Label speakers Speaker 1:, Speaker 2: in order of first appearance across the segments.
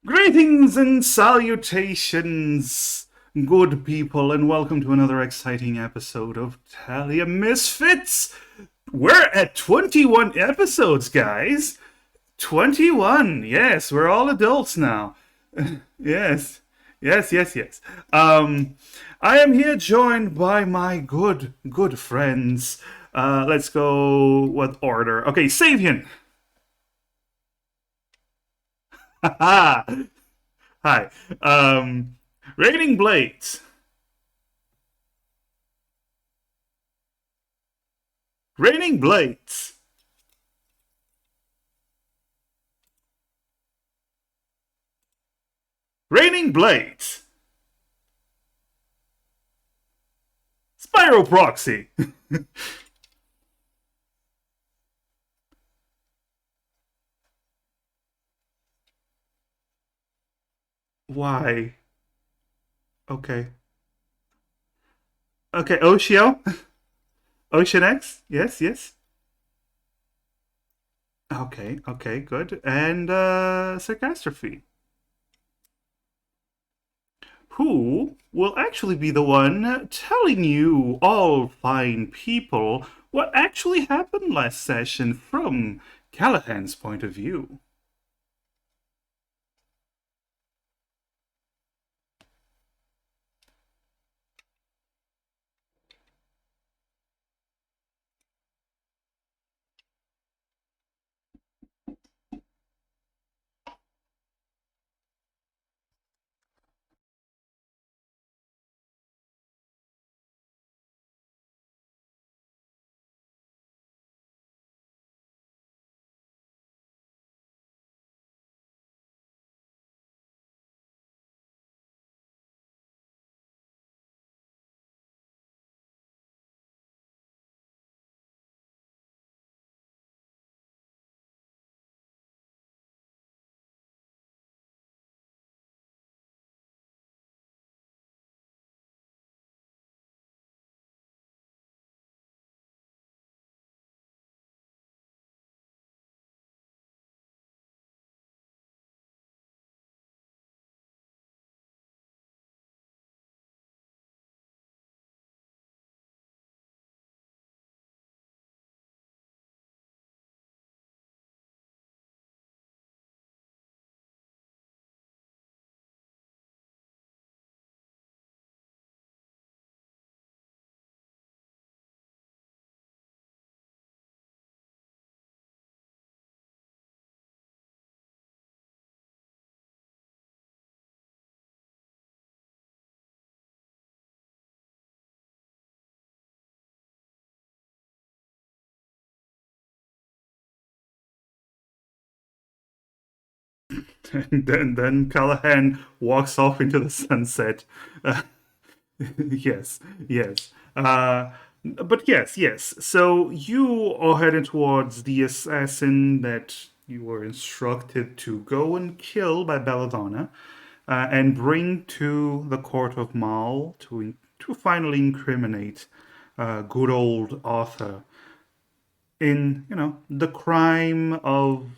Speaker 1: Greetings and salutations, good people, and welcome to another exciting episode of Telia Misfits. We're at 21 episodes, guys. 21. Yes, we're all adults now. Yes. Yes. I am here joined by my good friends. Let's go with order. Okay, Savian. Hi. Um, Raining Blades. Raining Blades. Raining Blades. Spyro Proxy. Why? Okay. Okay, Oshio. Ocean X. Yes. Okay, good. And Sarcastrophe. Who will actually be the one telling you, all fine people, what actually happened last session from Callahan's point of view. And then Callahan walks off into the sunset. Uh, yes, yes. But yes. So you are heading towards the assassin that you were instructed to go and kill by Belladonna, and bring to the court of Mal to finally incriminate good old Arthur in the crime of,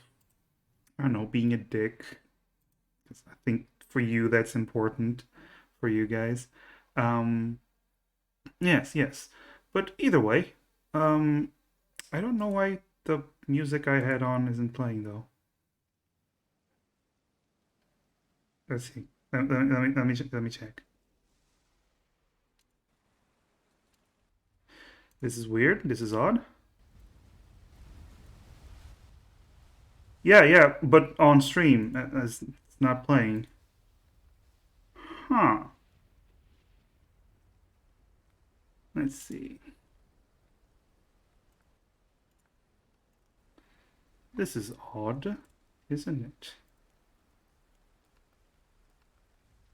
Speaker 1: I don't know, being a dick. 'Cause I think for you that's important for you guys. Um, yes. But either way, um, I don't know why the music I had on isn't playing though. Let's see. Let me check. This is weird. This is odd. Yeah, but on stream, as it's not playing. Huh. Let's see. This is odd, isn't it?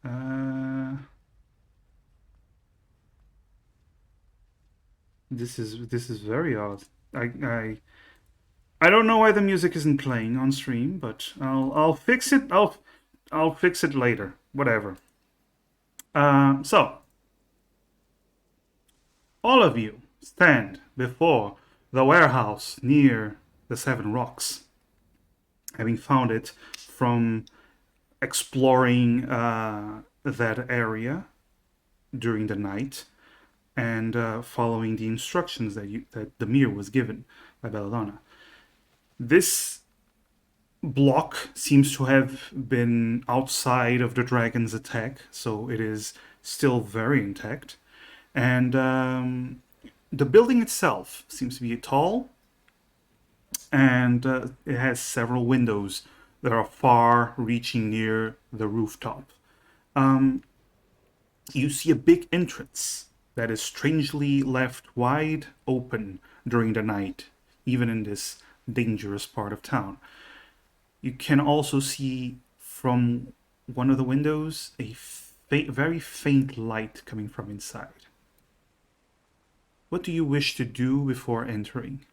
Speaker 1: Uh, this is very odd. I I I don't know why the music isn't playing on stream, but I'll fix it. I'll fix it later. Whatever. So all of you stand before the warehouse near the Seven Rocks, having found it from exploring that area during the night and following the instructions that the mirror was given by Belladonna. This block seems to have been outside of the dragon's attack, so it is still very intact. And the building itself seems to be tall, and it has several windows that are far reaching near the rooftop. You see a big entrance that is strangely left wide open during the night, even in this dangerous part of town. You can also see from one of the windows a very faint light coming from inside. What do you wish to do before entering?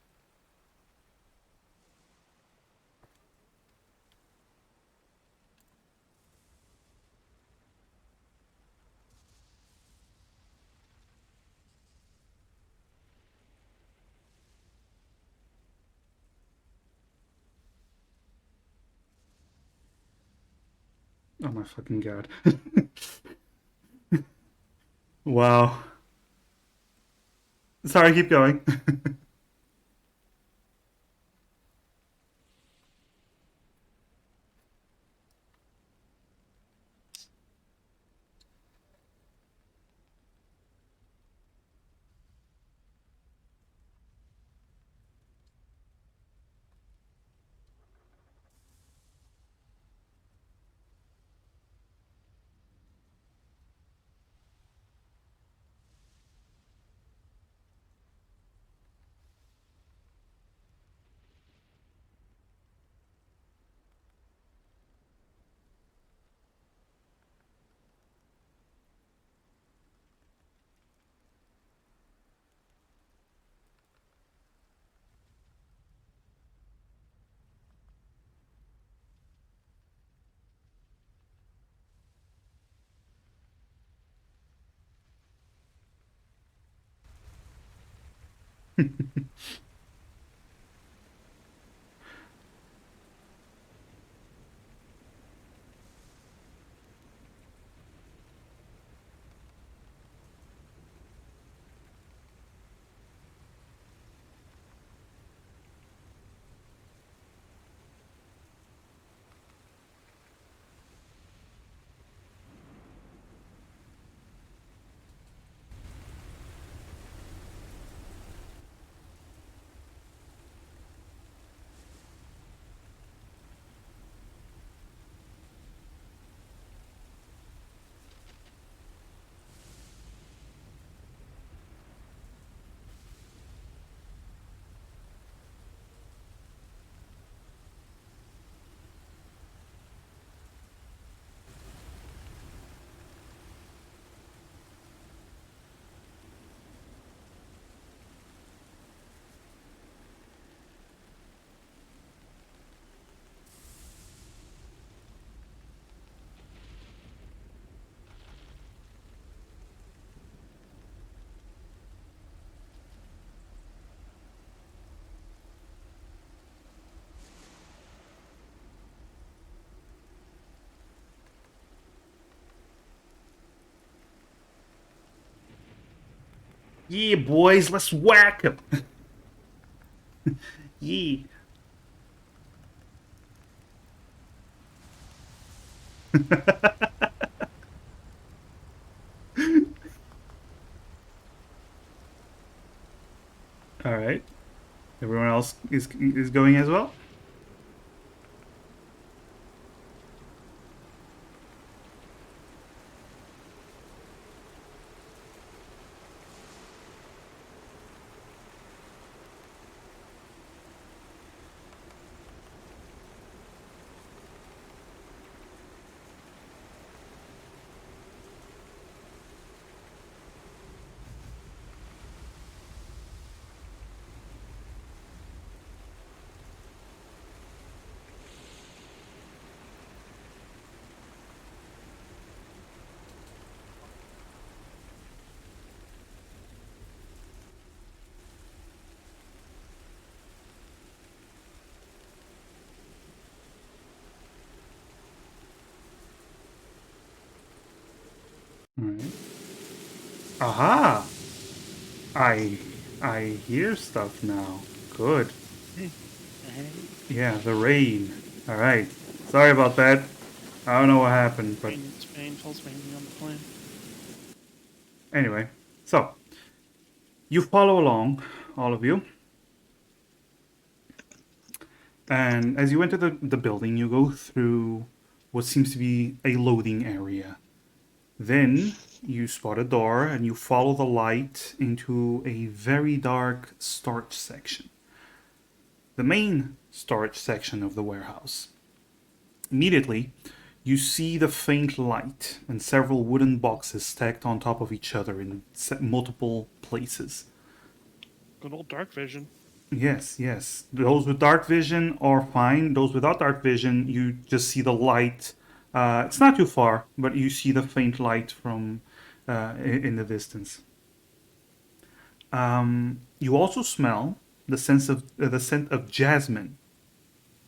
Speaker 1: Oh my fucking god. Wow. Sorry, keep going. Yeah, boys, let's whack him. Yeah. All right. Everyone else is going as well. All right. Aha! I I hear stuff now. Good.
Speaker 2: Hey, hey,
Speaker 1: Yeah, the rain. All right. Sorry about that. I don't know what happened, but
Speaker 2: it's painful. It's mainly on the plane.
Speaker 1: anyway. So you follow along, all of you, and as you enter the building, you go through what seems to be a loading area. Then you spot a door and you follow the light into a very dark storage section. The main storage section of the warehouse. Immediately, you see the faint light and several wooden boxes stacked on top of each other in multiple places.
Speaker 2: Good old dark vision.
Speaker 1: Yes, yes. Those with dark vision are fine. Those without dark vision, you just see the light. It's not too far, but you see the faint light from in the distance. You also smell the scent of jasmine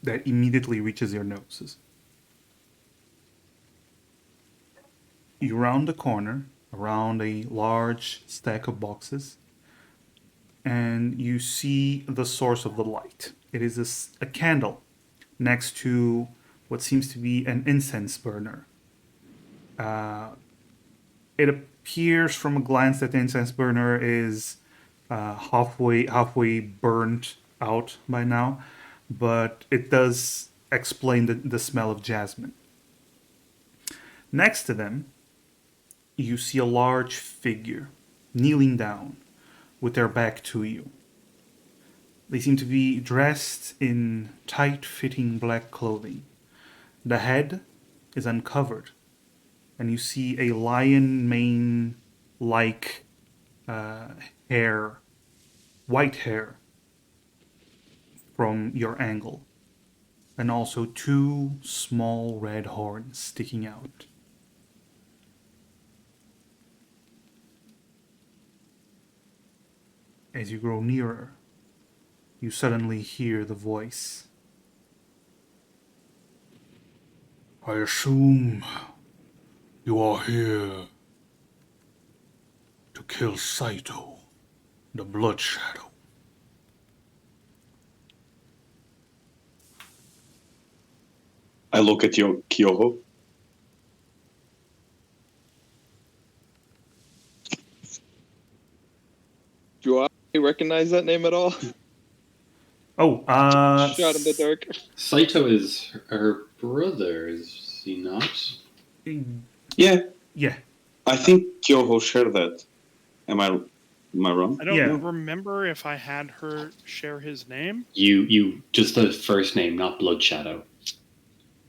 Speaker 1: that immediately reaches your noses. You round the corner around a large stack of boxes, and you see the source of the light. It is a candle next to what seems to be an incense burner. It appears from a glance that the incense burner is halfway burnt out by now, but it does explain the smell of jasmine. Next to them, you see a large figure kneeling down with their back to you. They seem to be dressed in tight fitting black clothing. The head is uncovered, and you see a lion mane like hair, white hair from your angle, and also two small red horns sticking out. As you grow nearer, you suddenly hear the voice. I assume you are here to kill Saito, the Blood Shadow.
Speaker 3: I look at your Kyoho.
Speaker 4: Do I recognize that name at all?
Speaker 1: Oh,
Speaker 4: Shot in the dark.
Speaker 5: Saito is her brother, is he not?
Speaker 3: Yeah,
Speaker 1: yeah,
Speaker 3: I think Kyoho shared that. Am I wrong?
Speaker 2: I don't
Speaker 1: Yeah.
Speaker 2: remember if I had her share his name.
Speaker 5: You just the first name, not Blood Shadow.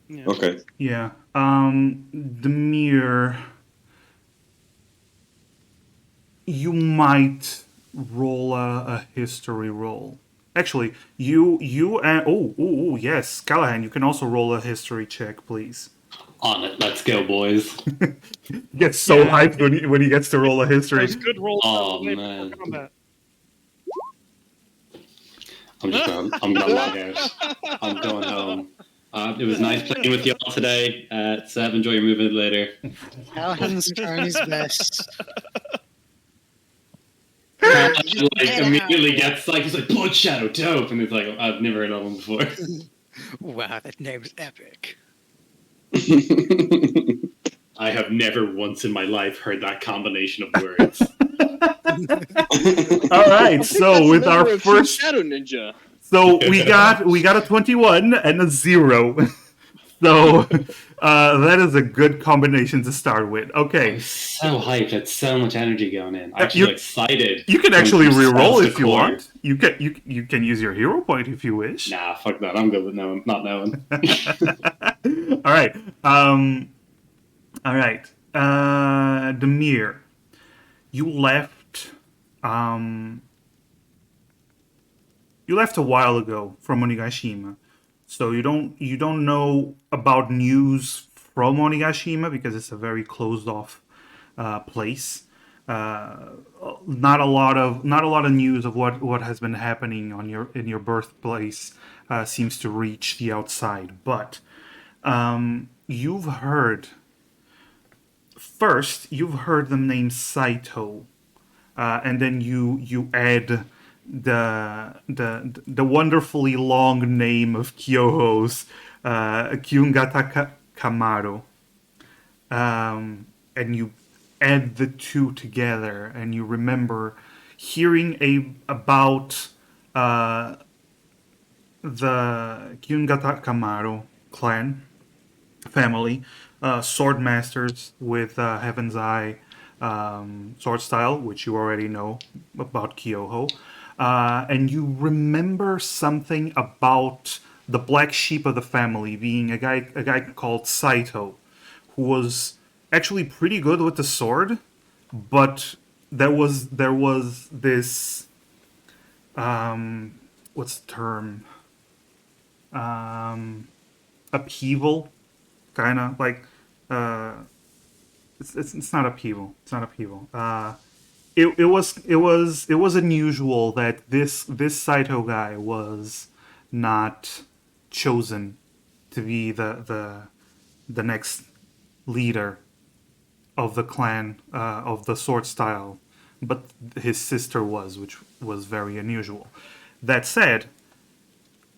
Speaker 2: Yeah.
Speaker 3: Okay.
Speaker 1: yeah. Demir, you might roll a history roll. Actually, you and yes, Callahan, you can also roll a history check, please.
Speaker 5: On it, let's go, boys.
Speaker 1: Gets so
Speaker 2: Yeah.
Speaker 1: hyped when he gets to roll a history.
Speaker 2: Those good rolls
Speaker 5: Oh,
Speaker 2: out the way
Speaker 5: man.
Speaker 2: before combat.
Speaker 5: I'm gonna log out. I'm going home. It was nice playing with y'all today. Seb, enjoy your movement later.
Speaker 6: Callahan's trying his best.
Speaker 5: Like immediately gets like he's like Blood Shadow, dope, and it's like I've never heard of him before.
Speaker 6: Wow, that name's epic.
Speaker 5: I have never once in my life heard that combination of words.
Speaker 1: All right, so with our
Speaker 4: Member of True
Speaker 1: first,
Speaker 4: Shadow Ninja.
Speaker 1: so we got a 21 and a 0. So that is a good combination to start with. Okay,
Speaker 5: I'm so hyped. It's so much energy going in. I'm actually
Speaker 1: you-
Speaker 5: excited.
Speaker 1: you can actually
Speaker 5: From
Speaker 1: re-roll
Speaker 5: south to
Speaker 1: if you
Speaker 5: core.
Speaker 1: want. You can use your hero point if you wish.
Speaker 5: Nah, fuck that. I'm good with knowing, not knowing.
Speaker 1: All right. All right. Demir, you left. You left a while ago from Onigashima, so you don't know about news from Onigashima because it's a very closed off place. Not a lot of news of what has been happening on in your birthplace seems to reach the outside, but you've heard first you've heard the name Saito, and then you add the wonderfully long name of Kyoho's Kyungata Kamaro, and you add the two together, and you remember hearing about uh, the Kyungata Kamaro clan family, sword masters with Heaven's Eye sword style, which you already know about Kyoho. And you remember something about the black sheep of the family being a guy called Saito, who was actually pretty good with the sword, but there was this what's the term, upheaval, kind of like uh, it's not upheaval. It's not upheaval. It was unusual that this Saito guy was not chosen to be the next leader of the clan of the sword style, but his sister was, which was very unusual. That said,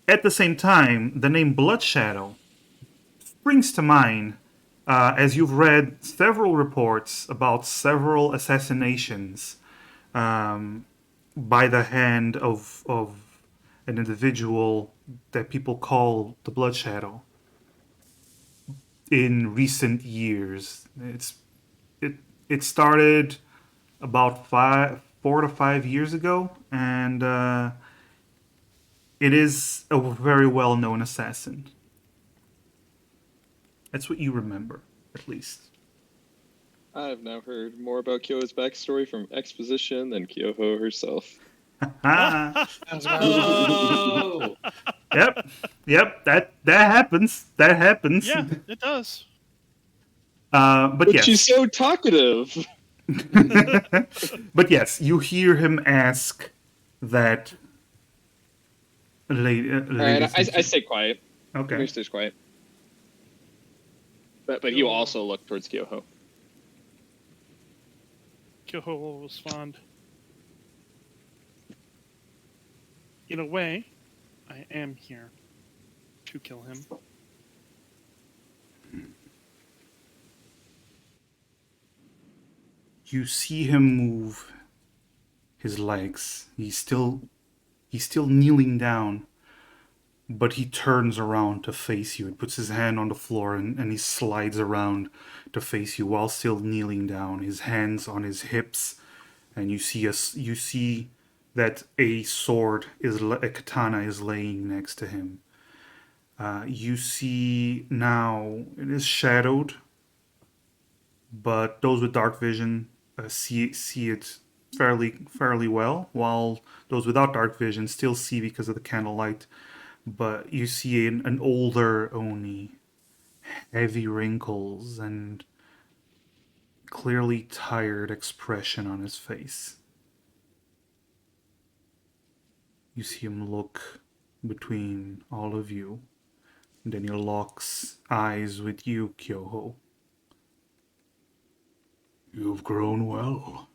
Speaker 1: at the same time, the name Bloodshadow brings to mind, as you've read several reports about several assassinations by the hand of an individual that people call the Blood Shadow in recent years. It started about 4 to 5 years ago, and it is a very well known assassin. That's what you remember, at least.
Speaker 4: I've now heard more about Kyo's backstory from exposition than Kyoho herself.
Speaker 1: Ah,
Speaker 6: Sounds about
Speaker 5: Oh,
Speaker 1: yep, yep. That happens. That happens.
Speaker 2: Yeah, it does.
Speaker 1: But
Speaker 4: But
Speaker 1: yes,
Speaker 4: she's so talkative.
Speaker 1: but yes, you hear him ask that.
Speaker 4: Alright,
Speaker 1: Ladies,
Speaker 4: I stay quiet.
Speaker 1: okay.
Speaker 4: He stays quiet. But he will also look towards Kyoho.
Speaker 2: Kyoho will respond. In a way, I am here to kill him.
Speaker 1: You see him move his legs. He's still kneeling down, but he turns around to face you and puts his hand on the floor, and he slides around to face you while still kneeling down, his hands on his hips, and you see that a sword a katana is laying next to him. You see now it is shadowed, but those with dark vision see it fairly well, while those without dark vision still see because of the candlelight. But you see an older Oni, heavy wrinkles and clearly tired expression on his face. You see him look between all of you, and then he locks eyes with you, Kyoho. You've grown well.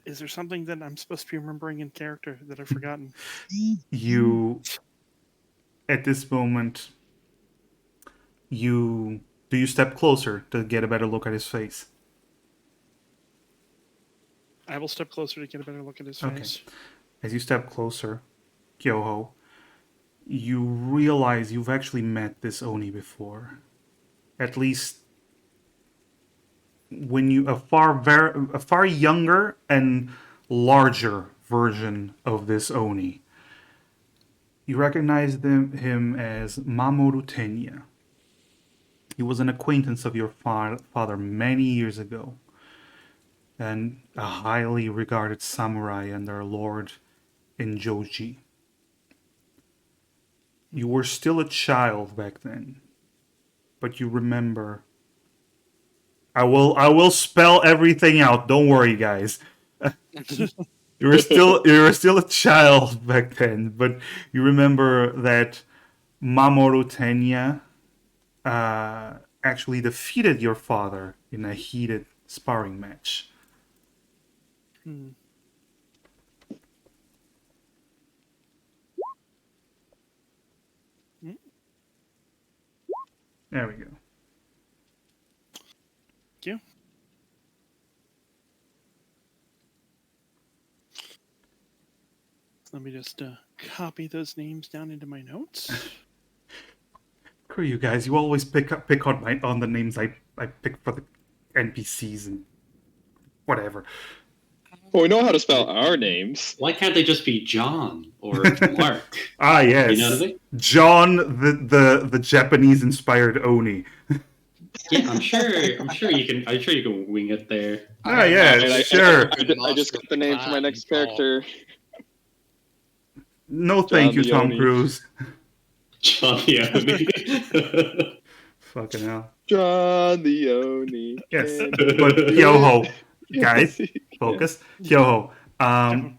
Speaker 2: Is there something that I'm supposed to be remembering in character that I've forgotten?
Speaker 1: You, at this moment, you do you step closer to get a better look at his face?
Speaker 2: I will step closer to get a better look at his
Speaker 1: Okay.
Speaker 2: face.
Speaker 1: As you step closer, Kyoho, you realize you've actually met this Oni before. At least when you a far younger and larger version of this Oni. You recognize him as Mamoru Tenya. He was an acquaintance of your father many years ago, and a highly regarded samurai and their lord in Joji. You were still a child back then, but you remember I will spell everything out. Don't worry, guys. You were still a child back then, but you remember that Mamoru Tenya actually defeated your father in a heated sparring match.
Speaker 2: Hmm.
Speaker 1: There we go.
Speaker 2: Thank you. Let me just copy those names down into my notes.
Speaker 1: Screw you guys. You always pick on the names I pick for the NPCs and whatever.
Speaker 4: Well, we know how to spell our names.
Speaker 5: Why can't they just be John or Mark?
Speaker 1: Ah, yes.
Speaker 5: You know what I mean?
Speaker 1: John, the Japanese inspired Oni.
Speaker 5: Yeah, I'm sure you can. I'm sure you can wing it there.
Speaker 1: Ah, yeah,
Speaker 4: Alright,
Speaker 1: sure.
Speaker 4: I just got the name for my next character.
Speaker 1: No, thank you,
Speaker 4: the
Speaker 1: Tom
Speaker 4: Oni.
Speaker 1: Cruise.
Speaker 5: John Leone.
Speaker 1: Fucking hell.
Speaker 4: John the Oni.
Speaker 1: Yes,
Speaker 4: can
Speaker 1: but
Speaker 4: do
Speaker 1: Kyoho,
Speaker 4: it.
Speaker 1: guys, focus. Kyoho,
Speaker 2: Kyoho.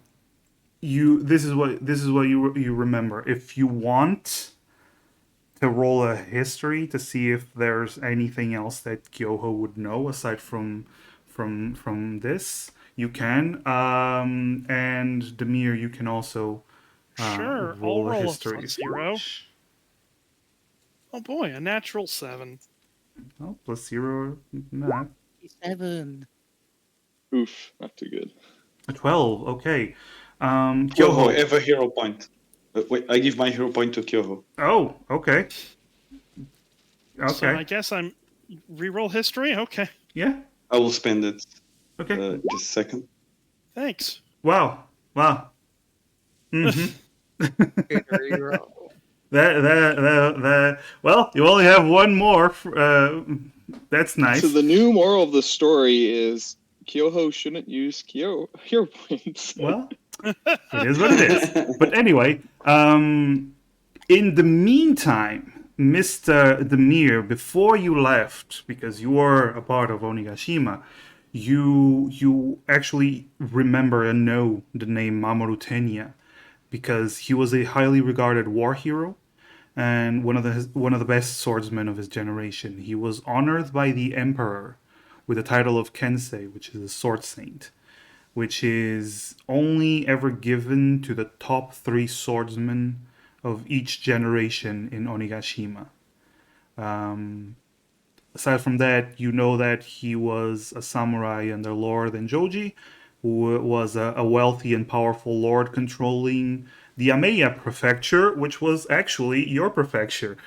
Speaker 1: this is what you remember. If you want to roll a history to see if there's anything else that Kyoho would know aside from this, you can. And Demir, you can also
Speaker 2: Sure,
Speaker 1: roll
Speaker 2: I'll
Speaker 1: a
Speaker 2: roll a
Speaker 1: history.
Speaker 2: plus 0. Oh boy, a natural 7.
Speaker 1: Oh, plus 0, nah.
Speaker 6: 7.
Speaker 4: Oof, not too good.
Speaker 1: A 12. Okay.
Speaker 3: Kyoho,
Speaker 1: Kyoho.
Speaker 3: have a hero point. Wait, I give my hero point to Kyoho.
Speaker 1: Oh, okay.
Speaker 2: So I
Speaker 1: Okay.
Speaker 2: guess I'm reroll history. Okay,
Speaker 1: Yeah.
Speaker 3: I will spend it
Speaker 1: Okay.
Speaker 3: just a second.
Speaker 2: thanks.
Speaker 1: Wow. Wow. Mm-hmm.
Speaker 6: Good reroll.
Speaker 1: That. Well, you only have one more. That's nice.
Speaker 4: So the new moral of the story is Kyoho shouldn't use hero points.
Speaker 1: Well, it is what it is. But anyway, in the meantime, Mr. Demir, before you left, because you were a part of Onigashima, you actually remember and know the name Mamoru Tenya because he was a highly regarded war hero and one of the best swordsmen of his generation. He was honored by the emperor with the title of Kensei, which is a sword saint, which is only ever given to the top 3 swordsmen of each generation in Onigashima. Aside from that, you know that he was a samurai under Lord Enjoji, who was a wealthy and powerful lord controlling the Ameya prefecture, which was actually your prefecture.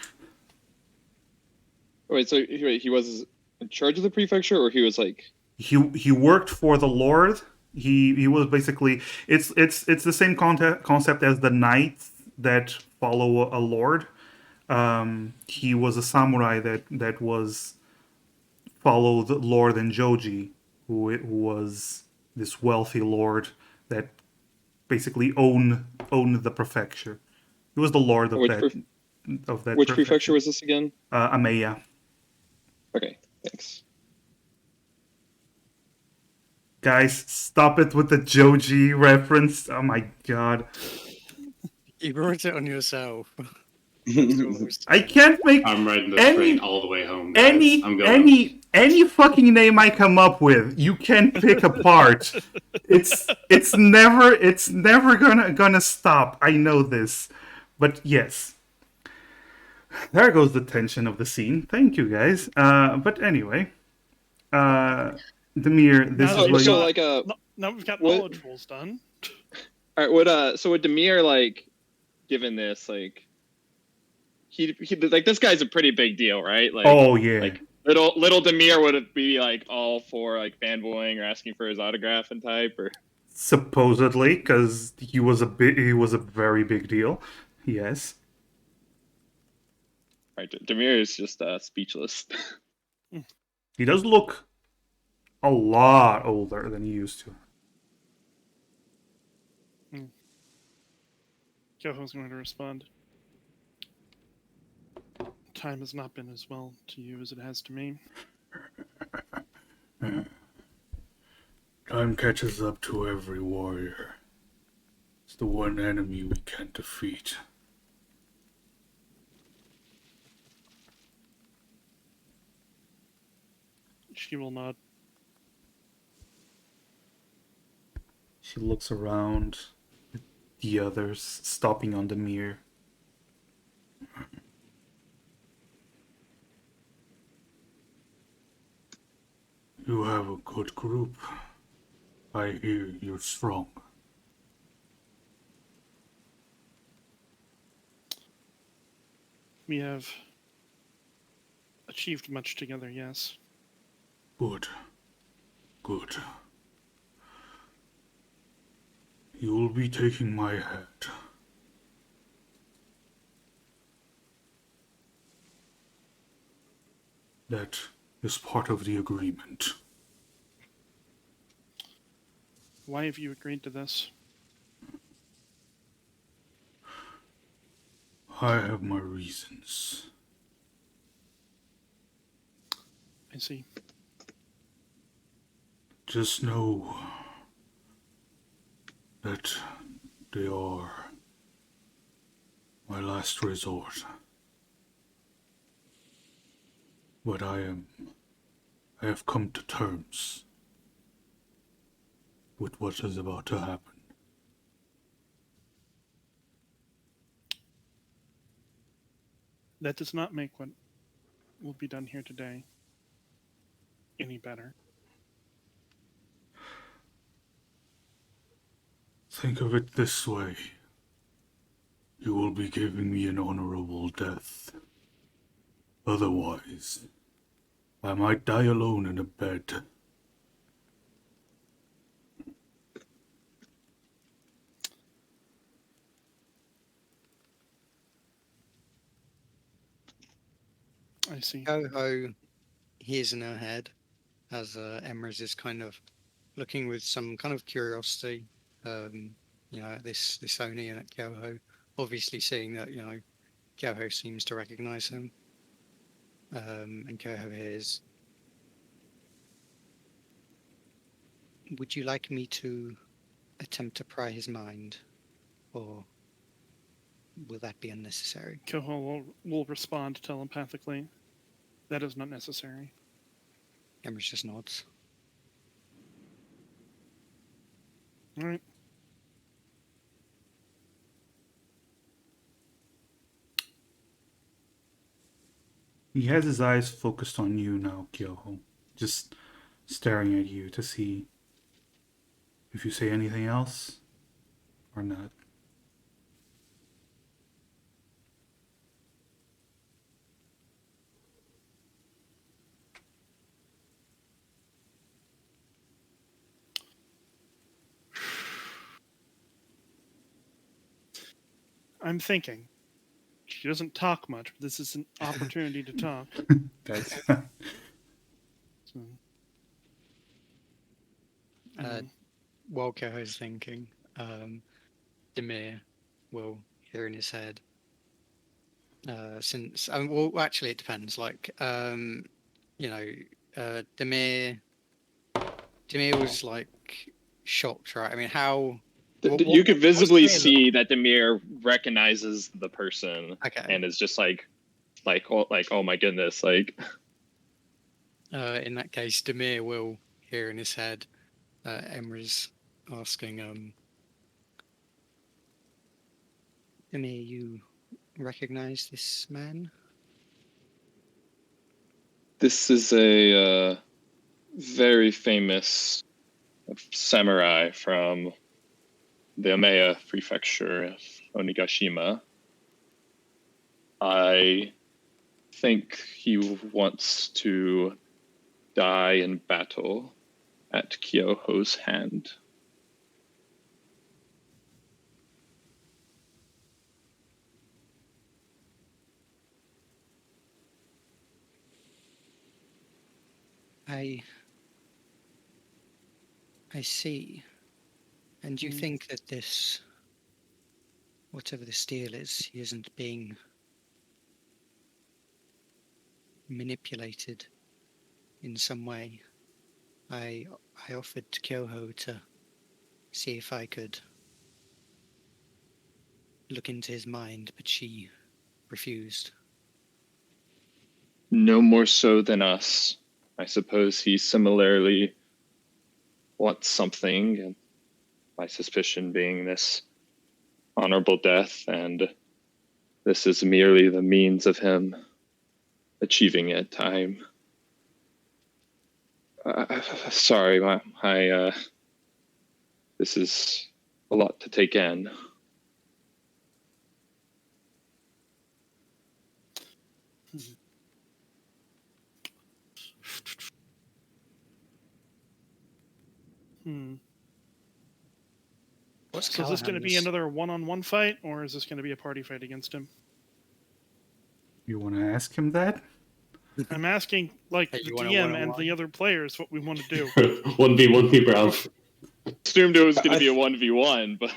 Speaker 4: Wait, so he was in charge of the prefecture, or he was like?
Speaker 1: He worked for the lord. He was basically it's the same concept as the knights that follow a lord. He was a samurai that was followed Lord Enjoji, who was this wealthy lord that basically owned the prefecture. He was the lord of
Speaker 4: Which,
Speaker 1: that
Speaker 4: which prefecture was this again?
Speaker 1: Ameya.
Speaker 4: Okay, thanks.
Speaker 1: Guys, stop it with the Joji reference. Oh my god.
Speaker 6: You brought it on yourself.
Speaker 1: I can't make
Speaker 5: I'm riding this
Speaker 1: any
Speaker 5: train all the way home, guys. I'm going.
Speaker 1: any fucking name I come up with, you can pick apart. It's never gonna stop. I know this, but yes, there goes the tension of the scene. Thank you guys. But anyway, Demir, this
Speaker 2: Now
Speaker 1: is
Speaker 2: that
Speaker 1: what
Speaker 2: we've
Speaker 1: you.
Speaker 2: got, now we've got
Speaker 4: What-
Speaker 2: knowledge rolls done.
Speaker 4: All right, would Demir like, given this, like, he like, this guy's a pretty big deal, right? Like,
Speaker 1: Oh yeah.
Speaker 4: like little Demir would be like all for like fanboying or asking for his autograph and type, or
Speaker 1: Supposedly, because he was a very big deal. Yes.
Speaker 4: right? Demir is just speechless.
Speaker 1: He does look a lot older than he used to.
Speaker 2: Kyoho's going to respond. Time has not been as well to you as it has to me.
Speaker 1: Time catches up to every warrior. It's the one enemy we can't defeat.
Speaker 2: She will nod.
Speaker 1: She looks around at the others, stopping on the mirror. You have a good group. I hear you're strong.
Speaker 2: We have achieved much together, yes.
Speaker 1: Good. Good. You'll be taking my head. That is part of the agreement.
Speaker 2: Why have you agreed to this?
Speaker 1: I have my reasons.
Speaker 2: I see.
Speaker 1: Just know that they are my last resort. But I have come to terms with what is about to happen.
Speaker 2: That does not make what will be done here today any better.
Speaker 1: Think of it this way. You will be giving me an honorable death. Otherwise, I might die alone in a bed.
Speaker 2: I see.
Speaker 6: Coho hears in her head as Emrys is kind of looking with some kind of curiosity, at this Oni and at Kyoho, obviously seeing that, Kyoho seems to recognize him. And Kyoho hears, would you like me to attempt to pry his mind, or will that be unnecessary?
Speaker 2: Koho will respond telepathically. That is not necessary.
Speaker 6: Emrys just nods.
Speaker 2: All right.
Speaker 1: He has his eyes focused on you now, Kyoho. Just staring at you to see if you say anything else or not.
Speaker 2: I'm thinking. She doesn't talk much, but this is an opportunity to talk.
Speaker 1: That's
Speaker 2: So,
Speaker 6: While Kyoho's thinking, Demir will hear in his head. Well, actually, it depends. Demir was like shocked, right? I mean, how?
Speaker 4: You could
Speaker 6: what's
Speaker 4: visibly
Speaker 6: Demir look-
Speaker 4: see that Demir recognizes the person
Speaker 6: Okay.
Speaker 4: and is just like oh my goodness, like
Speaker 6: In that case, Demir will hear in his head Emrys asking, Demir, you recognize this man?
Speaker 4: this is a very famous samurai from the Omeya prefecture of Onigashima. I think he wants to die in battle at Kyoho's hand.
Speaker 6: I see. And you think that this, whatever this deal is, he isn't being manipulated in some way I offered to Kyoho to see if I could look into his mind, but she refused.
Speaker 4: No more so than us. I suppose he similarly wants something, and my suspicion being this honorable death, and this is merely the means of him achieving it. I'm sorry, this is a lot to take in.
Speaker 2: Hmm.
Speaker 6: What's
Speaker 2: So is this going to be
Speaker 6: Callahan's?
Speaker 2: another one-on-one fight, or is this going to be a party fight against him?
Speaker 1: You want to ask him that?
Speaker 2: I'm asking, like,
Speaker 6: Hey,
Speaker 2: the
Speaker 6: you want a
Speaker 2: DM and
Speaker 6: one-on-one?
Speaker 2: the other players what we want to do.
Speaker 5: 1v1 me, Ralph.
Speaker 4: Assumed it was going
Speaker 3: I-
Speaker 4: to be a 1v1, but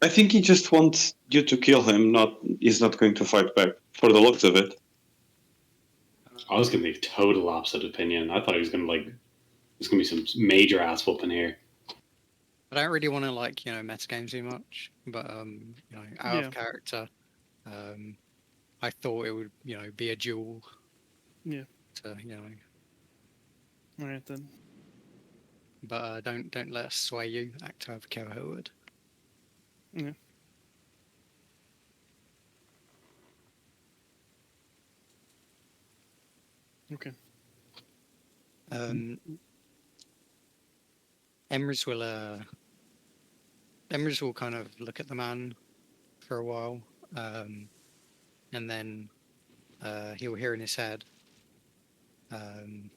Speaker 3: I think he just wants you to kill him. He's not going to fight back. For the looks of it.
Speaker 5: I was gonna be total opposite opinion. I thought he was gonna there's gonna be some major ass whooping here.
Speaker 6: I don't really want to metagame too much, but out
Speaker 2: Yeah.
Speaker 6: of character, I thought it would be a duel.
Speaker 2: Yeah.
Speaker 6: To
Speaker 2: All right then.
Speaker 6: but don't let us sway you. Act however Kyoho would.
Speaker 2: Yeah. Okay.
Speaker 6: Emrys will kind of look at the man for a while, and then he'll hear in his head. And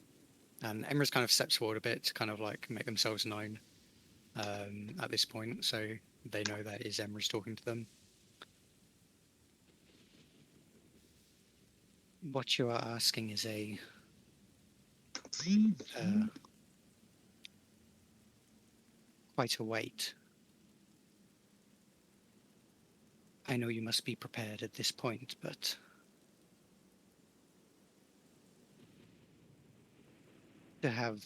Speaker 6: Emrys kind of steps forward a bit to kind of like make themselves known at this point, so they know that is Emrys talking to them. What you are asking is quite a weight. I know you must be prepared at this point, but to have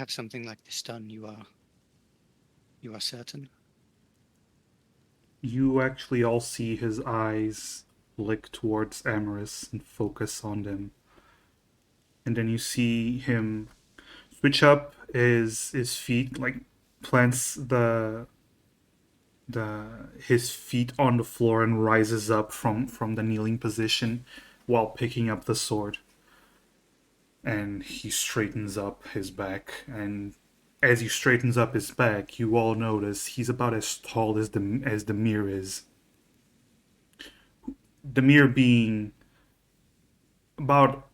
Speaker 6: something like this done, you are certain.
Speaker 1: You actually all see his eyes flick towards Amaris and focus on them. And then you see him switch up his feet, like plants his feet on the floor and rises up from the kneeling position while picking up the sword. And he straightens up his back, and as he straightens up his back, you all notice he's about as tall as the mirror is. The mirror being about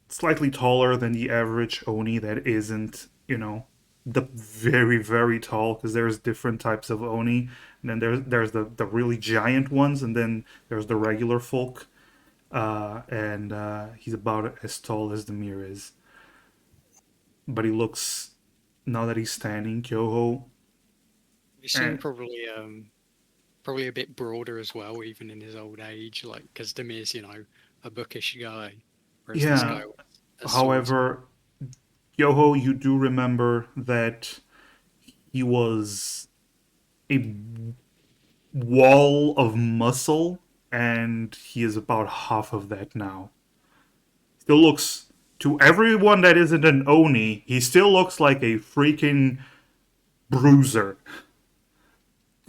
Speaker 1: slightly taller than the average Oni that isn't, the very, very tall, because there's different types of Oni. And then there's the really giant ones, and then there's the regular folk. And he's about as tall as the mirror is. But he looks, now that he's standing, Kyoho.
Speaker 6: You seem probably a bit broader as well, even in his old age. Like because Demir's a bookish guy, whereas this
Speaker 1: Yeah.
Speaker 6: guy was a
Speaker 1: However, Yoho, you do remember that he was a wall of muscle, and he is about half of that now. Still looks, to everyone that isn't an Oni, he still looks like a freaking bruiser.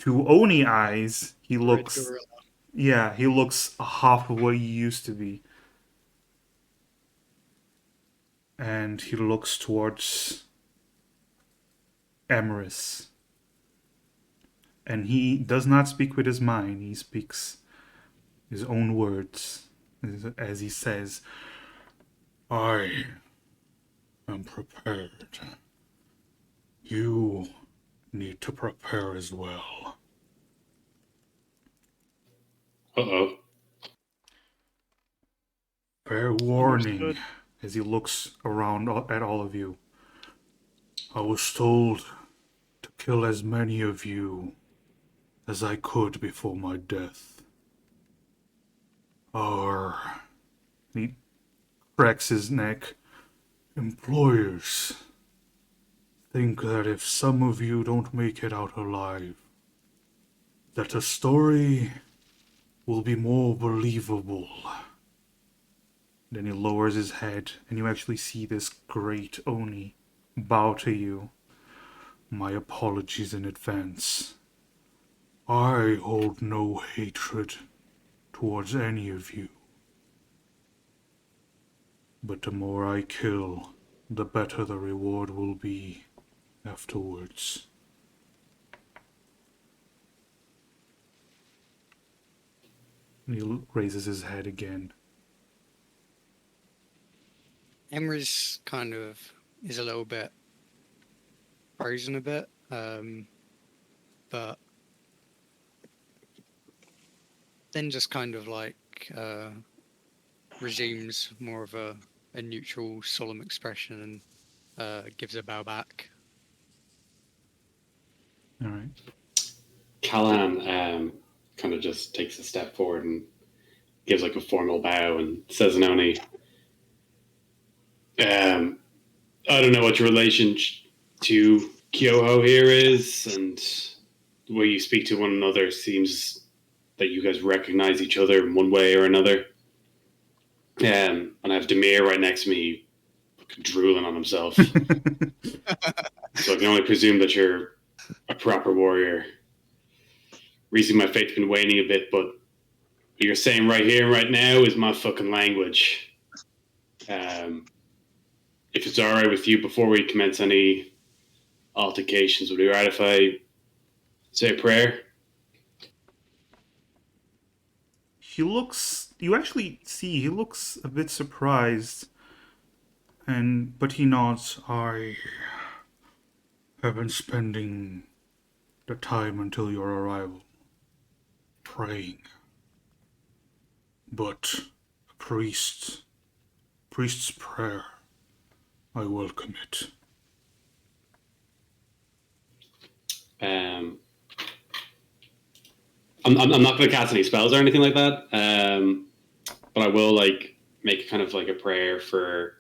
Speaker 1: To Oni eyes, he
Speaker 6: red
Speaker 1: looks,
Speaker 6: gorilla.
Speaker 1: yeah, he looks half of what he used to be. And he looks towards Amaris. And he does not speak with his mind, he speaks his own words as he says, I am prepared. You need to prepare as well.
Speaker 5: Uh-oh.
Speaker 1: Fair warning,
Speaker 2: Understood.
Speaker 1: as he looks around at all of you. I was told to kill as many of you as I could before my death. Or he cracks his neck. Employers think that if some of you don't make it out alive, that a story will be more believable. Then he lowers his head, and you actually see this great Oni bow to you. My apologies in advance. I hold no hatred towards any of you. But the more I kill, the better the reward will be afterwards. And he raises his head again.
Speaker 6: Emrys kind of is a little bit frozen a bit, but then just kind of like resumes more of a neutral, solemn expression and gives a bow back.
Speaker 1: All right.
Speaker 5: Callan kind of just takes a step forward and gives like a formal bow and says in Oni, I don't know what your relation to Kyoho here is, and the way you speak to one another seems that you guys recognize each other in one way or another. And I have Demir right next to me, drooling on himself. So I can only presume that you're a proper warrior. Recently, my faith's been waning a bit, but what you're saying right here and right now is my fucking language. If it's all right with you, before we commence any altercations, would it be right if I say a prayer?
Speaker 1: You actually see, he looks a bit surprised, but he nods. I have been spending the time until your arrival praying. But a priest's prayer, I welcome it.
Speaker 5: I'm not going to cast any spells or anything like that, but I will like make kind of like a prayer for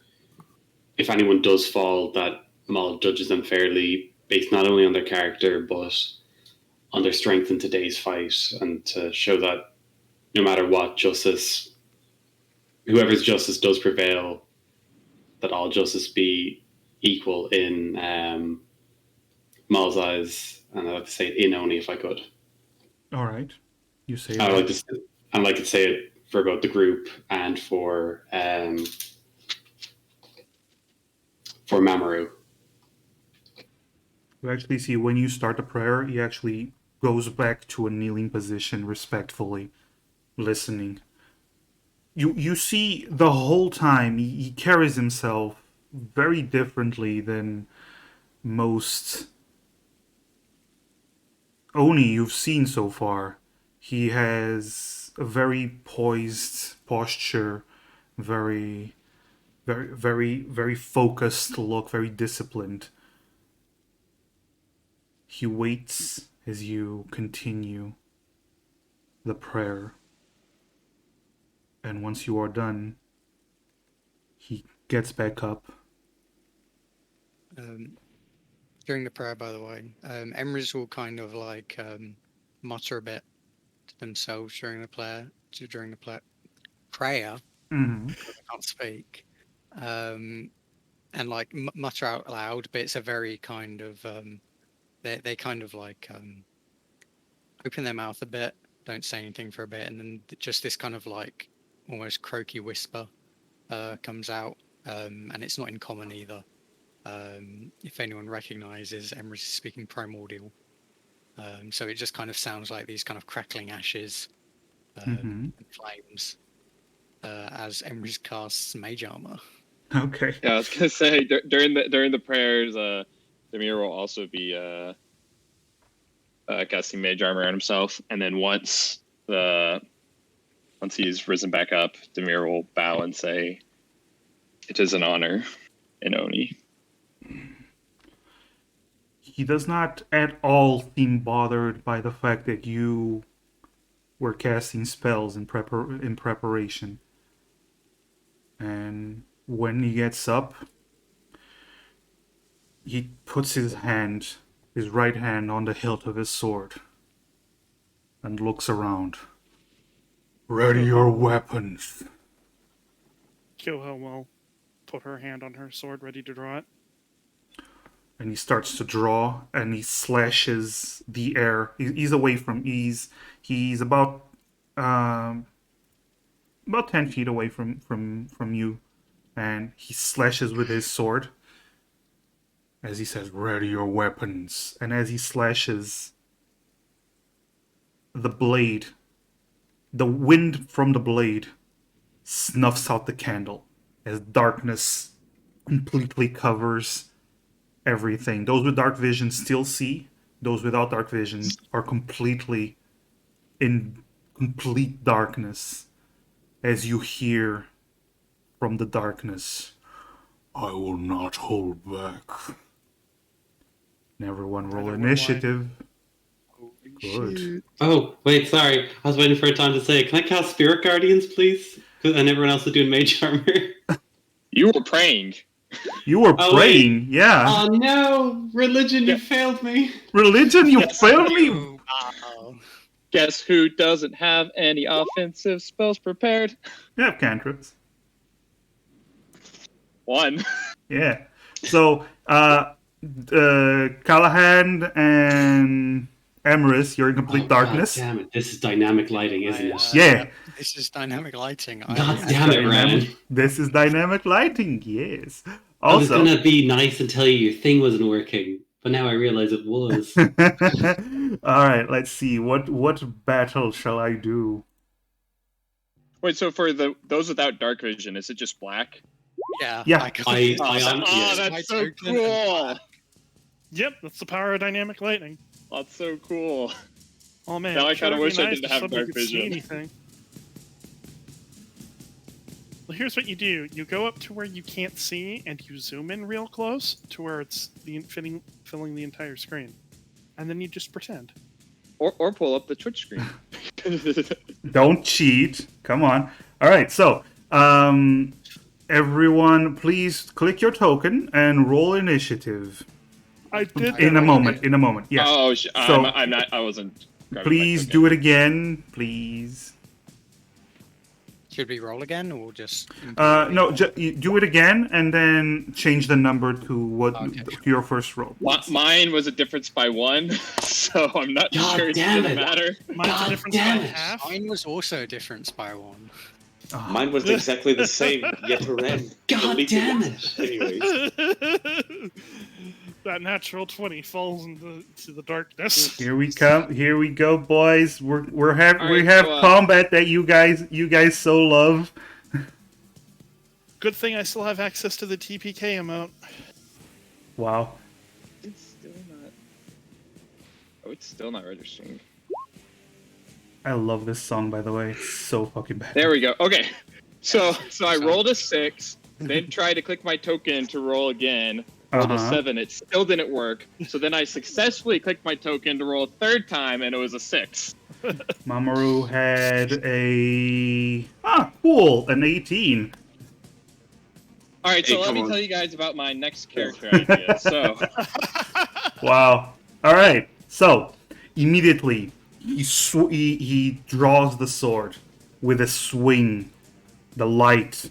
Speaker 5: if anyone does fall, that Maul judges them fairly based not only on their character but on their strength in today's fight, and to show that no matter what, whoever's justice does prevail, that all justice be equal in Maul's eyes, and I'd like to say it in Oni if I could.
Speaker 1: All right. You say
Speaker 5: I'd
Speaker 1: that.
Speaker 5: like to say it for both the group and for Mamoru.
Speaker 1: You actually see when you start the prayer, he actually goes back to a kneeling position respectfully, listening. You see the whole time he carries himself very differently than most Oni you've seen so far. He has a very poised posture, very very focused look, very disciplined. He waits as you continue the prayer. And once you are done, he gets back up.
Speaker 6: During the prayer, by the way, Emrys will kind of like mutter a bit to themselves during the prayer.
Speaker 1: Mm-hmm.
Speaker 6: I can't speak, and like mutter out loud, but it's a very kind of they kind of like open their mouth a bit, don't say anything for a bit, and then just this kind of like almost croaky whisper comes out, and it's not in common either. If anyone recognizes, Emrys is speaking primordial, so it just kind of sounds like these kind of crackling ashes and flames as Emrys casts mage armor.
Speaker 1: Okay.
Speaker 4: Yeah, I was gonna say during the prayers, Demir will also be casting mage armor on himself, and then once he's risen back up, Demir will bow and say, "It is an honor, Inoni."
Speaker 1: He does not at all seem bothered by the fact that you were casting spells in preparation. And when he gets up, he puts his right hand, on the hilt of his sword and looks around. Ready your weapons.
Speaker 2: Kyoho will put her hand on her sword, ready to draw it.
Speaker 1: And he starts to draw, and he slashes the air. He's away from. He's about 10 feet away from you, and he slashes with his sword. As he says, "Ready your weapons," and as he slashes, the wind from the blade, snuffs out the candle as darkness completely covers everything. Those with dark vision still see. Those without dark vision are completely in complete darkness as you hear from the darkness, "I will not hold back." And everyone roll
Speaker 2: Neither will I.
Speaker 1: initiative. Good.
Speaker 5: Oh, wait, sorry. I was waiting for a time to say, can I cast Spirit Guardians, please? And everyone else is doing Mage Armor.
Speaker 4: You were praying.
Speaker 1: You were
Speaker 5: Oh,
Speaker 1: praying, yeah.
Speaker 5: Oh no! Religion, you failed me!
Speaker 1: Religion, you
Speaker 4: Yes.
Speaker 1: failed me?
Speaker 6: Wow.
Speaker 4: Guess who doesn't have any offensive spells prepared?
Speaker 1: You have cantrips.
Speaker 4: One.
Speaker 1: Yeah. So, Callahan and Emrys, you're in complete darkness.
Speaker 5: God damn it. This is dynamic lighting, isn't it?
Speaker 1: Yeah.
Speaker 6: This is dynamic lighting.
Speaker 5: God damn it, Ryan.
Speaker 1: This is dynamic lighting, yes.
Speaker 5: I was
Speaker 1: Also,
Speaker 5: gonna be nice and tell you your thing wasn't working, but now I realize it was.
Speaker 1: all right, let's see. What battle shall I do?
Speaker 4: Wait, so for those without dark vision, is it just black?
Speaker 6: Yeah.
Speaker 1: Yeah.
Speaker 6: I got
Speaker 5: I
Speaker 6: it.
Speaker 5: yeah.
Speaker 4: That's so
Speaker 6: Token and
Speaker 4: cool.
Speaker 2: Yep, that's the power of dynamic lightning.
Speaker 4: That's so cool.
Speaker 2: Oh man,
Speaker 4: Now I
Speaker 2: it sure
Speaker 4: kinda
Speaker 2: would
Speaker 4: wish
Speaker 2: be
Speaker 4: I
Speaker 2: nice
Speaker 4: didn't
Speaker 2: if
Speaker 4: have
Speaker 2: somebody
Speaker 4: dark
Speaker 2: could see
Speaker 4: vision.
Speaker 2: anything. Well, here's what you do: you go up to where you can't see, and you zoom in real close to where it's filling the entire screen, and then you just pretend.
Speaker 4: Or pull up the Twitch screen.
Speaker 1: Don't cheat. Come on. All right, so everyone, please click your token and roll initiative.
Speaker 2: I did
Speaker 1: In
Speaker 2: that
Speaker 1: a moment.
Speaker 2: already.
Speaker 1: In a moment. Yeah.
Speaker 4: Oh,
Speaker 1: So-
Speaker 4: I'm not. I wasn't. grabbing my
Speaker 1: Please
Speaker 4: token.
Speaker 1: do it again, please.
Speaker 6: Should we roll again or just?
Speaker 1: No, you do it again and then change the number to
Speaker 6: Okay,
Speaker 1: to your first roll.
Speaker 4: Mine was a difference by 1, so I'm not
Speaker 5: God
Speaker 4: sure it
Speaker 5: damn
Speaker 4: doesn't
Speaker 5: it.
Speaker 4: matter.
Speaker 2: Mine's
Speaker 5: God
Speaker 2: a difference by
Speaker 5: damn it.
Speaker 2: half.
Speaker 6: Mine was also a difference by 1.
Speaker 3: Mine was exactly the same, yet a ram.
Speaker 5: God damn it.
Speaker 3: Anyways.
Speaker 2: That natural 20 falls into the darkness.
Speaker 1: Here we come. Here we go, boys. We have
Speaker 4: All right, so,
Speaker 1: combat that you guys so love.
Speaker 2: Good thing I still have access to the TPK amount.
Speaker 1: Wow.
Speaker 4: It's still not. Oh, it's still not registering.
Speaker 1: I love this song, by the way. It's so fucking bad.
Speaker 4: There we go. Okay. So I rolled a 6, then tried to click my token to roll again. Rolled a 7. It still didn't work. So then I successfully clicked my token to roll a 3rd time, and it was a 6.
Speaker 1: Mamoru had cool, an 18.
Speaker 4: All right, so
Speaker 3: Hey,
Speaker 4: let
Speaker 3: come
Speaker 4: me
Speaker 3: on.
Speaker 4: tell you guys about my next character idea. So
Speaker 1: Wow. All right. So immediately he draws the sword with a swing. The light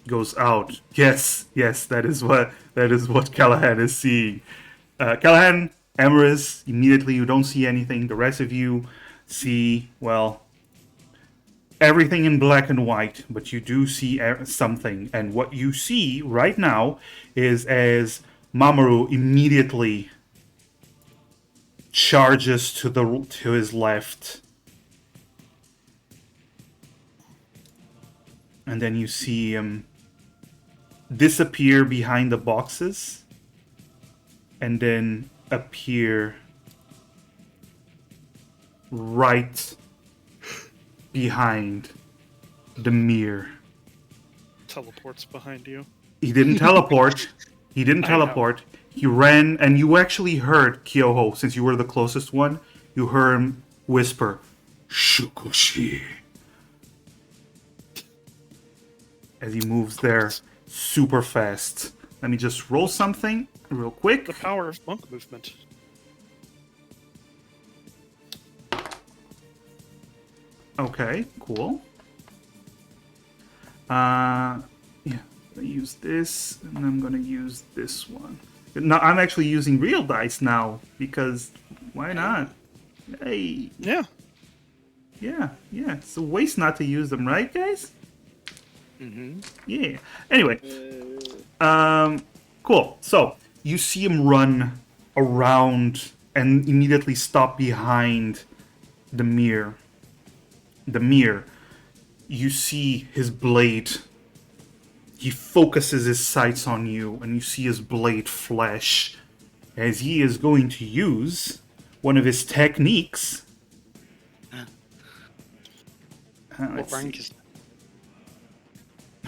Speaker 1: goes out. Yes, that is what Callahan is seeing. Callahan, Emrys, immediately you don't see anything. The rest of you see, well, everything in black and white, but you do see something. And what you see right now is as Mamoru immediately charges to his left. And then you see him disappear behind the boxes and then appear right behind the mirror.
Speaker 2: Teleports behind you.
Speaker 1: He didn't teleport. He didn't
Speaker 2: I know.
Speaker 1: teleport. He ran, and you actually heard Kyoho, since you were the closest one, you heard him whisper, "Shukushi." As he moves there, super fast. Let me just roll something real quick.
Speaker 2: The power of monk movement.
Speaker 1: Okay, cool. Yeah, I use this, and I'm gonna use this one. No, I'm actually using real dice now because why not? Hey,
Speaker 2: Yeah.
Speaker 1: yeah. It's a waste not to use them, right, guys?
Speaker 6: Mm-hmm.
Speaker 1: Yeah. Anyway, cool. So you see him run around and immediately stop behind the mirror. The mirror. You see his blade. He focuses his sights on you, and you see his blade flash as he is going to use one of his techniques.
Speaker 6: What
Speaker 1: Let's
Speaker 6: rank
Speaker 1: see.
Speaker 6: is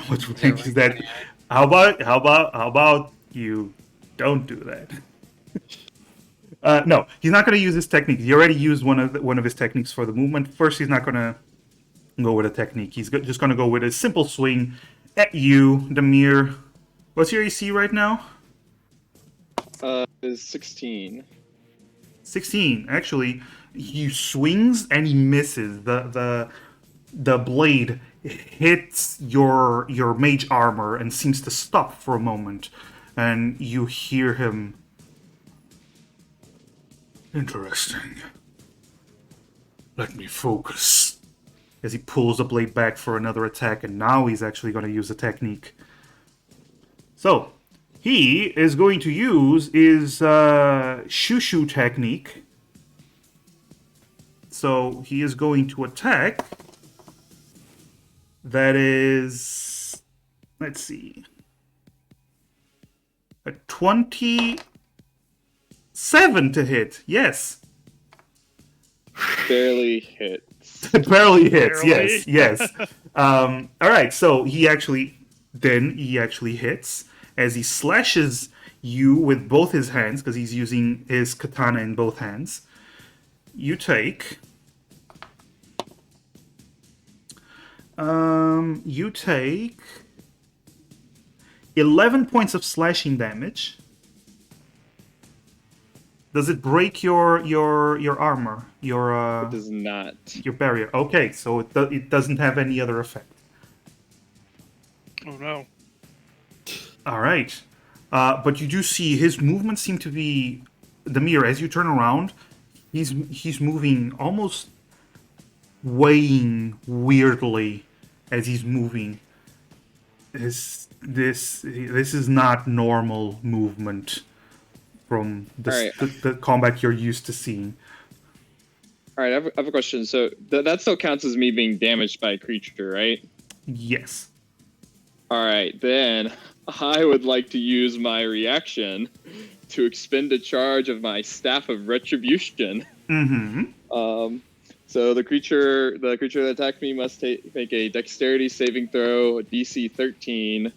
Speaker 1: What
Speaker 6: Is
Speaker 1: rank
Speaker 6: that
Speaker 1: is
Speaker 6: rank
Speaker 1: that? How about you don't do that? No, he's not going to use his technique. He already used one of his techniques for the movement. First, he's not going to go with a technique. He's just going to go with a simple swing at you, Demir. What's your AC right now?
Speaker 4: Is 16.
Speaker 1: 16. Actually, he swings and he misses. The blade hits your mage armor and seems to stop for a moment, and you hear him. Interesting. Let me focus. As he pulls the blade back for another attack, and now he's actually going to use a technique. So, he is going to use his shoo technique. So, he is going to attack. That is... Let's see. A 27 to hit. Yes.
Speaker 4: Barely hits.
Speaker 1: It barely hits.
Speaker 2: Barely.
Speaker 1: Yes. All right. So he actually hits as he slashes you with both his hands because he's using his katana in both hands. You take 11 points of slashing damage. Does it break your armor?
Speaker 4: It does not.
Speaker 1: Your barrier. Okay, so it doesn't have any other effect.
Speaker 2: Oh no.
Speaker 1: All right. But you do see his movements seem to be the mirror as you turn around. He's moving almost weighing weirdly as he's moving. This is not normal movement from the combat you're used to seeing.
Speaker 4: All right, I have a question. So that still counts as me being damaged by a creature, right?
Speaker 1: Yes.
Speaker 4: All right, then I would like to use my reaction to expend a charge of my Staff of Retribution.
Speaker 1: Mm-hmm.
Speaker 4: So the creature that attacked me must make a Dexterity saving throw, a DC 13,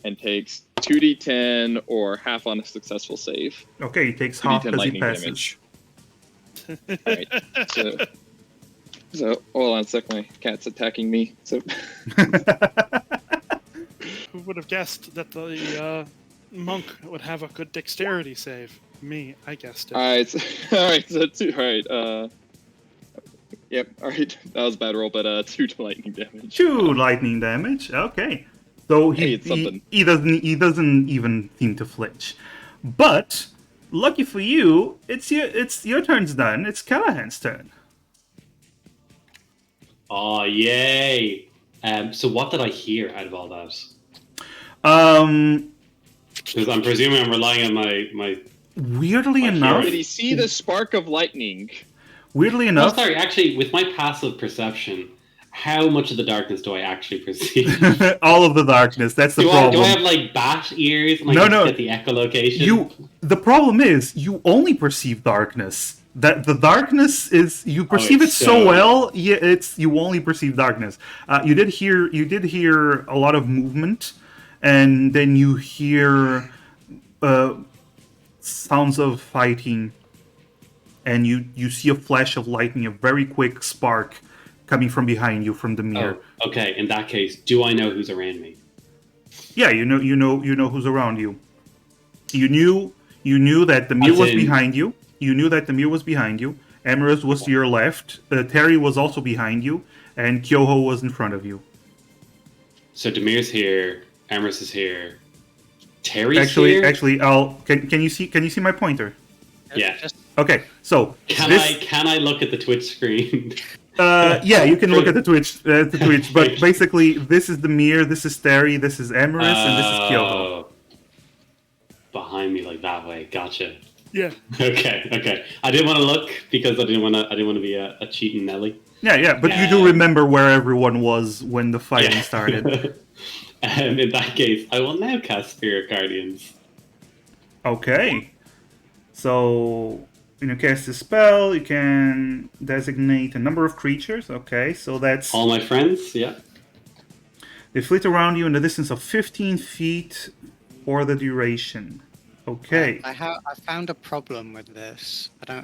Speaker 4: and takes 2d10 or half on a successful save.
Speaker 1: Okay, he takes half
Speaker 4: 2d10
Speaker 1: as he
Speaker 4: lightning
Speaker 1: passes.
Speaker 4: damage. All right. So hold on a sec. My cat's attacking me. So
Speaker 2: Who would have guessed that the monk would have a good dexterity save? Me, I guessed it.
Speaker 4: all right, all right. So two. All right. Yep. All right. That was a bad roll, but 2 lightning damage.
Speaker 1: 2 lightning damage. Okay. So
Speaker 4: Hey, it's something.
Speaker 1: he doesn't even seem to flinch. But lucky for you, it's your turn's done. It's Callahan's turn.
Speaker 5: Oh, yay! So what did I hear out of all that? Because I'm presuming I'm relying on my.
Speaker 1: Weirdly
Speaker 5: I
Speaker 1: enough,
Speaker 4: Did he see the spark of lightning?
Speaker 1: weirdly
Speaker 5: Oh,
Speaker 1: enough,
Speaker 5: sorry. Actually, with my passive perception, how much of the darkness do I actually perceive?
Speaker 1: all of the darkness. That's the
Speaker 5: do
Speaker 1: problem.
Speaker 5: I have like bat ears and I
Speaker 1: No,
Speaker 5: can
Speaker 1: no.
Speaker 5: get the echolocation?
Speaker 1: The problem is you only perceive darkness. That the darkness is you perceive it
Speaker 5: it's
Speaker 1: so
Speaker 5: so-
Speaker 1: well. Yeah, it's you only perceive darkness. You did hear a lot of movement, and then you hear sounds of fighting, and you see a flash of lightning, a very quick spark coming from behind you from the mirror.
Speaker 5: Oh, okay. In that case, do I know who's around me?
Speaker 1: Yeah, you know who's around you. You knew that the Mir
Speaker 5: As
Speaker 1: was
Speaker 5: in-
Speaker 1: behind you. You knew that the Mir was behind you. Emerus was to your left. Terry was also behind you, and Kyoho was in front of you.
Speaker 5: So Demir's here, Emrys is here, Terry's here.
Speaker 1: Actually, can you see my pointer?
Speaker 5: Yeah.
Speaker 6: Just
Speaker 1: Okay, so
Speaker 5: Can I look at the Twitch screen?
Speaker 1: yeah, you can look at the Twitch, but basically, this is the Mir, this is Terry, this is Emerus, and this is Kyoho.
Speaker 5: Oh, behind me, like that way. Gotcha.
Speaker 2: Yeah.
Speaker 5: Okay. I didn't want to look because I didn't want to be a cheating Nelly.
Speaker 1: Yeah, but you do remember where everyone was when the fighting started.
Speaker 5: In that case, I will now cast Spirit Guardians.
Speaker 1: Okay. So, when you cast a spell, you can designate a number of creatures. Okay, so that's...
Speaker 5: All my friends, yeah.
Speaker 1: They flit around you in a distance of 15 feet for the duration. Okay.
Speaker 6: I found a problem with this. I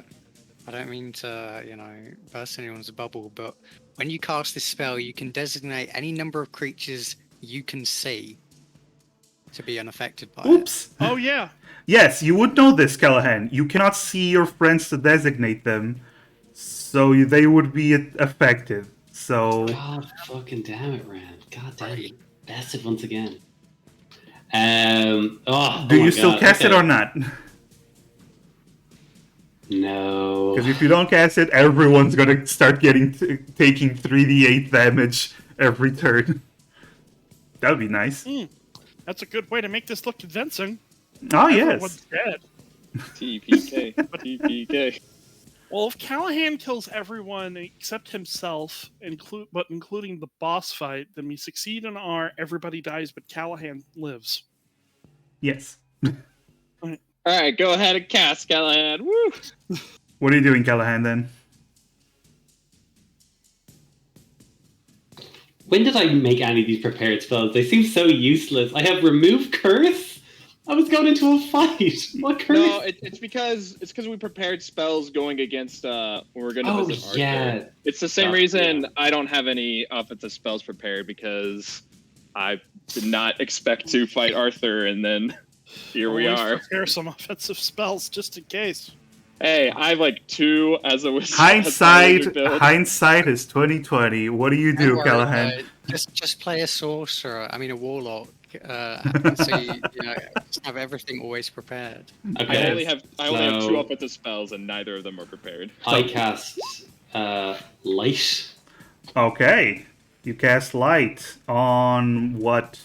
Speaker 6: don't mean to, burst anyone's bubble, but when you cast this spell, you can designate any number of creatures you can see to be unaffected by it.
Speaker 1: Oops.
Speaker 2: Oh yeah.
Speaker 1: Yes, you would know this, Callahan. You cannot see your friends to designate them, so they would be affected. So...
Speaker 5: God fucking damn it, Rand. God damn it. Bested once again.
Speaker 1: Do you still cast it or not?
Speaker 5: No.
Speaker 1: Because if you don't cast it, everyone's gonna start taking 3d8 damage every turn. That would be nice.
Speaker 2: That's a good way to make this look convincing.
Speaker 1: Oh,
Speaker 2: Everyone's
Speaker 1: yes.
Speaker 2: dead.
Speaker 4: TPK. TPK.
Speaker 2: Well, if Callahan kills everyone except himself, including the boss fight, then we succeed in our everybody dies but Callahan lives.
Speaker 1: Yes.
Speaker 4: All right, go ahead and cast, Callahan. Woo!
Speaker 1: What are you doing, Callahan, then?
Speaker 5: When did I make any of these prepared spells? They seem so useless. I have remove curse? I was going into a fight. What curse?
Speaker 4: No, it's because we prepared spells going against when we're going to visit Arthur.
Speaker 5: Yeah.
Speaker 4: It's the same reason I don't have any offensive spells prepared, because I did not expect to fight Arthur, and then here we
Speaker 2: Always
Speaker 4: are.
Speaker 2: prepare some offensive spells just in case.
Speaker 4: Hey, I have like 2 as a wizard.
Speaker 1: Hindsight
Speaker 4: as my wizard build.
Speaker 1: is 2020. What do you do,
Speaker 6: Don't worry,
Speaker 1: Callahan?
Speaker 6: just play a sorcerer. I mean, a warlock. So you just have everything always prepared.
Speaker 5: Okay.
Speaker 4: I only have 2 offensive spells, and neither of them are prepared.
Speaker 5: I cast light.
Speaker 1: Okay. You cast light on what?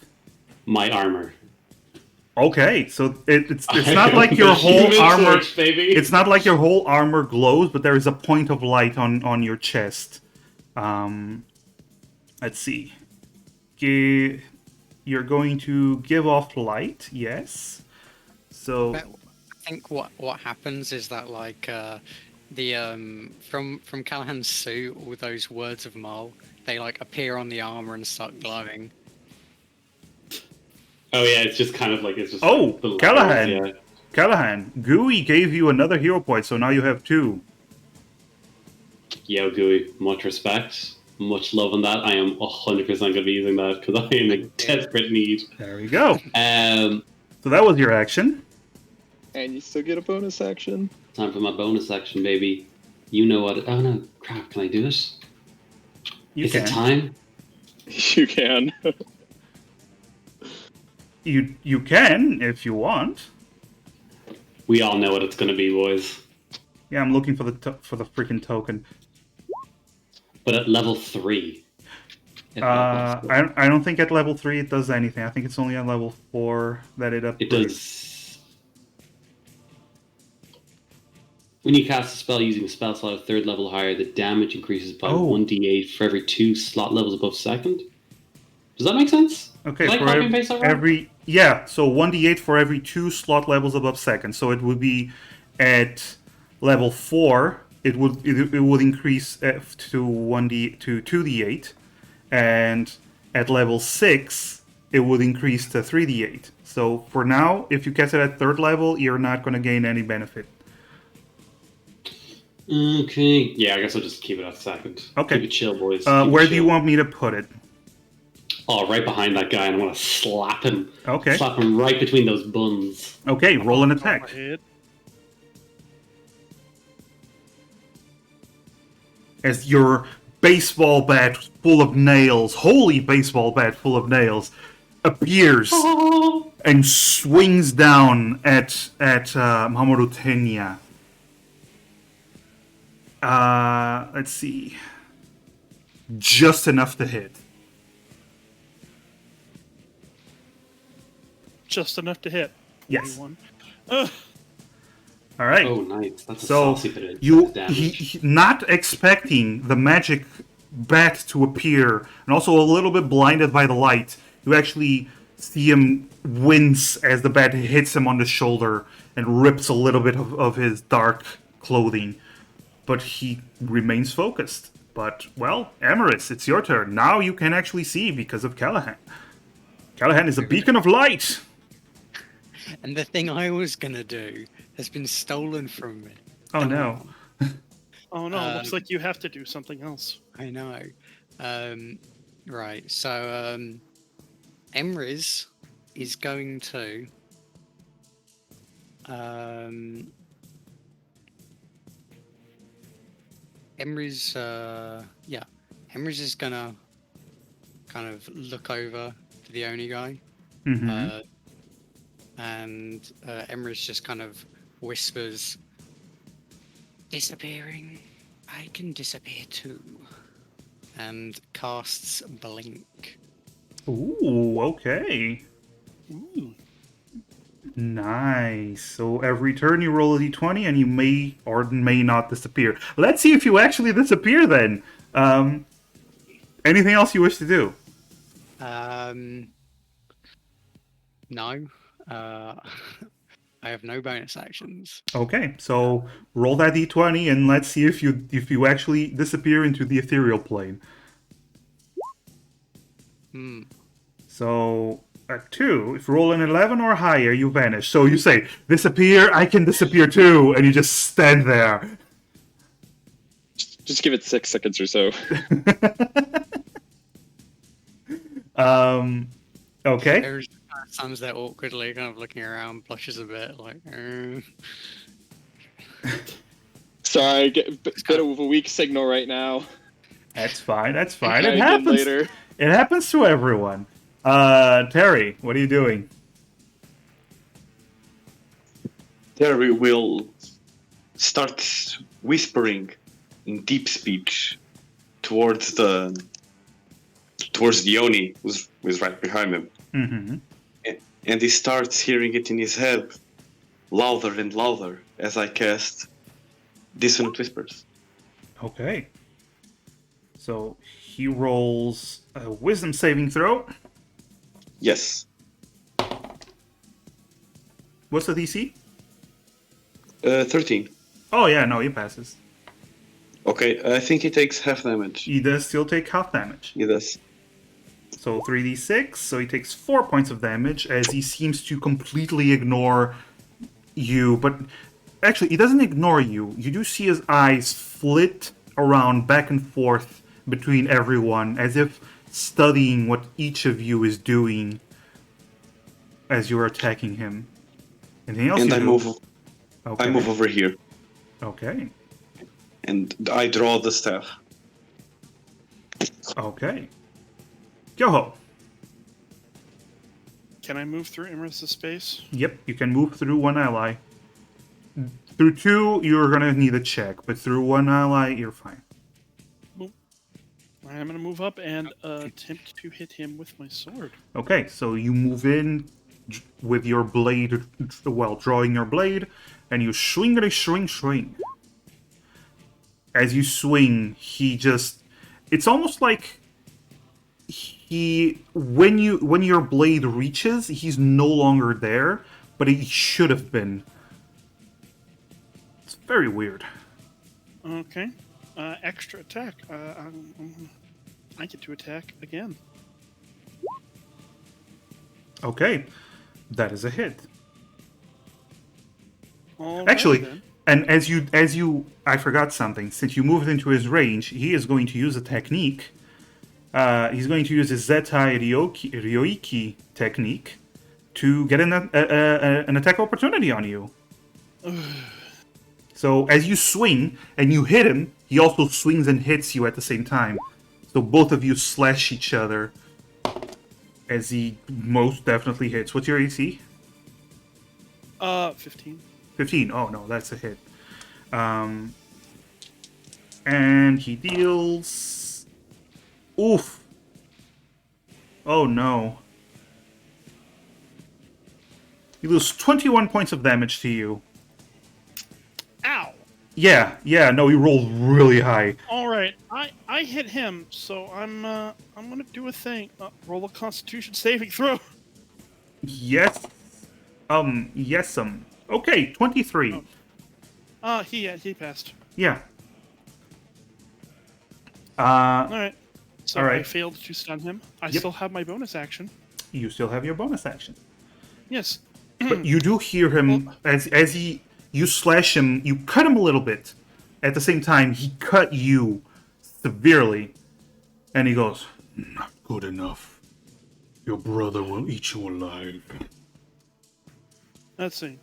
Speaker 5: My armor.
Speaker 1: Okay, so it's not like your whole
Speaker 5: Human
Speaker 1: armor.
Speaker 5: torch, baby.
Speaker 1: It's not like your whole armor glows, but there is a point of light on your chest. Let's see. You're going to give off light, yes. So
Speaker 6: But I think what happens is that the from Callahan's suit, all those words of Mull, they appear on the armor and start glowing.
Speaker 5: Oh yeah, it's just kind of like it's just.
Speaker 1: Oh,
Speaker 5: like the levels,
Speaker 1: Callahan.
Speaker 5: Yeah.
Speaker 1: Callahan, Gooey gave you another hero point, so now you have 2.
Speaker 5: Yo, Gooey, much respect, much love on that. I am 100% going to be using that because I am in desperate need.
Speaker 1: There we go.
Speaker 5: Um,
Speaker 1: So that was your action.
Speaker 4: And you still get a bonus action.
Speaker 5: time for my bonus action, baby. You know what? Oh no, crap! Can I do it?
Speaker 1: You
Speaker 5: Is
Speaker 1: can.
Speaker 5: it time?
Speaker 4: You can.
Speaker 1: You can if you want.
Speaker 5: We all know what it's going to be, boys.
Speaker 1: Yeah, I'm looking for the freaking token.
Speaker 5: But at level 3.
Speaker 1: I don't think at level 3 it does anything. I think it's only on level 4 that it upgrades.
Speaker 5: It does. When you cast a spell using a spell slot of 3rd level higher, the damage increases by 1d8 for every 2 slot levels above 2nd. Does that make sense?
Speaker 1: Okay,
Speaker 5: Did I
Speaker 1: for
Speaker 5: copy and paste that right?
Speaker 1: so 1d8 for every 2 slot levels above 2nd. So it would be at level 4, it would increase to 2d8, and at level 6 it would increase to 3d8. So for now, if you cast it at 3rd level, you're not going to gain any benefit.
Speaker 5: Okay. Yeah, I guess I'll just keep it at 2nd.
Speaker 1: Okay.
Speaker 5: Keep it chill, boys.
Speaker 1: Where do you want me to put it?
Speaker 5: right behind that guy, and I want to slap him.
Speaker 1: Okay.
Speaker 5: Slap him right between those buns.
Speaker 1: Okay, roll an
Speaker 2: Go
Speaker 1: attack.
Speaker 2: ahead.
Speaker 1: As your baseball bat full of nails, holy baseball bat full of nails, appears and swings down at Mamoru Tenya. Let's see. Just enough to hit.
Speaker 2: Just enough to hit.
Speaker 1: Yes.
Speaker 2: 41.
Speaker 1: All right.
Speaker 5: Oh, nice. That's a
Speaker 1: So
Speaker 5: saucy bit of
Speaker 1: you
Speaker 5: damage.
Speaker 1: not expecting the magic bat to appear, and also a little bit blinded by the light, you actually see him wince as the bat hits him on the shoulder and rips a little bit of his dark clothing. But he remains focused. But, well, Amaris, it's your turn. Now you can actually see because of Callahan. Callahan is a beacon of light.
Speaker 6: And the thing I was gonna do has been stolen from me.
Speaker 1: Oh no.
Speaker 2: Oh no, looks like you have to do something else.
Speaker 6: I know. Right, so Emrys is going to Emrys Emrys is gonna kind of look over to the Oni guy.
Speaker 1: Mm-hmm.
Speaker 6: And Emrys just kind of whispers, "Disappearing, I can disappear too," and casts Blink.
Speaker 1: Ooh, okay.
Speaker 2: Ooh.
Speaker 1: Nice. So every turn you roll a d20 and you may or may not disappear. Let's see if you actually disappear then. Anything else you wish to do?
Speaker 6: No. I have no bonus actions.
Speaker 1: Okay, so roll that d20 and let's see if you actually disappear into the ethereal plane. So at 2, if you roll an 11 or higher, you vanish. So you say, disappear, I can disappear too, and you just stand there.
Speaker 4: Just give it 6 seconds or so.
Speaker 1: Okay.
Speaker 6: There's stands there awkwardly, kind of looking around, blushes a bit, like.
Speaker 4: Sorry, get a bit of a weak signal right now.
Speaker 1: That's fine, that's fine.
Speaker 4: Try
Speaker 1: It
Speaker 4: again
Speaker 1: happens.
Speaker 4: later.
Speaker 1: It happens to everyone. Terry, what are you doing?
Speaker 3: Terry will start whispering in deep speech towards the Oni who's right behind him.
Speaker 1: Mm-hmm.
Speaker 3: And he starts hearing it in his head louder and louder as I cast Dissonant Whispers.
Speaker 1: Okay. So he rolls a wisdom saving throw.
Speaker 3: Yes.
Speaker 1: What's the DC?
Speaker 3: 13.
Speaker 1: Oh yeah, no, he passes.
Speaker 3: Okay, I think he takes half damage.
Speaker 1: He does still take half damage.
Speaker 3: He does.
Speaker 1: So 3d6, so he takes 4 points of damage as he seems to completely ignore you. But actually, he doesn't ignore you. You do see his eyes flit around back and forth between everyone as if studying what each of you is doing as you're attacking him. Anything else
Speaker 3: And
Speaker 1: you
Speaker 3: I
Speaker 1: do?
Speaker 3: move
Speaker 1: Okay.
Speaker 3: over here.
Speaker 1: Okay.
Speaker 3: And I draw the staff.
Speaker 1: Okay. Yoho.
Speaker 2: Can I move through Imrus' space?
Speaker 1: Yep, you can move through one ally. Through 2, you're gonna need a check, but through one ally, you're fine.
Speaker 2: I'm gonna move up and attempt to hit him with my sword.
Speaker 1: Okay, so you move in with your blade, well, drawing your blade, and you swing. As you swing, it's almost like when your blade reaches, he's no longer there, but he should have been. It's very weird.
Speaker 2: Okay. Extra attack. I get to attack again.
Speaker 1: Okay, that is a hit.
Speaker 2: Alright,
Speaker 1: Actually,
Speaker 2: then.
Speaker 1: and as you, I forgot something. Since you moved into his range, he is going to use a technique. He's going to use his Zetai Ryoiki technique to get an attack opportunity on you. So as you swing and you hit him, he also swings and hits you at the same time. So both of you slash each other as he most definitely hits. What's your AC?
Speaker 2: 15.
Speaker 1: 15. Oh no, that's a hit. And he deals... Oof. Oh no. He deals 21 points of damage to you.
Speaker 2: Ow!
Speaker 1: Yeah, no, he rolled really high.
Speaker 2: All right, I hit him, so I'm gonna do a thing. Roll a Constitution saving throw.
Speaker 1: Yes. Yes, okay, 23.
Speaker 2: He passed.
Speaker 1: Yeah.
Speaker 2: All right. So
Speaker 1: all right.
Speaker 2: I failed to stun him. I
Speaker 1: Yep.
Speaker 2: still have my bonus action.
Speaker 1: You still have your bonus action.
Speaker 2: Yes.
Speaker 1: But you do hear him as you slash him, you cut him a little bit. At the same time, he cut you severely. And he goes, "Not good enough. Your brother will eat you alive."
Speaker 2: Let's see.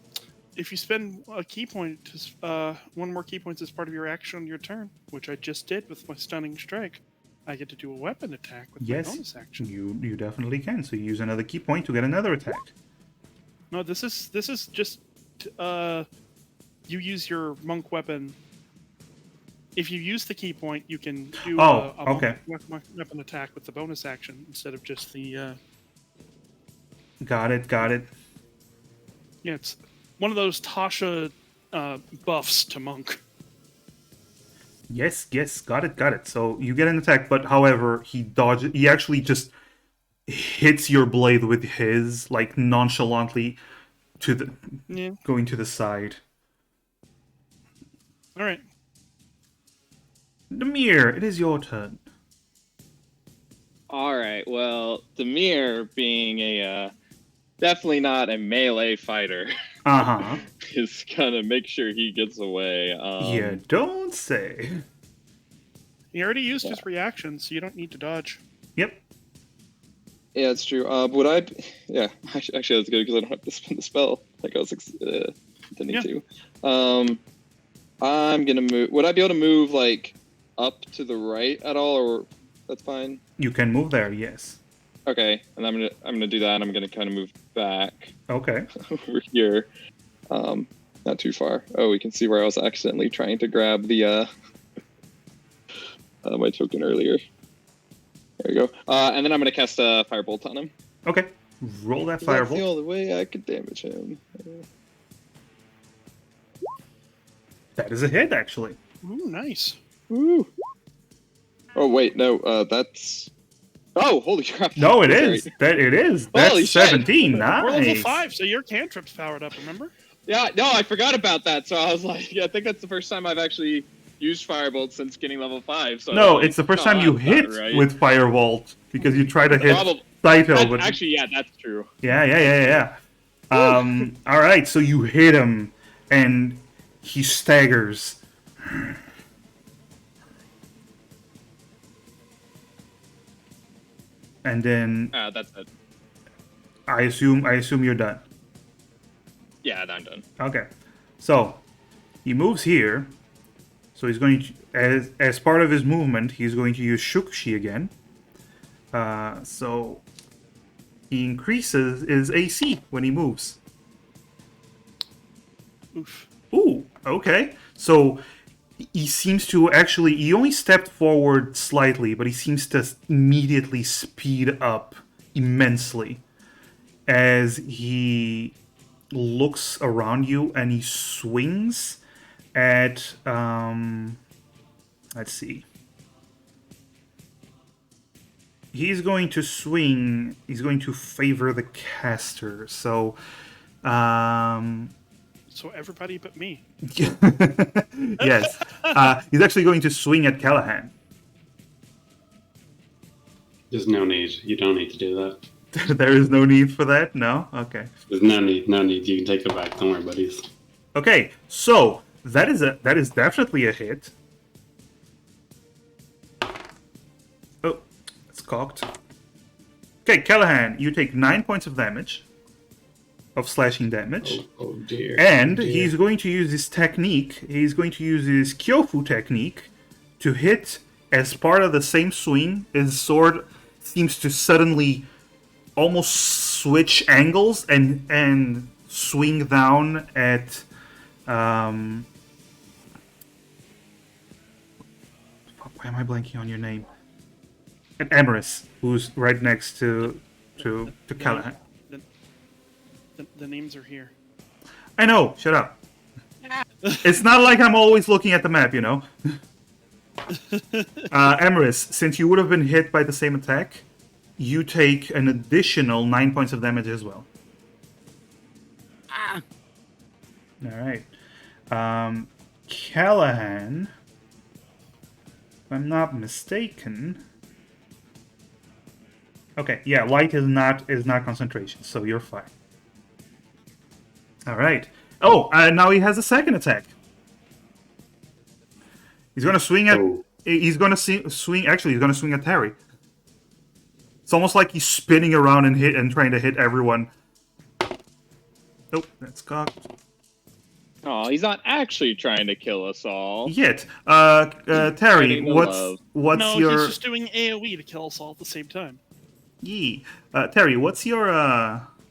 Speaker 2: If you spend a key point, one more key points as part of your action on your turn, which I just did with my stunning strike, I get to do a weapon attack with my
Speaker 1: Yes,
Speaker 2: bonus action.
Speaker 1: you definitely can. So you use another key point to get another attack.
Speaker 2: No, this is just you use your monk weapon. If you use the key point, you can do a
Speaker 1: okay.
Speaker 2: weapon attack with the bonus action instead of just the.
Speaker 1: Got it.
Speaker 2: Yeah, it's one of those Tasha buffs to monk.
Speaker 1: Yes, got it. So you get an attack, but however, he dodges. He actually just hits your blade with his, like nonchalantly, going to the side.
Speaker 2: All right.
Speaker 1: Demir, it is your turn.
Speaker 4: All right. Well, Demir, being a definitely not a melee fighter, is gonna make sure he gets away.
Speaker 1: Yeah, don't say.
Speaker 2: He already used his reaction, so you don't need to dodge.
Speaker 1: Yep.
Speaker 4: Yeah, it's true. Would I? Yeah, actually, that's good because I don't have to spend the spell like I was intending to. I'm gonna move. Would I be able to move like up to the right at all, or that's fine?
Speaker 1: You can move there. Yes.
Speaker 4: Okay, and I'm gonna do that. And I'm gonna kind of move back
Speaker 1: Okay.
Speaker 4: over here, not too far. Oh, we can see where I was accidentally trying to grab the my token earlier. There we go. And then I'm gonna cast a firebolt on him.
Speaker 1: Okay. Roll that
Speaker 4: That's
Speaker 1: firebolt.
Speaker 4: the only way I could damage him.
Speaker 1: That is a hit, actually.
Speaker 2: Ooh, nice.
Speaker 4: Woo. Oh wait, no. That's. Oh, holy crap!
Speaker 1: No, it
Speaker 4: Sorry.
Speaker 1: is. It is. That's
Speaker 4: Holy shit.
Speaker 1: 17. Nice.
Speaker 2: We're level 5, so your cantrip's powered up. Remember?
Speaker 4: Yeah, no, I forgot about that. So I was like, yeah, I think that's the first time I've actually used Firebolt since getting level 5. So
Speaker 1: No,
Speaker 4: like,
Speaker 1: it's the first time you
Speaker 4: that's not
Speaker 1: hit
Speaker 4: right.
Speaker 1: with Firebolt because you try to hit Saito,
Speaker 4: That-
Speaker 1: but
Speaker 4: actually, yeah, that's true.
Speaker 1: yeah. All right, so you hit him, and he staggers. And then
Speaker 4: That's it.
Speaker 1: I assume you're done.
Speaker 4: Yeah, I'm done.
Speaker 1: Okay, so he moves here. So he's going to, as part of his movement, he's going to use Shukushi again. So he increases his AC when he moves.
Speaker 2: Oof.
Speaker 1: Ooh, okay. So he seems to actually, he only stepped forward slightly, but he seems to immediately speed up immensely as he looks around you and he swings at, let's see. He's going to swing, he's going to favor the caster. So,
Speaker 2: So everybody but me.
Speaker 1: yes. He's actually going to swing at Callahan.
Speaker 5: There's no need. You don't need to do that.
Speaker 1: There is no need for that? No? Okay.
Speaker 5: There's no need. No need. You can take it back. Don't worry, buddies.
Speaker 1: Okay, so that is definitely a hit. Oh, let's cocked. Okay, Callahan, you take 9 points of damage. Of slashing damage.
Speaker 5: Oh dear.
Speaker 1: And
Speaker 5: oh dear.
Speaker 1: he's going to use his technique. He's going to use his Kyofu technique to hit as part of the same swing. His sword seems to suddenly almost switch angles and swing down at why am I blanking on your name? At Emerus, who's right next to Callahan.
Speaker 2: The names are here.
Speaker 1: I know, shut up. It's not like I'm always looking at the map, you know? Emerus, since you would have been hit by the same attack, you take an additional 9 points of damage as well. Alright. Callahan, if I'm not mistaken... Okay, yeah, light is not concentration, so you're fine. All right. Oh, now he has a second attack. He's gonna swing at.
Speaker 5: Oh.
Speaker 1: He's gonna swing. Actually, he's gonna swing at Terry. It's almost like he's spinning around and trying to hit everyone. Nope, that's cocked.
Speaker 4: Oh, he's not actually trying to kill us all.
Speaker 1: Yet, Terry,
Speaker 4: Getting the
Speaker 1: what's
Speaker 4: love.
Speaker 2: No,
Speaker 1: your?
Speaker 2: he's just doing AOE to kill us all at the same time.
Speaker 1: Yee. Terry, what's your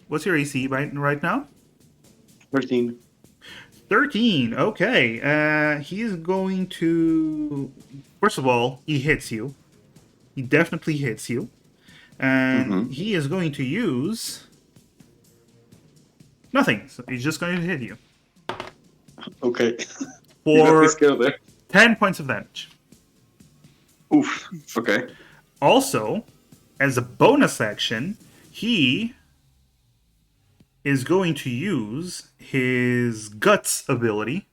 Speaker 1: AC right now?
Speaker 3: 13.
Speaker 1: 13. Okay. He's going to. First of all, he hits you. He definitely hits you, and he is going to use nothing. So he's just going to hit you
Speaker 3: Okay.
Speaker 1: for
Speaker 3: Let's go there.
Speaker 1: 10 points of damage.
Speaker 3: Oof. Okay.
Speaker 1: Also, as a bonus action, he is going to use his guts ability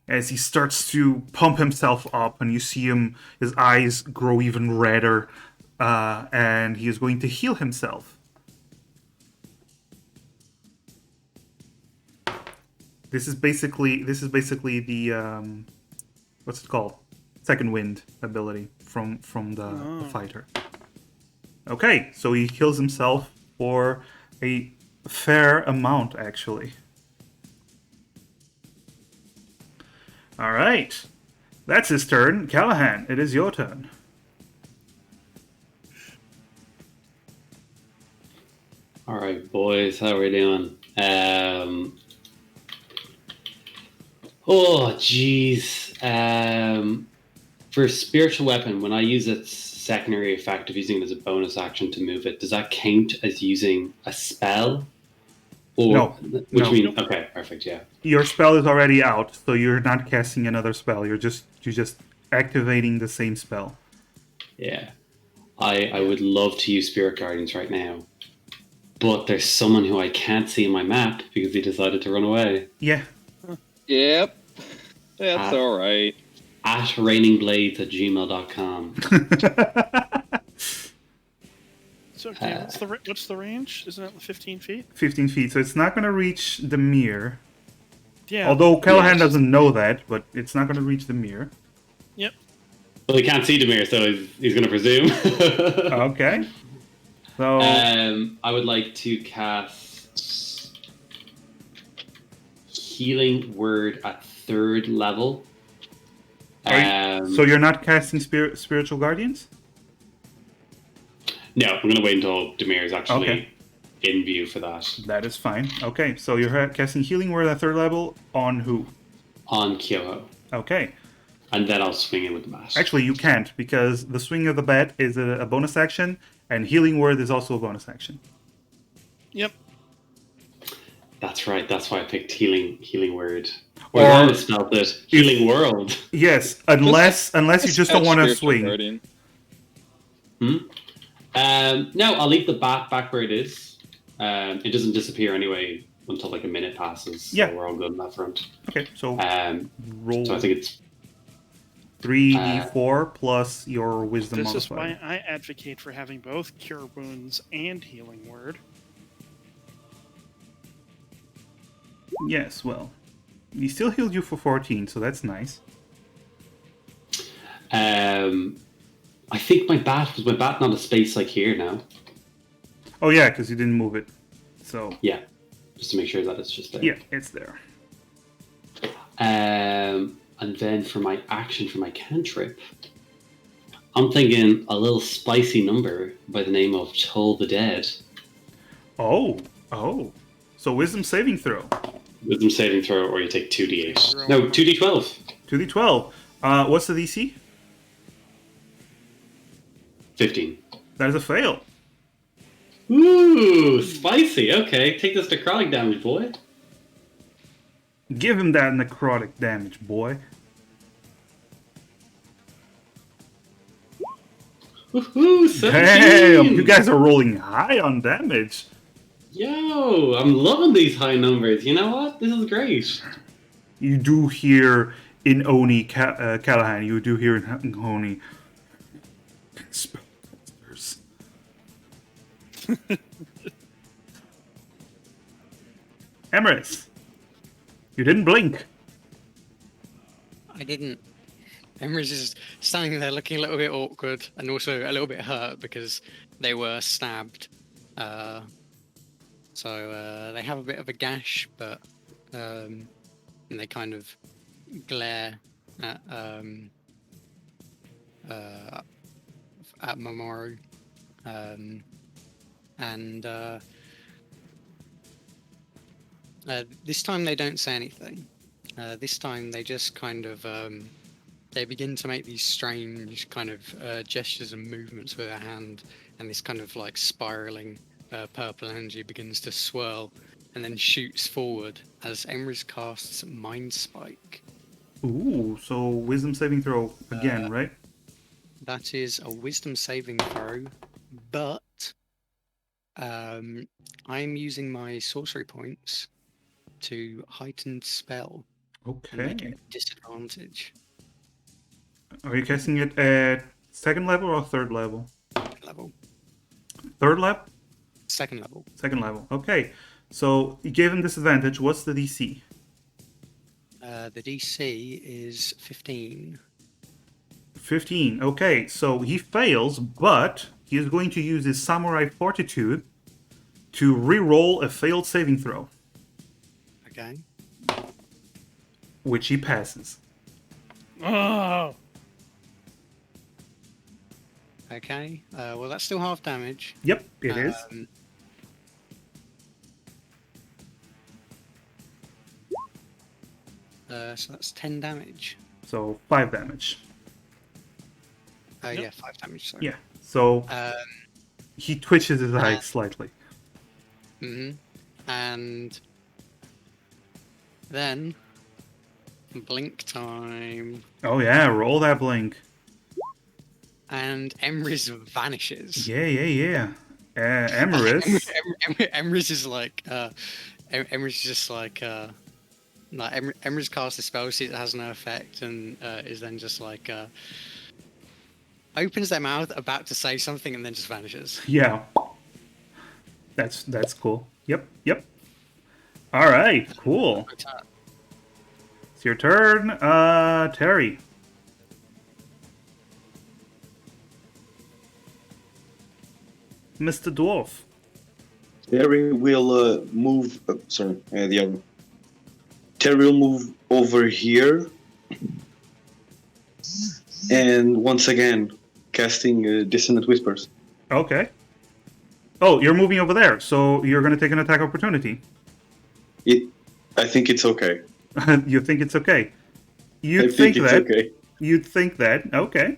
Speaker 1: as he starts to pump himself up, and you see his eyes grow even redder, and he is going to heal himself. This is basically the what's it called? Second wind ability from the fighter. Okay, so he heals himself for a fair amount, actually. All right, that's his turn. Callahan, it is your turn.
Speaker 5: All right, boys, how are we doing? Oh, jeez. For spiritual weapon, when I use its secondary effect of using it as a bonus action to move it, does that count as using a spell? Or,
Speaker 1: No.
Speaker 5: Which
Speaker 1: No.
Speaker 5: means okay, perfect, yeah.
Speaker 1: Your spell is already out, so you're not casting another spell. You're just activating the same spell.
Speaker 5: Yeah. I would love to use Spirit Guardians right now. But there's someone who I can't see in my map because he decided to run away.
Speaker 1: Yeah.
Speaker 4: Yep. That's all right.
Speaker 5: At rainingblades@gmail.com.
Speaker 2: So, okay, what's the range? Isn't it 15 feet?
Speaker 1: 15 feet, so it's not going to reach the mirror.
Speaker 2: Yeah.
Speaker 1: Although Callahan
Speaker 5: Yes.
Speaker 1: doesn't know that, but it's not going to reach the mirror.
Speaker 2: Yep.
Speaker 5: Well, he can't see Demir, so he's going to presume.
Speaker 1: Okay. So
Speaker 5: I would like to cast Healing Word at 3rd level.
Speaker 1: so you're not casting spiritual guardians?
Speaker 5: No, I'm going to wait until Demir is actually
Speaker 1: Okay.
Speaker 5: in view for that.
Speaker 1: That is fine. Okay, so you're casting healing word at 3rd level on who?
Speaker 5: On Kyoho.
Speaker 1: Okay.
Speaker 5: And then I'll swing in with the bat.
Speaker 1: Actually, you can't, because the swing of the bat is a bonus action, and healing word is also a bonus action.
Speaker 2: Yep.
Speaker 5: That's right, that's why I picked Healing Word. Or
Speaker 1: Or-
Speaker 5: I always spelled it Healing World.
Speaker 1: Yes, unless you just don't want to
Speaker 4: Spiritual
Speaker 1: swing.
Speaker 4: Guardian.
Speaker 5: No, I'll leave the bat back where it is. It doesn't disappear anyway until like a minute passes. So
Speaker 1: Yeah.
Speaker 5: we're all good on that front.
Speaker 1: Okay, so roll
Speaker 5: So I think it's
Speaker 1: 3d4 plus your wisdom
Speaker 2: This is
Speaker 1: modifier.
Speaker 2: why I advocate for having both Cure Wounds and Healing Word.
Speaker 1: Yes, well, he still healed you for 14, so that's nice.
Speaker 5: I think my bat not a space like here now?
Speaker 1: Oh yeah, because you didn't move it. So
Speaker 5: Yeah, just to make sure that it's just there.
Speaker 1: yeah, it's there.
Speaker 5: And then for my action for my cantrip, I'm thinking a little spicy number by the name of Toll the Dead.
Speaker 1: Oh, oh. So wisdom saving throw.
Speaker 5: Wisdom saving throw, or you take 2d8. No, 2d12.
Speaker 1: 2d12. What's the DC?
Speaker 5: 15.
Speaker 1: That is a fail.
Speaker 5: Ooh, spicy. Okay, take this necrotic damage, boy.
Speaker 1: Give him that necrotic damage, boy.
Speaker 5: Woohoo, 17!
Speaker 1: Damn, you guys are rolling high on damage.
Speaker 5: Yo, I'm loving these high numbers. You know what? This is great.
Speaker 1: You do hear in Oni Callahan, you do hear in Oni. Spellcasters. Emrys, you didn't blink.
Speaker 6: I didn't. Emrys is standing there looking a little bit awkward and also a little bit hurt because they were stabbed. So they have a bit of a gash, but and they kind of glare at Mamoru, and this time they don't say anything. This time they just kind of they begin to make these strange kind of gestures and movements with their hand, and this kind of like spiraling purple energy begins to swirl and then shoots forward as Emrys casts Mind Spike.
Speaker 1: Ooh, so wisdom saving throw again, right?
Speaker 6: That is a wisdom saving throw, but I'm using my sorcery points to heighten spell and make it
Speaker 1: Okay.
Speaker 6: a disadvantage
Speaker 1: Are you casting it at second level or third level?
Speaker 6: level.
Speaker 1: Third level?
Speaker 6: Second level.
Speaker 1: Second level. Okay. So you gave him disadvantage. What's the DC?
Speaker 6: The DC is 15.
Speaker 1: 15. Okay, so he fails, but he is going to use his Samurai Fortitude to re-roll a failed saving throw,
Speaker 6: Okay.
Speaker 1: which he passes.
Speaker 2: Oh,
Speaker 6: Okay. Well, that's still half damage.
Speaker 1: Yep, it is.
Speaker 6: So that's 10 damage.
Speaker 1: So 5 damage.
Speaker 2: Yep.
Speaker 6: Yeah, 5 damage. Sorry.
Speaker 1: Yeah. So
Speaker 6: Um,
Speaker 1: he twitches his eyes slightly.
Speaker 6: And then blink time,
Speaker 1: Oh yeah, roll that blink.
Speaker 6: and Emrys vanishes.
Speaker 1: Yeah, yeah, yeah. Emrys.
Speaker 6: Emrys is like, Emrys is just like Emrys casts a spell, sees it has no effect, and is then just like opens their mouth about to say something and then just vanishes.
Speaker 1: Yeah. That's cool. Yep. All right, cool. It's your turn, Terry. Mr. Dwarf.
Speaker 3: Terry will move. The other. Terry will move over here, and once again, casting Dissonant Whispers.
Speaker 1: Okay. Oh, you're moving over there, so you're going to take an attack opportunity.
Speaker 3: I think it's okay.
Speaker 1: You think it's okay?
Speaker 3: I
Speaker 1: You'd
Speaker 3: think
Speaker 1: think
Speaker 3: it's
Speaker 1: that.
Speaker 3: okay.
Speaker 1: You'd think that. Okay.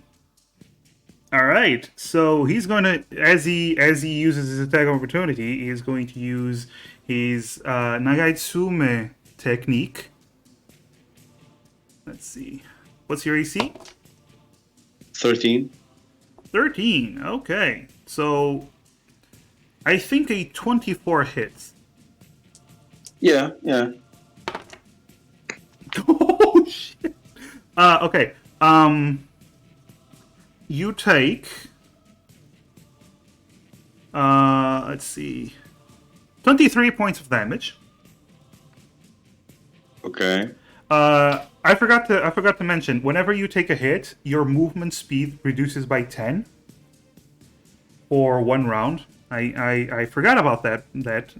Speaker 1: All right. So he's going to, as he uses his attack opportunity, he's going to use his Nagaitsume technique. Let's see. What's your AC?
Speaker 3: 13.
Speaker 1: 13. Okay. So I think a 24 hits.
Speaker 3: Yeah.
Speaker 1: Oh shit. Okay. You take let's see. 23 points of damage.
Speaker 3: Okay.
Speaker 1: I forgot to mention. Whenever you take a hit, your movement speed reduces by 10 for 1 round. I forgot about that.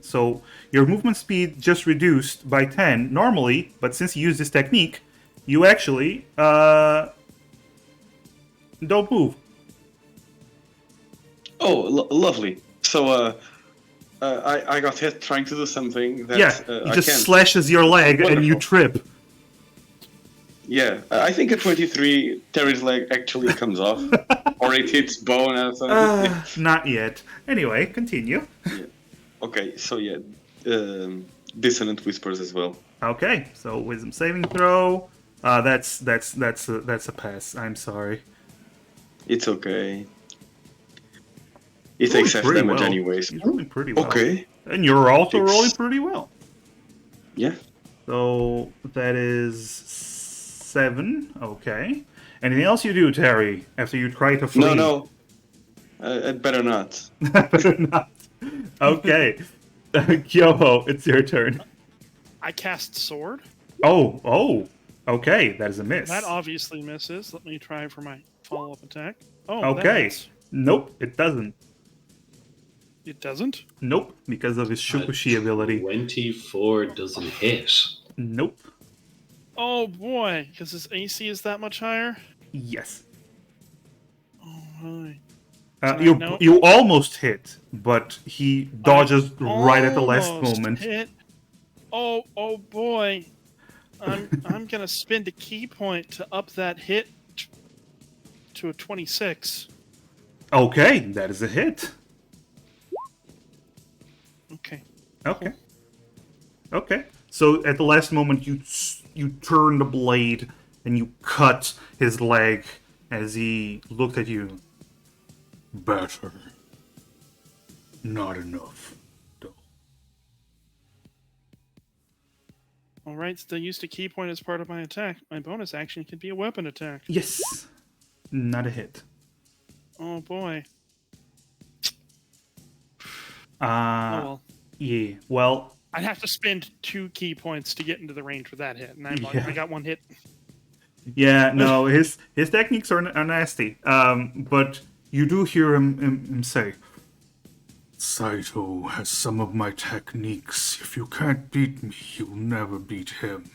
Speaker 1: So your movement speed just reduced by 10 normally, but since you use this technique, you actually don't move.
Speaker 3: Oh, lovely. So, I got hit trying to do something that
Speaker 1: Yeah, he
Speaker 3: I
Speaker 1: just
Speaker 3: can't.
Speaker 1: slashes your leg and you
Speaker 3: Wonderful.
Speaker 1: trip.
Speaker 3: Yeah, I think at 23, Terry's leg actually comes off, or it hits bone or something. Yeah.
Speaker 1: Not yet. Anyway, continue.
Speaker 3: Okay, so yeah, dissonant whispers as well.
Speaker 1: Okay, so wisdom saving throw. That's a pass. I'm sorry.
Speaker 3: It's okay. It
Speaker 1: Rolling
Speaker 3: takes half
Speaker 1: pretty
Speaker 3: damage
Speaker 1: well.
Speaker 3: anyways.
Speaker 1: He's rolling pretty well.
Speaker 3: Okay.
Speaker 1: And you're also
Speaker 3: It's-
Speaker 1: rolling pretty well.
Speaker 3: Yeah.
Speaker 1: So that is 7. Okay. Anything else you do, Terry, after you try to flee?
Speaker 3: No. I'd better not.
Speaker 1: Better not. Okay. Kyoho, it's your turn.
Speaker 2: I cast sword.
Speaker 1: Oh. Okay, that is a miss.
Speaker 2: That obviously misses. Let me try for my follow-up attack. Oh, that
Speaker 1: Okay.
Speaker 2: hits.
Speaker 1: Nope, it doesn't.
Speaker 2: It doesn't.
Speaker 1: Nope, because of his Shukushi ability.
Speaker 5: 24 doesn't hit.
Speaker 1: Nope.
Speaker 2: Oh boy, because his AC is that much higher.
Speaker 1: Yes.
Speaker 2: Oh my.
Speaker 1: You almost hit, but he dodges right at the last
Speaker 2: Almost
Speaker 1: moment.
Speaker 2: Hit. Oh boy. I'm gonna spend a key point to up that hit to a 26.
Speaker 1: Okay, that is a hit.
Speaker 2: Okay.
Speaker 1: Okay. So at the last moment, you turn the blade and you cut his leg as he looked at you. Better. Not enough, though.
Speaker 2: All right. Still used a key point as part of my attack. My bonus action could be a weapon attack.
Speaker 1: Yes. Not a hit.
Speaker 2: Oh boy. Oh
Speaker 1: Uh,
Speaker 2: well.
Speaker 1: yeah. Well,
Speaker 2: I'd have to spend 2 key points to get into the range for that hit, and
Speaker 1: Yeah.
Speaker 2: I got 1 hit.
Speaker 1: yeah. No, his techniques are nasty. But you do hear him say, "Saito has some of my techniques. If you can't beat me, you'll never beat him."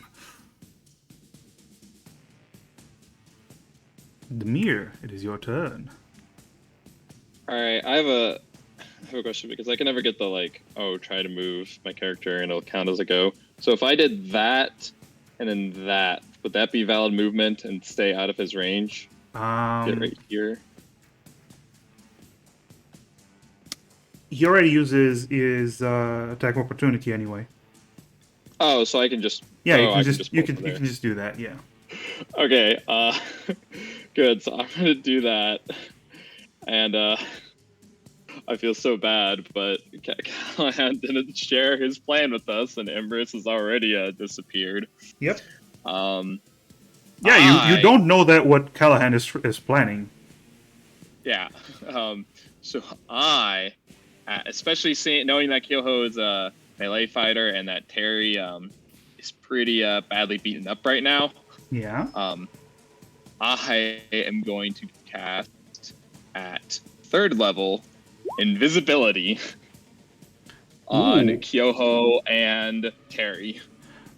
Speaker 1: Demir, it is your turn.
Speaker 4: All right, I have a question because I can never get the try to move my character and it'll count as a go. So if I did that and then that, would that be valid movement and stay out of his range? Get right here.
Speaker 1: He already uses his attack of opportunity anyway.
Speaker 4: Oh, so I can just
Speaker 1: Yeah,
Speaker 4: oh, I
Speaker 1: you
Speaker 4: pull
Speaker 1: can
Speaker 4: from there.
Speaker 1: just do that. Yeah.
Speaker 4: Okay, good. So I'm gonna do that, and I feel so bad, but Callahan didn't share his plan with us, and Emrys has already disappeared.
Speaker 1: Yep.
Speaker 4: Yeah,
Speaker 1: you don't know that what Callahan is planning.
Speaker 4: Yeah. So I, especially knowing that Kyoho is a melee fighter and that Terry is pretty badly beaten up right now.
Speaker 1: Yeah.
Speaker 4: I am going to cast at 3rd level invisibility on
Speaker 1: Ooh.
Speaker 4: Kyoho and Terry.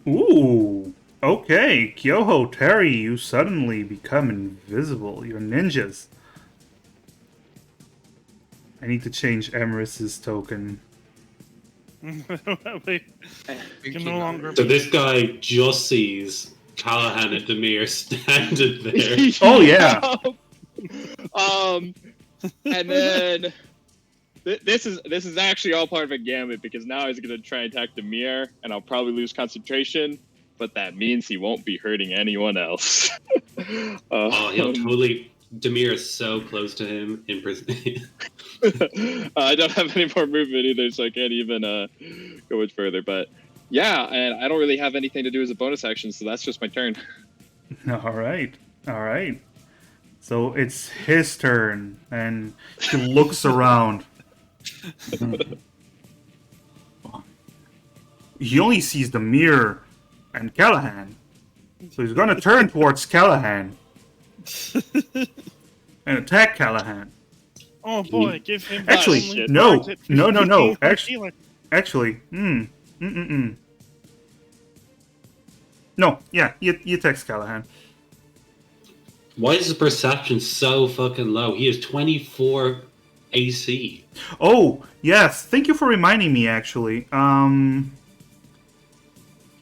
Speaker 1: Ooh. Okay, Kyoho, Terry, you suddenly become invisible. You're ninjas. I need to change Emerus's token.
Speaker 2: Wait, can no longer
Speaker 5: So
Speaker 2: be.
Speaker 5: this guy just sees Callahan and Demir standing there.
Speaker 1: Oh, yeah.
Speaker 4: And then this is actually all part of a gambit because now he's gonna try and attack Demir, and I'll probably lose concentration. But that means he won't be hurting anyone else.
Speaker 5: Oh, he'll totally. Demir is so close to him in prison.
Speaker 4: I don't have any more movement either, so I can't even go much further. But yeah, and I don't really have anything to do as a bonus action, so that's just my turn.
Speaker 1: All right. So it's his turn, and he looks around. He only sees the mirror and Callahan. So he's going to turn towards Callahan and attack Callahan.
Speaker 2: Oh boy, give him
Speaker 1: Actually,
Speaker 2: only
Speaker 1: no.
Speaker 2: target
Speaker 1: No.
Speaker 2: 15
Speaker 1: Actually,
Speaker 2: healer.
Speaker 1: No, yeah, you text Callahan.
Speaker 5: Why is his perception so fucking low? He is 24 AC.
Speaker 1: Oh, yes, thank you for reminding me, actually.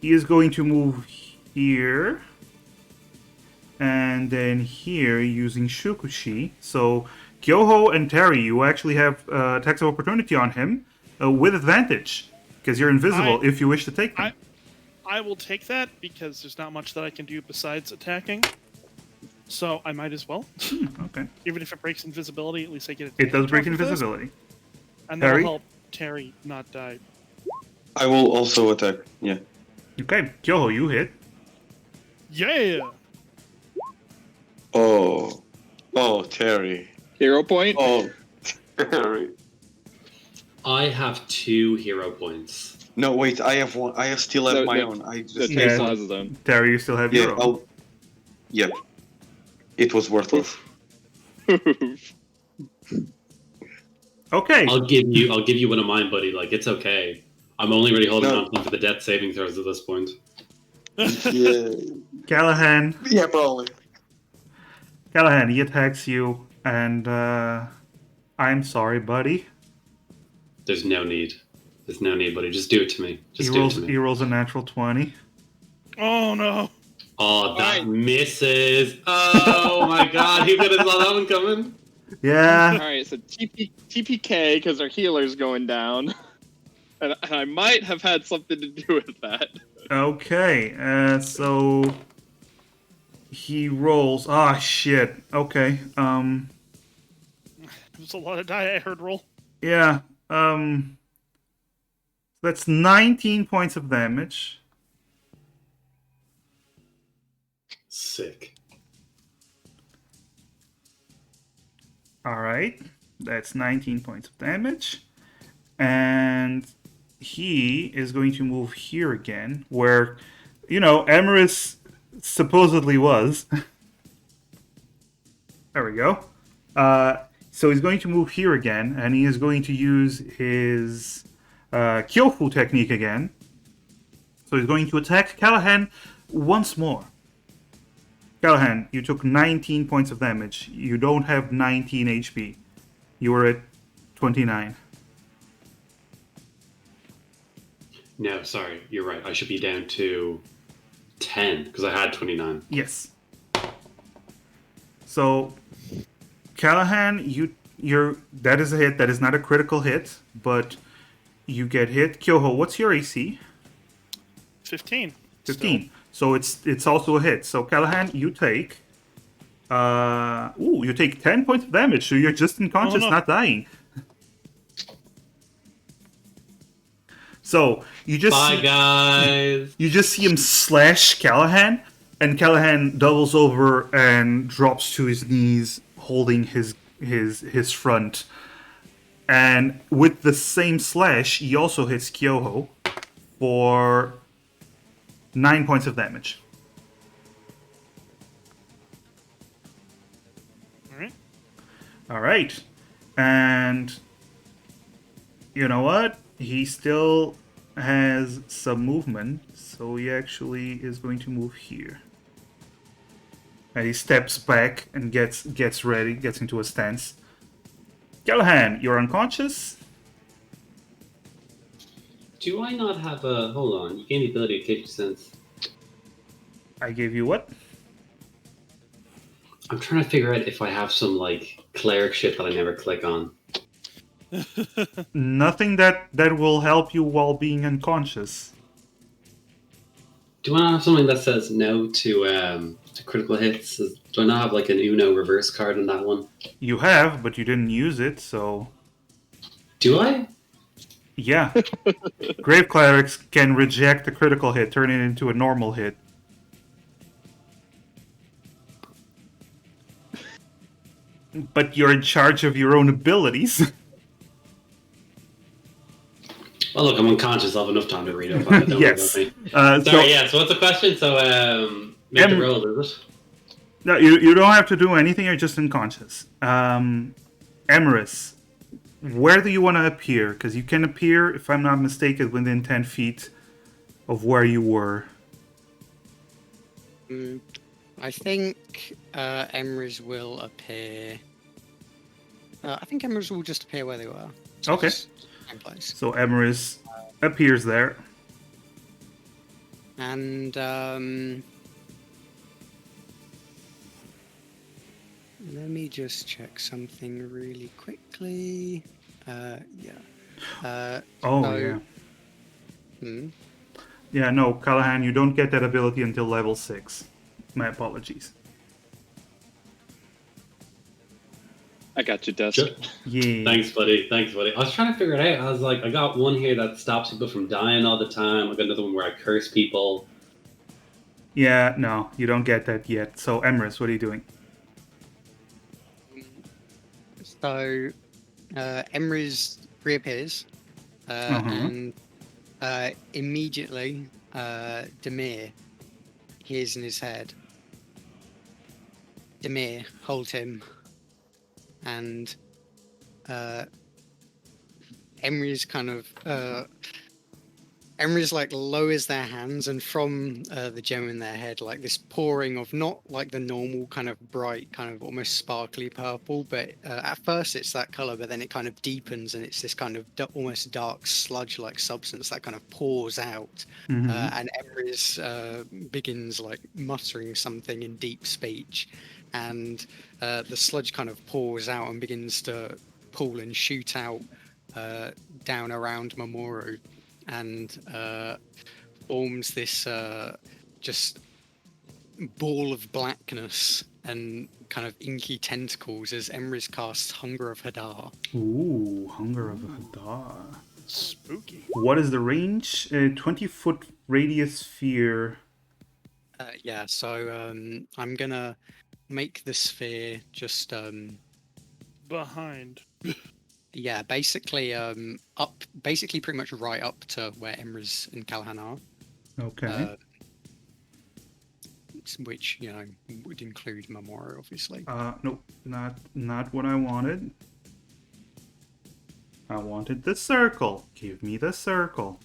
Speaker 1: He is going to move here. And then here, using Shukushi. So, Kyoho and Terry, you actually have attacks of opportunity on him with advantage. Because you're invisible if you wish to take them.
Speaker 2: I will take that because there's not much that I can do besides attacking. So I might as well.
Speaker 1: Okay.
Speaker 2: Even if it breaks invisibility, at least I get
Speaker 1: It does break
Speaker 2: off of this.
Speaker 1: invisibility.
Speaker 2: And
Speaker 1: Terry?
Speaker 2: that'll help Terry not die.
Speaker 3: I will also attack. Yeah.
Speaker 1: Okay, Kyoho, you hit.
Speaker 2: Yeah!
Speaker 3: Oh, Terry.
Speaker 4: Hero point.
Speaker 3: Oh, Terry.
Speaker 5: I have 2 hero points.
Speaker 3: No, wait. I have one. I still have
Speaker 4: No,
Speaker 3: my
Speaker 4: no.
Speaker 3: own. I
Speaker 4: The
Speaker 3: just
Speaker 1: Yeah.
Speaker 4: Tay still has his own.
Speaker 1: Terry, you still have your own.
Speaker 3: Yep. It was worthless.
Speaker 1: Okay.
Speaker 5: I'll give you one of mine, buddy. Like, it's okay. I'm only really holding
Speaker 3: No.
Speaker 5: on for the death saving throws at this point.
Speaker 3: Yeah.
Speaker 1: Callahan,
Speaker 3: Yeah, probably.
Speaker 1: he attacks you, and I'm sorry, buddy.
Speaker 5: There's no need. There's no need, buddy. Just do it to me. Just do it to me.
Speaker 1: He rolls a natural 20.
Speaker 2: Oh no!
Speaker 5: Oh, that
Speaker 4: Fine.
Speaker 5: misses. Oh my god, he could have saw that one coming.
Speaker 1: Yeah.
Speaker 4: Alright, so TPK because our healer's going down. And I might have had something to do with that.
Speaker 1: Okay. So he rolls. Ah, shit. Okay.
Speaker 2: There's a lot of die I heard roll.
Speaker 1: Yeah. That's 19 points of damage.
Speaker 5: Sick.
Speaker 1: All right. That's 19 points of damage. And he is going to move here again, where, Emerus supposedly was. There we go. So he's going to move here again, and he is going to use his Kyofu technique again. So he's going to attack Callahan once more. Callahan, you took 19 points of damage. You don't have 19 HP. You were at 29.
Speaker 5: No, sorry. You're right. I should be down to 10 because I had 29.
Speaker 1: Yes. So, Callahan, you're that is a hit. That is not a critical hit, but you get hit. Kyoho, what's your AC?
Speaker 2: 15.
Speaker 1: 15. So it's also a hit. So Callahan, you take you take 10 points of damage. So you're just unconscious,
Speaker 2: no.
Speaker 1: not dying. So you just
Speaker 5: Bye, guys.
Speaker 1: You just see him slash Callahan, and Callahan doubles over and drops to his knees, holding his front. And with the same slash, he also hits Kyoho for 9 points of damage.
Speaker 2: Alright.
Speaker 1: All right, and you know what? He still has some movement, so he actually is going to move here. And he steps back and gets ready, gets into a stance. Callahan, you're unconscious.
Speaker 5: Do I not have a... Hold on. You gave me the ability to take sense.
Speaker 1: I gave you what?
Speaker 5: I'm trying to figure out if I have some, cleric shit that I never click on.
Speaker 1: Nothing that will help you while being unconscious.
Speaker 5: Do I not have something that says no to critical hits? Do I not have, an Uno reverse card on that one?
Speaker 1: You have, but you didn't use it, so...
Speaker 5: Do I?
Speaker 1: Yeah. Grave Clerics can reject a critical hit, turn it into a normal hit. But you're in charge of your own abilities.
Speaker 5: Well, look, I'm unconscious. I'll have enough time to read up on it. Don't
Speaker 1: Yes.
Speaker 5: worry about me.
Speaker 1: So
Speaker 5: Sorry, yeah, so what's the question? So, Make the
Speaker 1: Em-
Speaker 5: roll, is it?
Speaker 1: No, you don't have to do anything. You're just unconscious. Emerus, where do you want to appear? Because you can appear, if I'm not mistaken, within 10 feet of where you were.
Speaker 6: I think Emrys will appear. I think Emrys will just appear where they were. So
Speaker 1: Okay.
Speaker 6: just same place.
Speaker 1: So Emerus appears there.
Speaker 6: And let me just check something really quickly. Yeah.
Speaker 1: Oh,
Speaker 6: so-
Speaker 1: yeah.
Speaker 6: Hmm.
Speaker 1: Yeah, no, Callahan, you don't get that ability until level 6. My apologies.
Speaker 4: I got you, Dusk.
Speaker 5: Sure.
Speaker 1: Yeah.
Speaker 5: Thanks, buddy. I was trying to figure it out. I was like, I got one here that stops people from dying all the time. I got another one where I curse people.
Speaker 1: Yeah, no, you don't get that yet. So, Emerus, what are you doing?
Speaker 6: So Emrys reappears, and immediately Demir hears in his head. Demir, hold him, and Emrys kind of Emrys like lowers their hands, and from the gem in their head, like this pouring of not like the normal kind of bright, kind of almost sparkly purple, but at first it's that color, but then it kind of deepens, and it's this kind of almost dark sludge-like substance that kind of pours out, and Emrys begins like muttering something in deep speech, and the sludge kind of pours out and begins to pool and shoot out down around Mamoru, and forms this just ball of blackness and kind of inky tentacles as Emrys casts Hunger of Hadar.
Speaker 1: Ooh, Hunger of Hadar.
Speaker 2: Spooky.
Speaker 1: What is the range? 20-foot radius sphere.
Speaker 6: Yeah, so I'm gonna make the sphere just
Speaker 2: Behind.
Speaker 6: yeah, basically up, basically pretty much right up to where Emrys and Callahan are.
Speaker 1: Okay.
Speaker 6: Which, you know, would include Mamoru, obviously.
Speaker 1: Nope, not what I wanted. I wanted the circle. Give me the circle.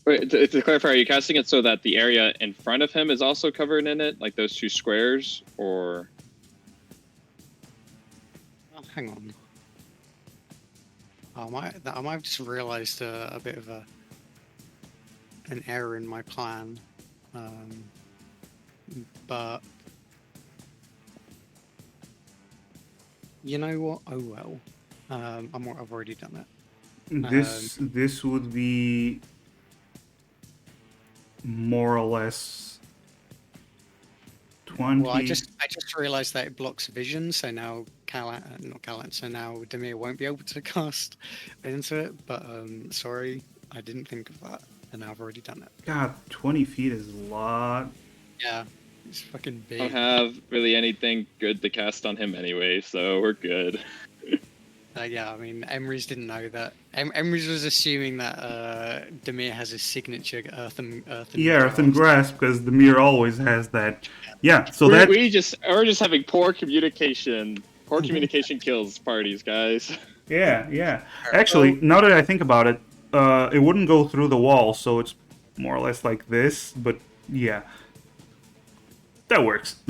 Speaker 4: Wait, to clarify, are you casting it so that the area in front of him is also covered in it, like those two squares, or?
Speaker 6: Oh, hang on. I might have just realised a bit of an error in my plan, but you know what? Oh well. I've already done it.
Speaker 1: This would be more or less 20.
Speaker 6: Well, I just realised that it blocks vision, so now so now Demir won't be able to cast into it. But sorry, I didn't think of that, and now I've already done it.
Speaker 1: God, 20 feet is a lot.
Speaker 6: Yeah, it's fucking
Speaker 4: I don't
Speaker 6: big.
Speaker 4: have really anything good to cast on him anyway, so we're good.
Speaker 6: Yeah, I mean, Emrys didn't know that. Emrys was assuming that Demir has his signature Earthen
Speaker 1: Yeah, Earthen Grasp, because the mirror always has that. Yeah, so that.
Speaker 4: We're just having poor communication. Poor communication kills parties, guys.
Speaker 1: Yeah. Actually, now that I think about it, it wouldn't go through the wall, so it's more or less like this, but yeah. That works.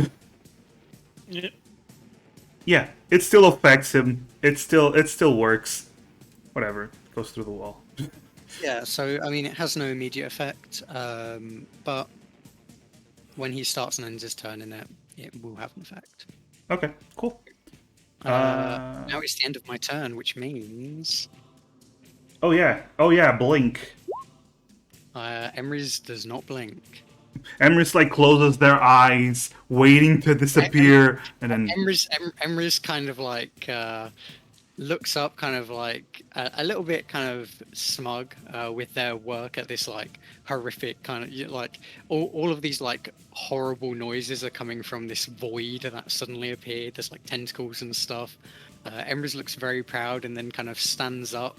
Speaker 2: Yeah.
Speaker 1: Yeah, it still affects him. It still works. Whatever, it goes through the wall.
Speaker 6: Yeah, so I mean, it has no immediate effect, but when he starts and ends his turn in it, it will have an effect.
Speaker 1: Okay, cool.
Speaker 6: Now it's the end of my turn, which means
Speaker 1: Oh yeah, blink.
Speaker 6: Emrys does not blink.
Speaker 1: Emrys like closes their eyes, waiting to disappear, and then
Speaker 6: Emrys kind of like looks up, kind of like a little bit kind of smug with their work at this like horrific kind of like all of these like horrible noises are coming from this void that suddenly appeared. There's like tentacles and stuff. Emrys looks very proud and then kind of stands up,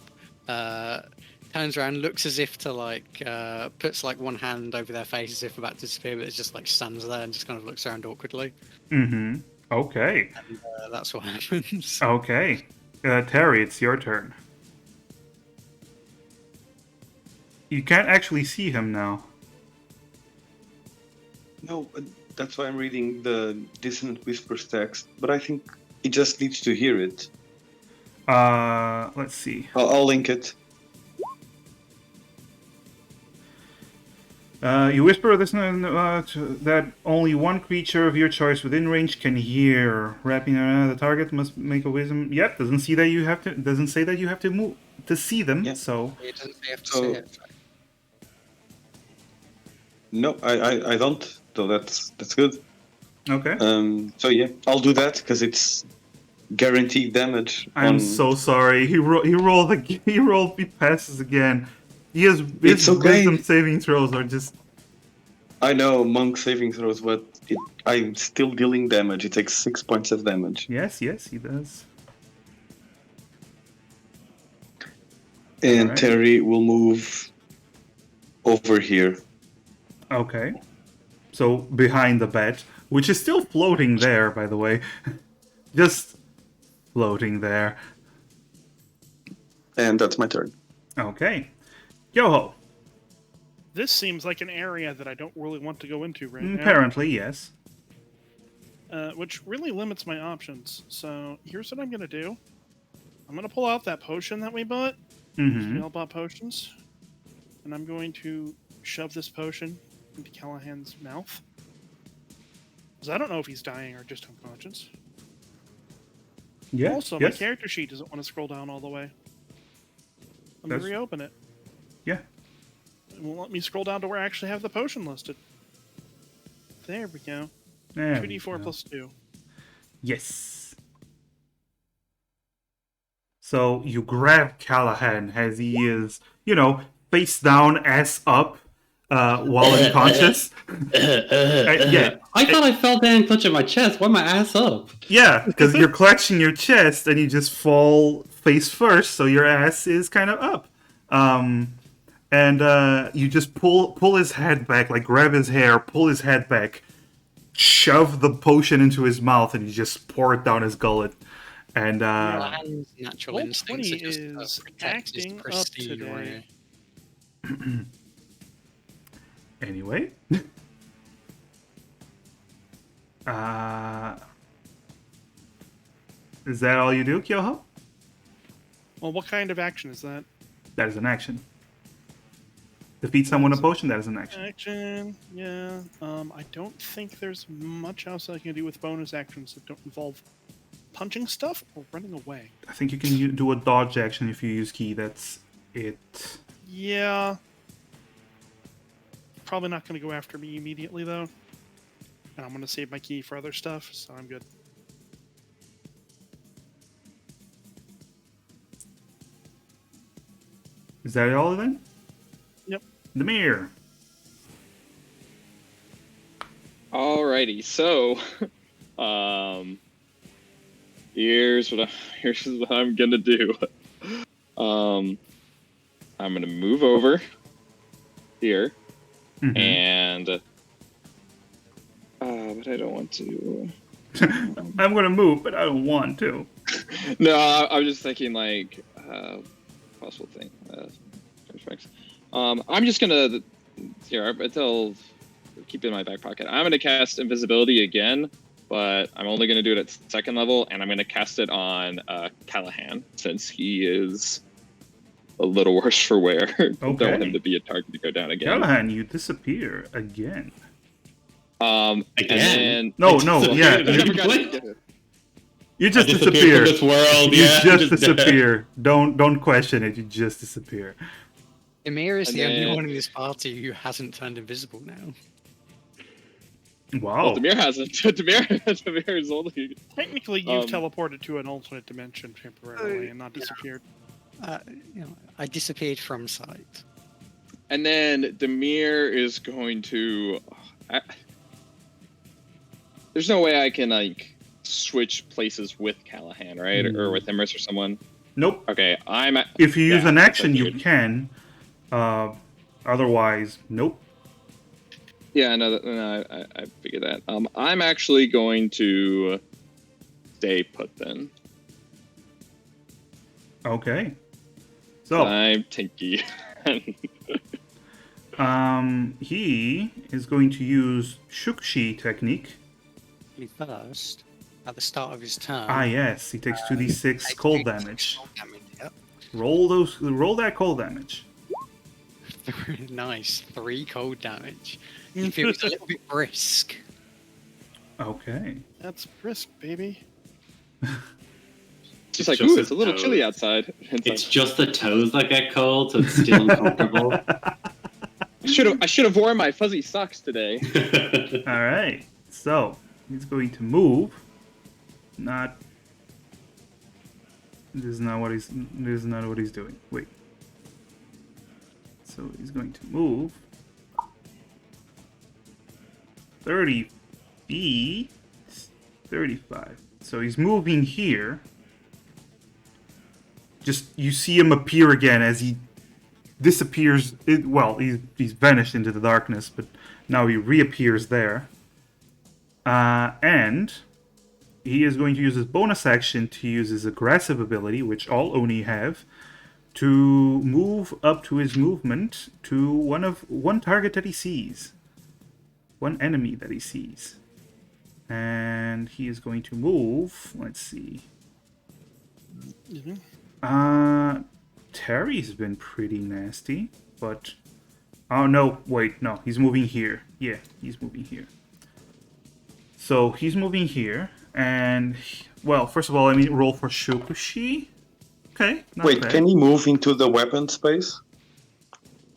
Speaker 6: turns around, looks as if to like puts like one hand over their face as if about to disappear, but it just like stands there and just kind of looks around awkwardly.
Speaker 1: Mm-hmm. Okay.
Speaker 6: And that's what happens.
Speaker 1: Okay. Terry, it's your turn. You can't actually see him now.
Speaker 3: No, that's why I'm reading the Dissonant Whispers text, but I think he just needs to hear it.
Speaker 1: Let's see.
Speaker 3: I'll link it.
Speaker 1: You whisper this that only one creature of your choice within range can hear. Wrapping around the target must make a wisdom. Yep, doesn't see that you have to. Doesn't say that you have to move to see them.
Speaker 3: Yeah.
Speaker 1: So
Speaker 6: It doesn't say you have to
Speaker 3: So-
Speaker 6: see it.
Speaker 3: No, I don't. So that's good.
Speaker 1: okay.
Speaker 3: So yeah, I'll do that because it's guaranteed damage.
Speaker 1: I'm so sorry. He rolled he passes again. His
Speaker 3: It's okay.
Speaker 1: wisdom saving throws are just
Speaker 3: I know monk saving throws, but I'm still dealing damage. It takes 6 points of damage.
Speaker 1: yes, he does.
Speaker 3: And
Speaker 1: Alright.
Speaker 3: Terry will move over here.
Speaker 1: Okay. So behind the bed, which is still floating there, by the way. Just floating there.
Speaker 3: And that's my turn.
Speaker 1: Okay. Yo-ho.
Speaker 2: This seems like an area that I don't really want to go into right now.
Speaker 1: Apparently, yes.
Speaker 2: Which really limits my options. So here's what I'm going to do. I'm going to pull out that potion that we bought.
Speaker 1: Mm-hmm.
Speaker 2: We all bought potions. And I'm going to shove this potion into Callahan's mouth. Because I don't know if he's dying or just unconscious.
Speaker 1: Yeah.
Speaker 2: Also,
Speaker 1: yes.
Speaker 2: my character sheet doesn't want to scroll down all the way. Let me
Speaker 1: That's-
Speaker 2: reopen it.
Speaker 1: Yeah.
Speaker 2: It won't let me scroll down to where I actually have the potion listed. There we go.
Speaker 1: There we
Speaker 2: 2d4
Speaker 1: go.
Speaker 2: plus 2.
Speaker 1: Yes. So you grab Callahan as he is, face down, ass up, while unconscious. Yeah.
Speaker 5: I thought I fell down clutching my chest. Why my ass up?
Speaker 1: Yeah, because you're clutching your chest and you just fall face first, so your ass is kind of up. And you just pull his head back, like grab his hair, pull his head back, shove the potion into his mouth, and you just pour it down his gullet. And
Speaker 6: Callahan's natural
Speaker 2: Roll
Speaker 6: instincts
Speaker 2: 20
Speaker 6: are just to
Speaker 2: is
Speaker 6: protect his
Speaker 2: acting up
Speaker 6: prestige,
Speaker 2: today.
Speaker 6: right?
Speaker 1: anyway, is that all you do, Kyoho?
Speaker 2: Well, what kind of action is that?
Speaker 1: That is an action. Defeat someone with a potion, that is an action.
Speaker 2: Action, yeah. I don't think there's much else I can do with bonus actions that don't involve punching stuff or running away.
Speaker 1: I think you can do a dodge action if you use key, that's it.
Speaker 2: Yeah. Probably not going to go after me immediately, though. And I'm going to save my key for other stuff, so I'm good.
Speaker 1: Is that all then?
Speaker 2: Yep.
Speaker 1: The mirror.
Speaker 4: Alrighty, so here's what I'm gonna do. I'm gonna move over here,
Speaker 1: Mhm.
Speaker 4: and but I don't want to.
Speaker 1: I'm gonna move, but I don't want to.
Speaker 4: No, I'm just thinking like possible thing. I'm just gonna keep it in my back pocket. I'm gonna cast invisibility again, but I'm only gonna do it at second level, and I'm gonna cast it on Callahan since he is a little worse for wear. Don't want him to be a target to go down again.
Speaker 1: Callahan, you disappear again.
Speaker 4: And then
Speaker 1: No, yeah.
Speaker 4: I never got
Speaker 5: What?
Speaker 4: to-
Speaker 1: You just
Speaker 5: I disappeared
Speaker 1: disappear.
Speaker 5: from this world.
Speaker 1: You
Speaker 5: Yeah,
Speaker 1: just disappear. Don't question it. You just disappear.
Speaker 6: Emir is
Speaker 4: And
Speaker 6: the only
Speaker 4: then-
Speaker 6: one in this party who hasn't turned invisible now.
Speaker 1: Wow.
Speaker 4: Well, Demir hasn't. Demir is only.
Speaker 2: Technically, you've
Speaker 4: Um,
Speaker 2: teleported to an alternate dimension temporarily and not disappeared.
Speaker 6: I disappeared from sight.
Speaker 4: And then Demir is going to. There's no way I can like switch places with Callahan, right? Or with Emrys or someone.
Speaker 1: Nope.
Speaker 4: Okay, I'm.
Speaker 1: If you use
Speaker 4: Yeah,
Speaker 1: an
Speaker 4: that's
Speaker 1: action, you
Speaker 4: weird.
Speaker 1: can. Otherwise, nope.
Speaker 4: Yeah, no, I figured that. I'm actually going to stay put then.
Speaker 1: Okay. So,
Speaker 4: I'm Tinky.
Speaker 1: he is going to use Shukshi technique.
Speaker 6: First, at the start of his turn,
Speaker 1: Ah, yes, he takes 2d6
Speaker 6: takes
Speaker 1: cold
Speaker 6: 2d6
Speaker 1: damage.
Speaker 6: cold damage. Yep.
Speaker 1: Roll that cold damage.
Speaker 6: Nice, 3 cold damage. He feels a little bit brisk.
Speaker 1: Okay.
Speaker 2: That's brisk, baby.
Speaker 4: Just like,
Speaker 5: just
Speaker 4: ooh,
Speaker 5: a
Speaker 4: it's a little
Speaker 5: toad.
Speaker 4: chilly outside.
Speaker 5: It's just the toes that get cold, so it's still uncomfortable.
Speaker 4: I should have worn my fuzzy socks today.
Speaker 1: All right. So he's going to move. Not. This is not what he's. This is not what he's doing. Wait. So he's going to move 30 feet, 35. So he's moving here. Just you see him appear again as he disappears. He's vanished into the darkness, but now he reappears there. And he is going to use his bonus action to use his aggressive ability, which all Oni have, to move up to his movement to one target that he sees. One enemy that he sees. And he is going to move, let's see. Terry's been pretty nasty, but oh no, wait, no, he's moving here. Yeah, he's moving here. So he's moving here, and well, first of all, let me roll for Shokushi. Okay, not
Speaker 3: Wait,
Speaker 1: bad.
Speaker 3: can he move into the weapon space?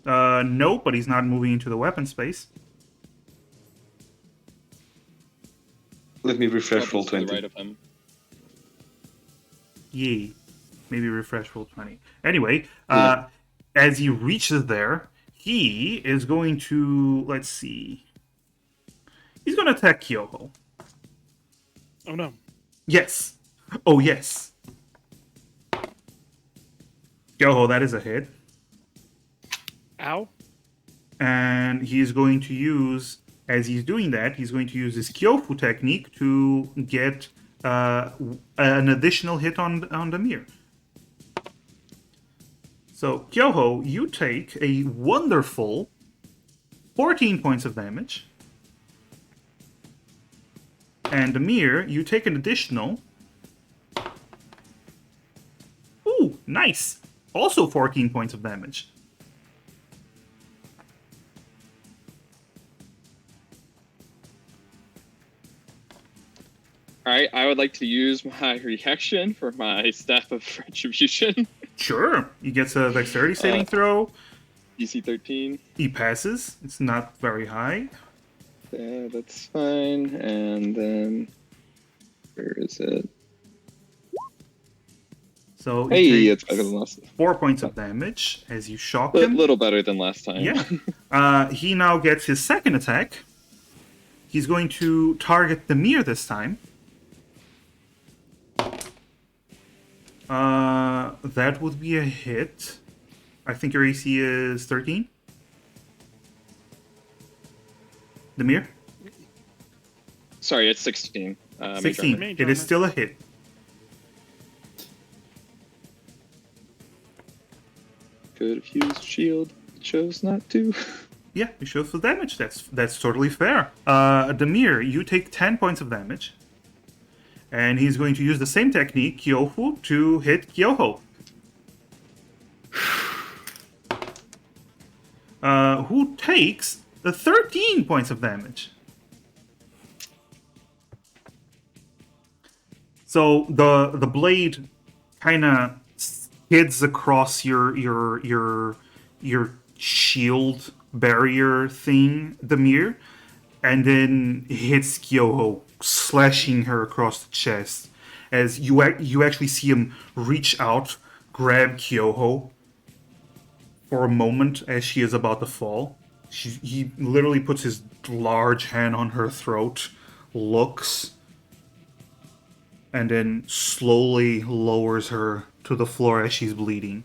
Speaker 1: No, but he's not moving into the weapon space.
Speaker 3: Let me refresh roll
Speaker 4: Weapons to the
Speaker 3: 20.
Speaker 4: right of him.
Speaker 1: Yee. Maybe refresh roll 20. Anyway,
Speaker 3: Yeah.
Speaker 1: as he reaches there, he is going to, let's see. He's going to attack Kyoho.
Speaker 2: Oh no.
Speaker 1: Yes. Oh, yes. Kyoho, that is a hit.
Speaker 2: Ow.
Speaker 1: And he is going to use, as he's doing that, he's going to use his Kyofu technique to get an additional hit on the mirror. So, Kyoho, you take a wonderful 14 points of damage. And Amir, you take an additional. Ooh, nice! Also 14 points of damage.
Speaker 4: Alright, I would like to use my reaction for my Staff of Retribution.
Speaker 1: Sure. He gets a dexterity saving throw.
Speaker 4: DC 13.
Speaker 1: He passes. It's not very high.
Speaker 4: Yeah, that's fine. And then, where is it?
Speaker 1: So
Speaker 4: Hey,
Speaker 1: he
Speaker 4: it's
Speaker 1: takes
Speaker 4: better than last.
Speaker 1: 4 points of damage as you shock
Speaker 4: A
Speaker 1: him.
Speaker 4: little better than last time.
Speaker 1: Yeah. He now gets his second attack. He's going to target the mirror this time. That would be a hit. I think your AC is 13. The mirror?
Speaker 4: Sorry, it's 16.
Speaker 1: 16.
Speaker 2: Mage
Speaker 1: It is
Speaker 2: armor.
Speaker 1: still a hit.
Speaker 4: Could have used shield, chose not to.
Speaker 1: Yeah, you show full damage. That's totally fair. Demir, you take 10 points of damage. And he's going to use the same technique, Kyofu, to hit Kyoho. Who takes the 13 points of damage. So the blade kind of skids across your shield barrier thing, Demir, and then hits Kyoho, slashing her across the chest. As you actually see him reach out, grab Kyoho for a moment as she is about to fall. He literally puts his large hand on her throat, looks, and then slowly lowers her to the floor as she's bleeding.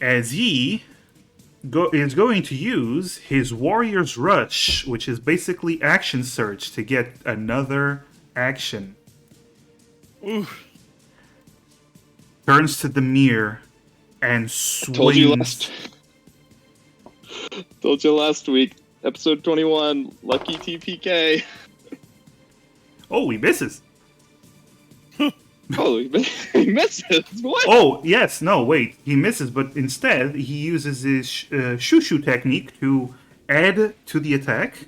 Speaker 1: as he is going to use his Warrior's Rush, which is basically action surge, to get another action.
Speaker 2: Ooh.
Speaker 1: Turns to the mirror and
Speaker 4: Told you
Speaker 1: swings.
Speaker 4: last week. Episode 21, Lucky TPK.
Speaker 1: Oh, he misses.
Speaker 4: Oh, he misses. What?
Speaker 1: Oh, yes, no, wait. He misses, but instead he uses his shoo-shoo technique to add to the attack.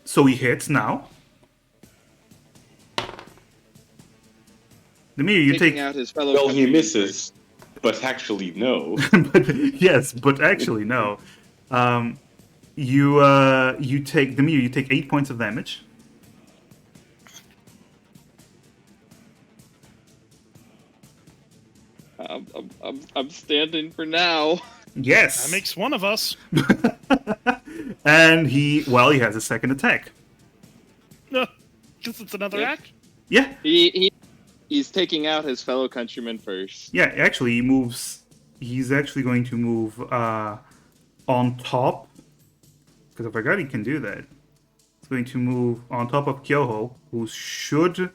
Speaker 1: So he hits now. Demir, you
Speaker 4: Taking
Speaker 1: take...
Speaker 4: out his fellow
Speaker 3: Well, he
Speaker 4: countrymen
Speaker 3: misses, but actually no.
Speaker 1: but actually, no. You take... Demir, you take 8 points of damage.
Speaker 4: I'm standing for now.
Speaker 1: Yes!
Speaker 2: That makes one of us.
Speaker 1: And he has a second attack.
Speaker 2: Because it's another
Speaker 4: Yeah.
Speaker 2: act.
Speaker 1: Yeah,
Speaker 4: He's taking out his fellow countrymen first.
Speaker 1: yeah, actually he moves... He's actually going to move on top. Because I forgot he can do that. He's going to move on top of Kyoho, who should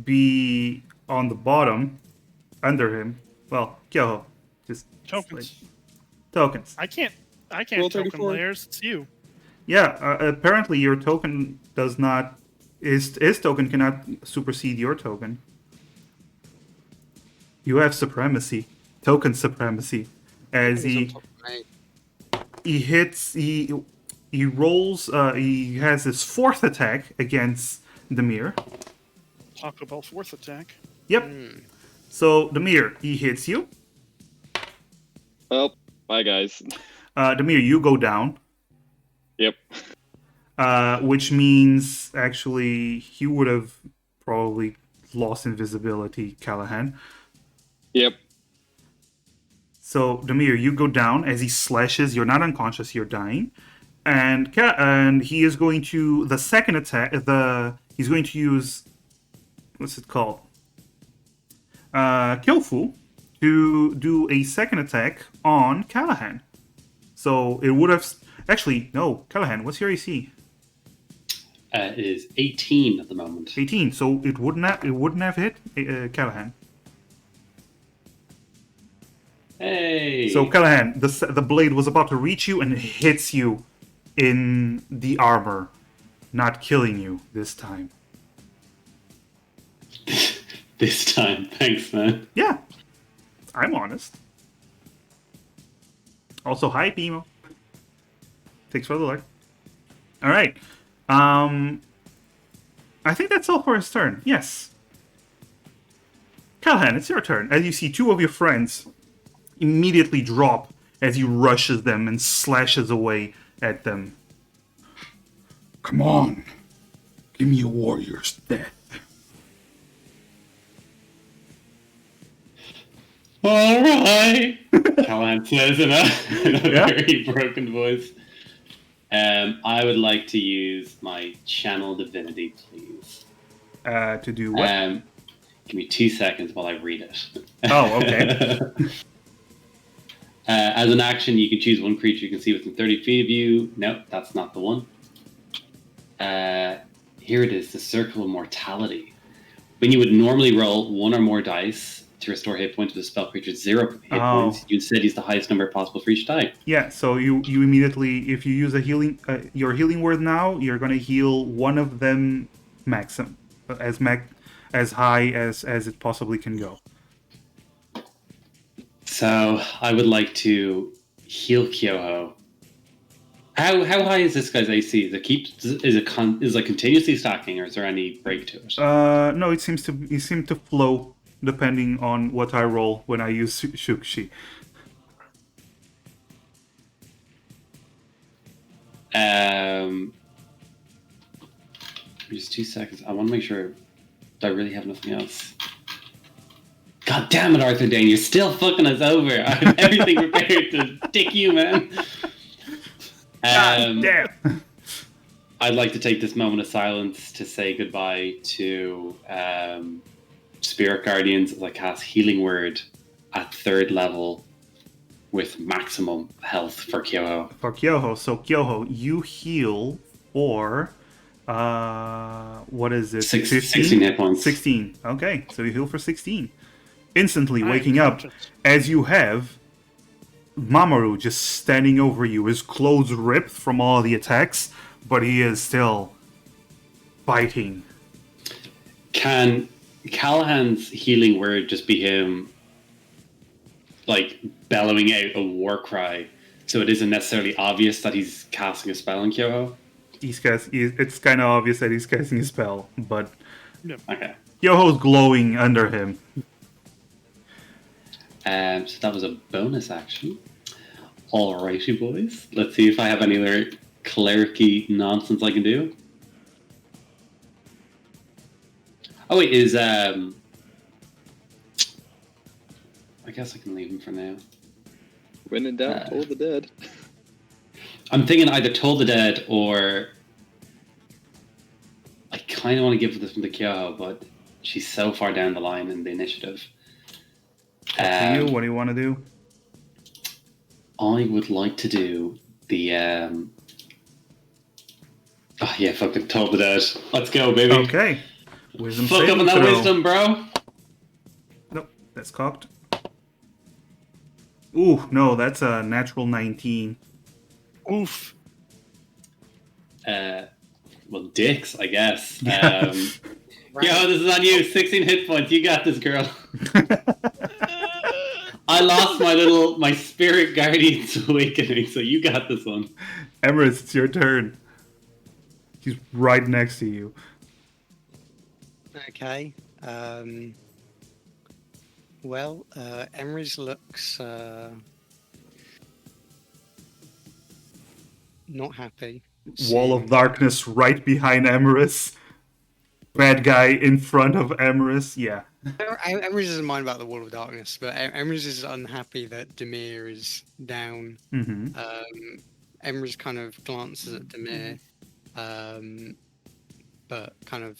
Speaker 1: be on the bottom, under him. Well, Kyoho. Just
Speaker 2: Tokens.
Speaker 1: tokens.
Speaker 2: I can't
Speaker 4: Roll
Speaker 2: token
Speaker 4: 34.
Speaker 2: layers. It's you.
Speaker 1: Yeah, apparently your token does not... His token cannot supersede your token. You have supremacy. Token supremacy. As
Speaker 6: He's on
Speaker 1: he
Speaker 6: top of me.
Speaker 1: hits... He rolls... he has his fourth attack against Demir.
Speaker 2: Taco Bell fourth attack.
Speaker 1: Yep. So, Demir, he hits you.
Speaker 4: Well, bye guys.
Speaker 1: Demir, you go down.
Speaker 4: Yep.
Speaker 1: Which means, actually, he would have probably lost invisibility, Callahan.
Speaker 4: Yep.
Speaker 1: So, Demir, you go down as he slashes. You're not unconscious, you're dying. And he is going to... The second attack... He's going to use... What's it called? Killfu to do a second attack on Callahan. So, it would have... Actually, no. Callahan, what's your AC?
Speaker 5: It is 18 at the moment.
Speaker 1: 18. So it wouldn't have hit Callahan.
Speaker 5: Hey!
Speaker 1: So Callahan, the blade was about to reach you and it hits you in the armor, not killing you this time.
Speaker 5: This time. Thanks, man.
Speaker 1: Yeah, I'm honest. Also, hi, Pimo. Thanks for the luck. All right. I think that's all for his turn. Yes. Callahan, it's your turn. As you see two of your friends immediately drop as he rushes them and slashes away at them. Come on. Give me a warrior's death.
Speaker 5: All right, Callahan says in a
Speaker 1: Yeah?
Speaker 5: very broken voice. I would like to use my channel divinity, please.
Speaker 1: To do what?
Speaker 5: Give me 2 seconds while I read it.
Speaker 1: Oh, okay.
Speaker 5: As an action, you can choose one creature you can see within 30 feet of you. Nope, that's not the one. Here it is, the Circle of Mortality. When you would normally roll one or more dice to restore hit points with a spell creature's 0 hit points, you instead use the highest number possible for each die.
Speaker 1: Yeah, so you immediately, if you use a healing, your healing word now, you're gonna heal one of them maximum, as high as it possibly can go.
Speaker 5: So I would like to heal Kyoho. How high is this guy's AC? Is it continuously stacking, or is there any break to it?
Speaker 1: No, it seems to flow depending on what I roll when I use Shukshi.
Speaker 5: Just 2 seconds. I want to make sure. Do I really have nothing else? God damn it, Arthur Dane! You're still fucking us over. I have everything prepared to dick you, man.
Speaker 1: God damn.
Speaker 5: I'd like to take this moment of silence to say goodbye to Spirit Guardians as I cast Healing Word at 3rd level with maximum health for Kyoho.
Speaker 1: For Kyoho. So Kyoho, you heal for what is it?
Speaker 5: 16 hit points.
Speaker 1: 16. Okay, so you heal for 16. Instantly
Speaker 2: I am
Speaker 1: waking up
Speaker 2: conscious.
Speaker 1: as you have Mamoru just standing over you, his clothes ripped from all the attacks, but he is still fighting.
Speaker 5: Can Callahan's Healing Word just be him, like, bellowing out a war cry, so it isn't necessarily obvious that he's casting a spell on Kyoho?
Speaker 1: It's kind of obvious that he's casting a spell, but
Speaker 5: Okay.
Speaker 1: Yoho's glowing under him.
Speaker 5: So that was a bonus action. Alrighty, boys. Let's see if I have any other clericy nonsense I can do. Oh wait, I guess I can leave him for now.
Speaker 4: When in doubt, Toll the Dead.
Speaker 5: I'm thinking either Toll the Dead or I kind of want to give this one to Kyoho, but she's so far down the line in the initiative.
Speaker 1: Up to you. What do you want to do?
Speaker 5: I would like to do the oh yeah, fucking Toll the Dead. Let's go, baby.
Speaker 1: Okay. Wisdom
Speaker 5: Fuck up
Speaker 1: saving
Speaker 5: on that
Speaker 1: throw.
Speaker 5: wisdom, bro.
Speaker 1: Nope, that's cocked. Ooh, no, that's a natural 19.
Speaker 2: Oof.
Speaker 5: Well, dicks, I guess.
Speaker 1: Yeah.
Speaker 5: Yo, this is on you. 16 hit points. You got this, girl. I lost my spirit guardian's awakening, so you got this one.
Speaker 1: Emrys, it's your turn. He's right next to you.
Speaker 6: Okay. Well, Emrys looks not happy.
Speaker 1: Wall of darkness right behind Emrys. Bad guy in front of Emrys. Yeah.
Speaker 6: Emrys doesn't mind about the wall of darkness, but Emrys is unhappy that Demir is down.
Speaker 1: Mm-hmm.
Speaker 6: Emrys kind of glances at Demir, but kind of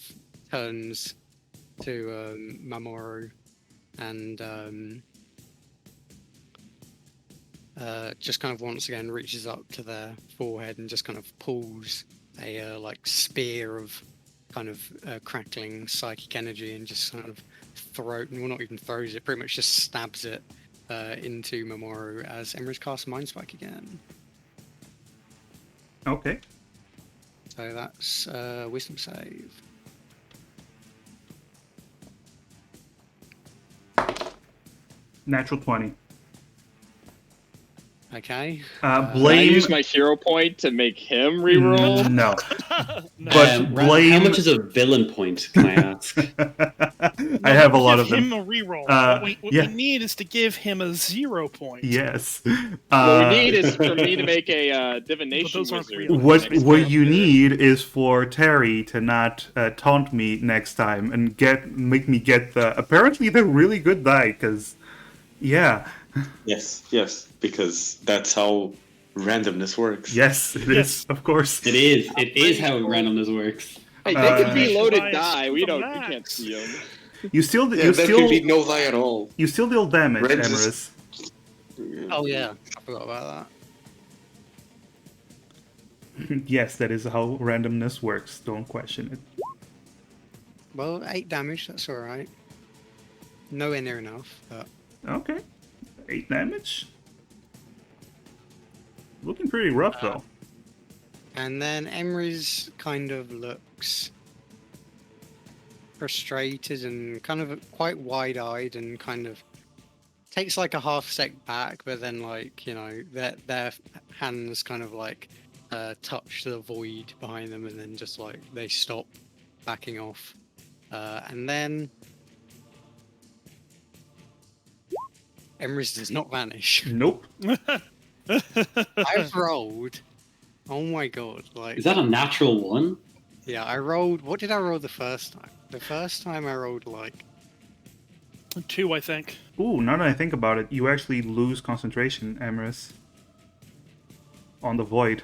Speaker 6: turns to Mamoru and just kind of once again reaches up to their forehead and just kind of pulls a like spear of kind of crackling psychic energy and just kind of well, not even throws it, pretty much just stabs it into Mamoru as Emrys casts Mind Spike again.
Speaker 1: Okay.
Speaker 6: So that's Wisdom save.
Speaker 1: Natural 20.
Speaker 6: Okay.
Speaker 4: Can I
Speaker 1: Blame.
Speaker 4: use my hero point to make him reroll?
Speaker 1: No.
Speaker 2: No.
Speaker 1: But blame.
Speaker 5: How much is a villain point, can I ask?
Speaker 1: I have a lot of
Speaker 2: Give
Speaker 1: them.
Speaker 2: him a reroll. What
Speaker 1: yeah.
Speaker 2: we need is to give him a 0 point.
Speaker 1: Yes.
Speaker 4: What we need is for me to make a divination
Speaker 2: But those aren't
Speaker 4: wizard.
Speaker 2: real.
Speaker 1: What
Speaker 4: next
Speaker 1: what
Speaker 4: round.
Speaker 1: you need is for Terry to not taunt me next time and make me get the. Apparently, they're really good die because, yeah,
Speaker 3: Yes, because that's how randomness works.
Speaker 1: yes, it
Speaker 2: Yes.
Speaker 1: is, of course.
Speaker 5: It is how randomness works.
Speaker 4: Hey, they could
Speaker 1: Uh,
Speaker 4: be loaded
Speaker 2: Nice.
Speaker 4: die. We
Speaker 2: The
Speaker 4: can't
Speaker 2: max.
Speaker 4: see them.
Speaker 1: You still
Speaker 3: Yeah, there could be no lie at all.
Speaker 1: you still deal damage,
Speaker 3: Red
Speaker 1: Emrys.
Speaker 6: Oh yeah, I forgot about that.
Speaker 1: Yes, that is how randomness works. Don't question it.
Speaker 6: Well, 8 damage, that's alright. Nowhere near enough, but
Speaker 1: Okay, 8 damage. Looking pretty rough though.
Speaker 6: and then Emrys kind of looks frustrated and kind of quite wide-eyed and kind of takes like a half step back, but then like, you know, their hands kind of like touch the void behind them and then just like they stop backing off. And then Emrys does not vanish.
Speaker 1: Nope.
Speaker 6: I've rolled. Oh my god! Like,
Speaker 5: Is that a natural one?
Speaker 6: yeah, I rolled. What did I roll the first time? The first time I rolled like
Speaker 2: 2, I think.
Speaker 1: Ooh, now that I think about it, you actually lose concentration, Emrys. On the void.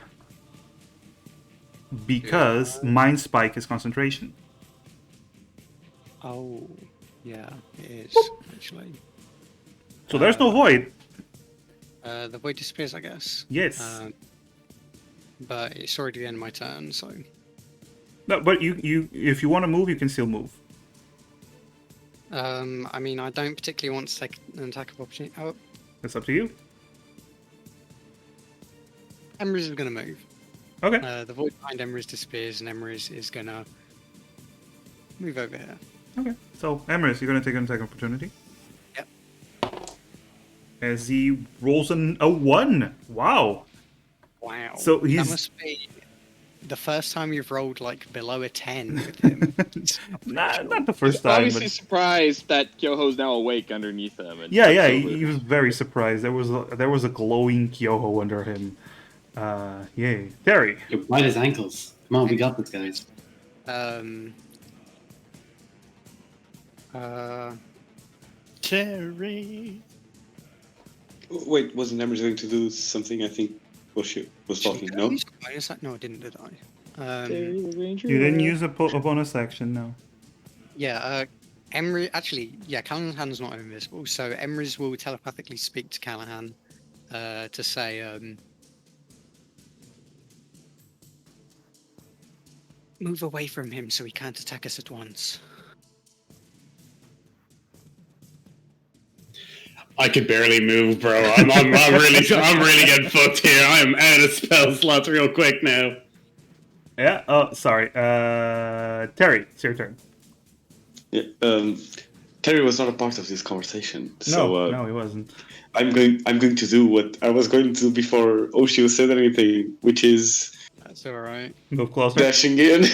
Speaker 1: because Mind Spike is concentration.
Speaker 6: Oh, yeah, it is actually.
Speaker 1: So there's no void.
Speaker 6: The void disappears, I guess.
Speaker 1: Yes.
Speaker 6: But it's already the end of my turn, so.
Speaker 1: No, but you if you want to move, you can still move.
Speaker 6: I mean, I don't particularly want to take an attack of opportunity. Oh,
Speaker 1: It's up to you.
Speaker 6: Emrys is going to move.
Speaker 1: Okay.
Speaker 6: The void behind Emrys disappears, and Emrys is going to move over here.
Speaker 1: Okay. So Emrys, you're gonna take an attack opportunity.
Speaker 6: Yep.
Speaker 1: As he rolls a 1. Wow.
Speaker 6: Wow.
Speaker 1: So he's-
Speaker 6: That must be the first time you've rolled like below a 10 with him.
Speaker 1: Not the first
Speaker 4: He's
Speaker 1: time.
Speaker 4: obviously
Speaker 1: But...
Speaker 4: surprised that Kyoho's now awake underneath him. And
Speaker 1: Yeah,
Speaker 4: looks over.
Speaker 1: he was very surprised. There was a glowing Kyoho under him. Yay. Terry.
Speaker 5: You bite his ankles. Come on, we got this, guys.
Speaker 2: Terry.
Speaker 3: Wait, wasn't Emrys going to do something? I think she was talking. No.
Speaker 6: No, I didn't, did I?
Speaker 4: Terry the Ranger.
Speaker 1: You didn't use a bonus action, no.
Speaker 6: Yeah, Emry. Actually, yeah, Callahan's not invisible, so Emrys will telepathically speak to Callahan to say, move away from him so he can't attack us at once.
Speaker 5: I could barely move, bro. I'm really getting fucked here. I'm out of spell slots real quick now.
Speaker 1: Yeah. Oh, sorry. Terry, it's your turn.
Speaker 3: Yeah. Terry was not a part of this conversation, so
Speaker 1: No, he wasn't.
Speaker 3: I'm going to do what I was going to do before Oshio said anything, which is
Speaker 6: That's all right.
Speaker 1: Move closer.
Speaker 3: dashing in.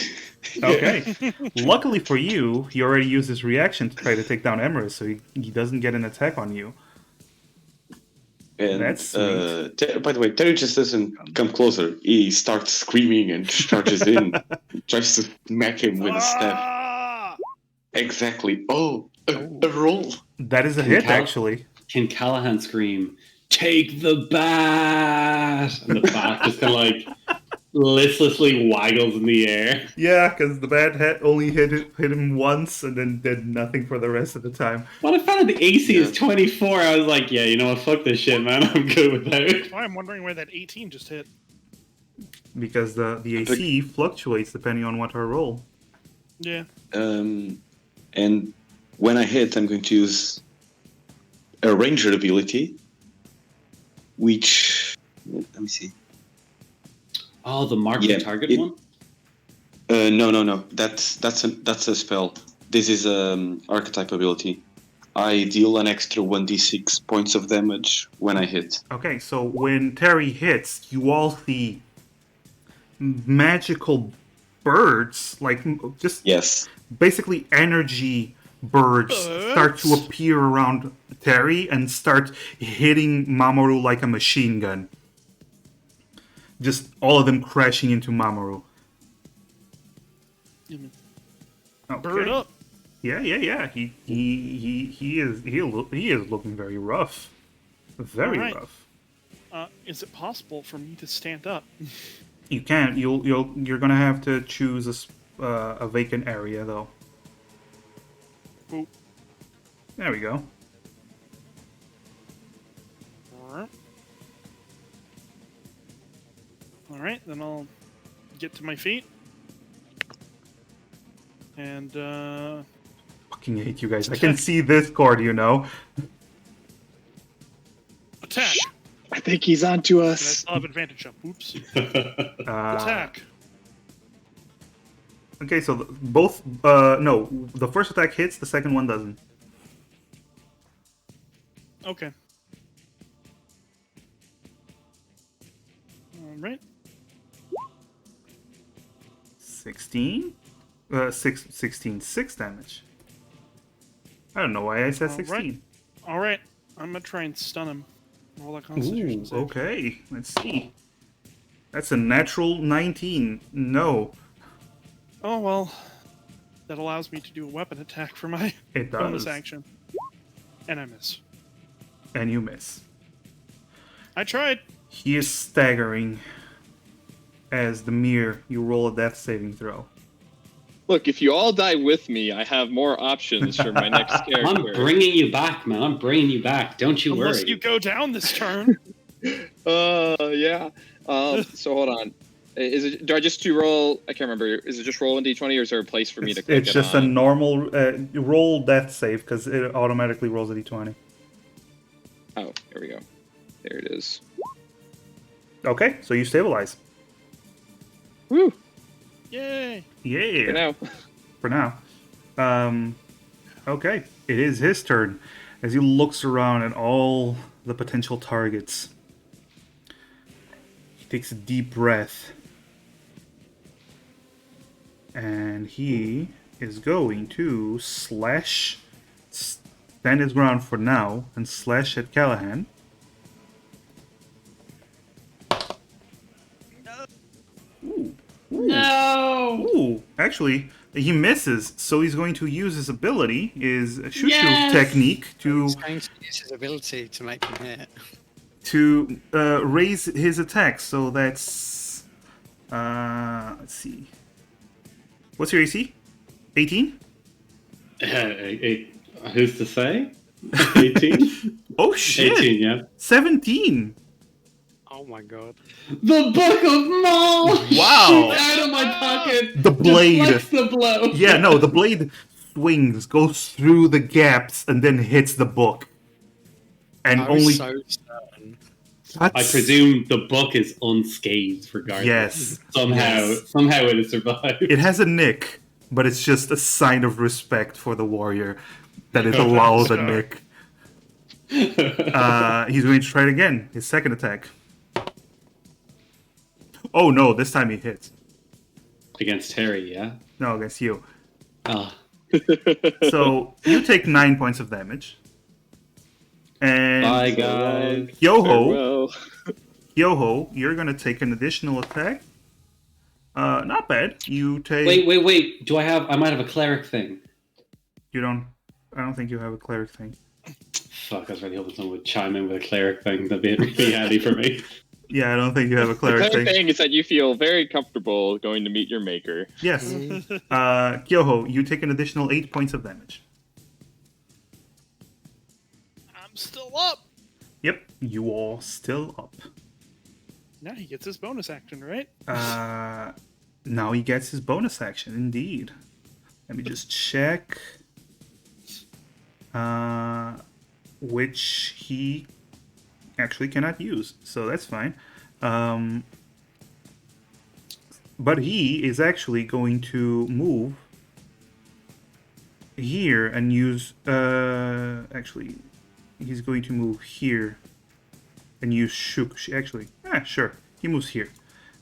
Speaker 1: Okay. Luckily for you, he already used his reaction to try to take down Emrys, so he doesn't get an attack on you.
Speaker 3: And
Speaker 1: That's sweet.
Speaker 3: by the way, Terry just doesn't come closer. He starts screaming and charges in, tries to smack him with a staff.
Speaker 2: Ah!
Speaker 3: Exactly. Oh, a roll.
Speaker 1: That is a
Speaker 5: Can
Speaker 1: hit,
Speaker 5: Cal-
Speaker 1: actually.
Speaker 5: Can Callahan scream, "Take the bat!" And the bat just kind of like listlessly waggles in the air.
Speaker 1: Yeah, because the bad hit only hit him once and then did nothing for the rest of the time.
Speaker 5: When I found out the AC is
Speaker 3: Yeah.
Speaker 5: 24, I was like, yeah, you know what, fuck this shit, man. I'm good with that.
Speaker 2: Why I'm wondering where that 18 just hit.
Speaker 1: Because the AC fluctuates depending on what her roll.
Speaker 2: Yeah.
Speaker 3: And when I hit, I'm going to use a ranger ability, which let me see.
Speaker 5: Oh, the mark
Speaker 3: Yeah,
Speaker 5: the target
Speaker 3: it-
Speaker 5: one?
Speaker 3: No. That's a spell. This is archetype ability. I deal an extra 1d6 points of damage when I hit.
Speaker 1: Okay, so when Terry hits, you all see magical birds, like just
Speaker 3: Yes.
Speaker 1: basically energy birds start to appear around Terry and start hitting Mamoru like a machine gun. Just all of them crashing into Mamoru. Okay.
Speaker 2: Bird up.
Speaker 1: Yeah. He is looking very rough. Very
Speaker 2: Alright.
Speaker 1: rough.
Speaker 2: Is it possible for me to stand up?
Speaker 1: You can't. You're gonna have to choose a vacant area though.
Speaker 2: Boop.
Speaker 1: There we go.
Speaker 2: Alright, then I'll get to my feet. And,
Speaker 1: Fucking hate you guys. I can see this cord, you know.
Speaker 2: attack!
Speaker 4: I think he's on to
Speaker 2: And I
Speaker 4: us.
Speaker 2: still have advantage up. Oops.
Speaker 1: Uh,
Speaker 2: Attack!
Speaker 1: Okay, so no, the first attack hits, the second one doesn't.
Speaker 2: Okay. Alright.
Speaker 1: 16? 6 damage. I don't know why I said
Speaker 2: Alright.
Speaker 1: 16.
Speaker 2: Alright. I'm gonna try and stun him. Roll that constitution
Speaker 1: Ooh,
Speaker 2: save.
Speaker 1: okay. Let's see. That's a natural 19. No,
Speaker 2: Oh, well. That allows me to do a weapon attack for my
Speaker 1: it
Speaker 2: bonus
Speaker 1: does.
Speaker 2: action. And I miss.
Speaker 1: And you miss.
Speaker 2: I tried.
Speaker 1: He is staggering. as the mirror, you roll a death saving throw.
Speaker 4: Look, if you all die with me, I have more options for my next
Speaker 5: I'm
Speaker 4: character.
Speaker 5: bringing you back, man. I'm bringing you back. Don't you
Speaker 2: Unless
Speaker 5: worry.
Speaker 2: you go down this turn.
Speaker 4: Yeah. So hold on. Is it? Do I just do roll? I can't remember. Is it just roll in d20, or is there a place for me to click
Speaker 1: It's
Speaker 4: it
Speaker 1: just a
Speaker 4: on?
Speaker 1: normal roll death save because it automatically rolls a d20.
Speaker 4: Oh, here we go. There it is.
Speaker 1: Okay, so you stabilize.
Speaker 4: Woo!
Speaker 2: Yay!
Speaker 1: Yeah.
Speaker 4: For now.
Speaker 1: For now. Okay, it is his turn as he looks around at all the potential targets. He takes a deep breath. And he is going to stand his ground for now, and slash at Callahan. Ooh.
Speaker 5: No!
Speaker 1: Ooh, actually, he misses, so he's going to use his ability, his shoo
Speaker 5: Yes!
Speaker 1: technique,
Speaker 6: He's
Speaker 1: to
Speaker 6: going to use his ability to make him hit.
Speaker 1: raise his attack. So that's let's see. What's your AC? 18?
Speaker 5: Who's to say? 18?
Speaker 1: Oh shit!
Speaker 5: 18, yeah.
Speaker 1: 17.
Speaker 6: Oh my god.
Speaker 5: The Book of Maul!
Speaker 1: Wow.
Speaker 5: Shoots out of my pocket!
Speaker 1: The blade.
Speaker 5: Deflects the blow!
Speaker 1: Yeah, no, the blade swings, goes through the gaps, and then hits the book. And
Speaker 6: I was
Speaker 1: only
Speaker 6: so certain.
Speaker 5: I presume the book is unscathed regardless.
Speaker 1: Yes.
Speaker 5: Somehow it has survived.
Speaker 1: It has a nick, but it's just a sign of respect for the warrior that it allows a
Speaker 2: Sure.
Speaker 1: nick. He's going to try it again. His second attack. Oh no, this time he hits.
Speaker 5: Against Terry, yeah?
Speaker 1: No, against you.
Speaker 5: Oh.
Speaker 1: So you take 9 points of damage. And
Speaker 5: Bye, guys.
Speaker 1: Yoho, you're going to take an additional attack. Not bad. You take...
Speaker 5: Wait. I might have a cleric thing.
Speaker 1: You don't... I don't think you have a cleric thing.
Speaker 5: Fuck, I was really hoping someone would chime in with a cleric thing. That'd be really handy for me.
Speaker 1: Yeah, I don't think you have a
Speaker 4: The
Speaker 1: cleric
Speaker 4: clever
Speaker 1: thing.
Speaker 4: thing is that you feel very comfortable going to meet your maker.
Speaker 1: Yes. Yoho, you take an additional 8 points of damage.
Speaker 2: I'm still up.
Speaker 1: Yep, you are still up.
Speaker 2: Now he gets his bonus action, right?
Speaker 1: Now he gets his bonus action, indeed. Let me just check. Which he actually cannot use, so that's fine. But he is actually going to move here and use... actually, he's going to move here and use Shukushi. Actually, sure. He moves here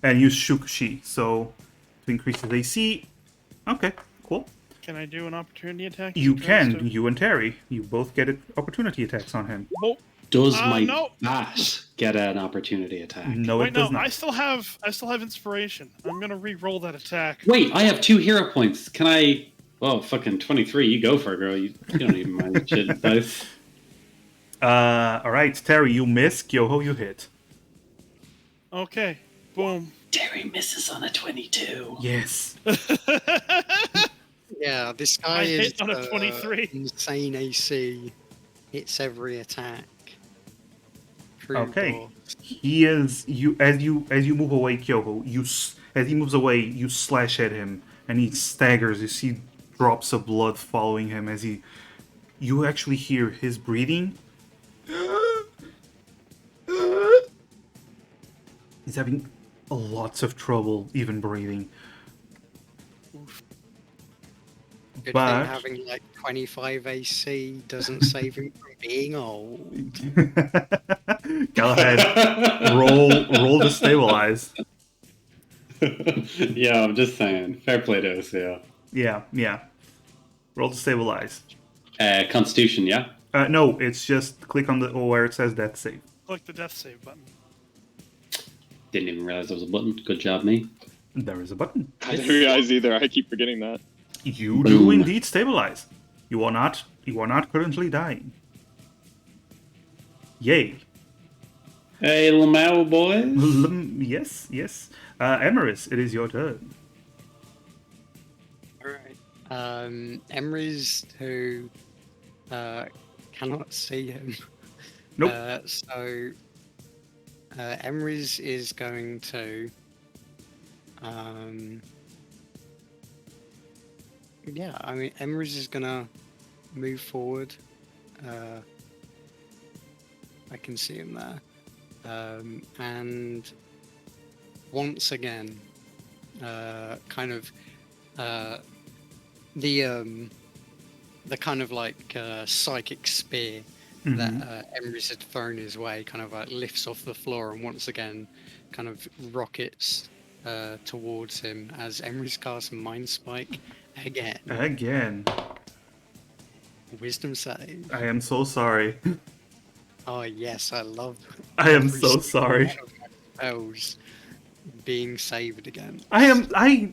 Speaker 1: and use Shukushi. So to increase his AC. Okay, cool.
Speaker 2: Can I do an opportunity attack?
Speaker 1: You
Speaker 2: He tries
Speaker 1: can. You and Terry. You both get opportunity attacks on him.
Speaker 2: Oh,
Speaker 5: Does my
Speaker 2: no.
Speaker 5: bat get an opportunity attack?
Speaker 1: No,
Speaker 2: wait,
Speaker 1: it does
Speaker 2: no.
Speaker 1: not.
Speaker 2: I still have inspiration. I'm gonna re-roll that attack.
Speaker 5: Wait, I have 2 hero points. Can I... Well, fucking 23. You go for it, girl. You don't even mind shit dice.
Speaker 1: All right, Terry, you miss. Yoho, you hit.
Speaker 2: Okay. Boom.
Speaker 5: Terry misses on a 22.
Speaker 1: Yes.
Speaker 6: Yeah, this guy
Speaker 2: I
Speaker 6: is
Speaker 2: hit on a 23.
Speaker 6: insane AC. Hits every attack. True
Speaker 1: Okay.
Speaker 6: boss.
Speaker 1: He is as you move away, Kyoho. As he moves away, you slash at him, and he staggers. You see drops of blood following him as you actually hear his breathing. He's having lots of trouble even breathing.
Speaker 6: Good
Speaker 1: But-
Speaker 6: thing having like 25 AC doesn't save him from being old.
Speaker 1: Galahad, roll to stabilize.
Speaker 5: Yeah, I'm just saying. Fair play to us, yeah.
Speaker 1: Yeah. Roll to stabilize.
Speaker 5: Constitution, yeah?
Speaker 1: No, it's just click on where it says death save.
Speaker 2: Click the death save button.
Speaker 5: Didn't even realize there was a button. Good job, me.
Speaker 1: There is a button.
Speaker 4: I didn't realize either. I keep forgetting that.
Speaker 1: You do
Speaker 5: Boom.
Speaker 1: indeed stabilize. You are not currently dying. Yay.
Speaker 5: Hey, Lamau boys.
Speaker 1: Yes, yes. Emeris, it is your turn.
Speaker 6: All right. Emrys, who cannot see him.
Speaker 1: Nope.
Speaker 6: Emrys is going to. Yeah, I mean, Emrys is gonna move forward. I can see him there. And once again, kind of the kind of like psychic spear that Emrys had thrown his way kind of like lifts off the floor and once again kind of rockets towards him as Emrys casts Mind Spike again.
Speaker 1: Again.
Speaker 6: Wisdom save.
Speaker 1: I am so sorry.
Speaker 6: Oh yes, I love.
Speaker 1: I am
Speaker 6: every
Speaker 1: so
Speaker 6: single
Speaker 1: sorry.
Speaker 6: one of my spells being saved again.
Speaker 1: He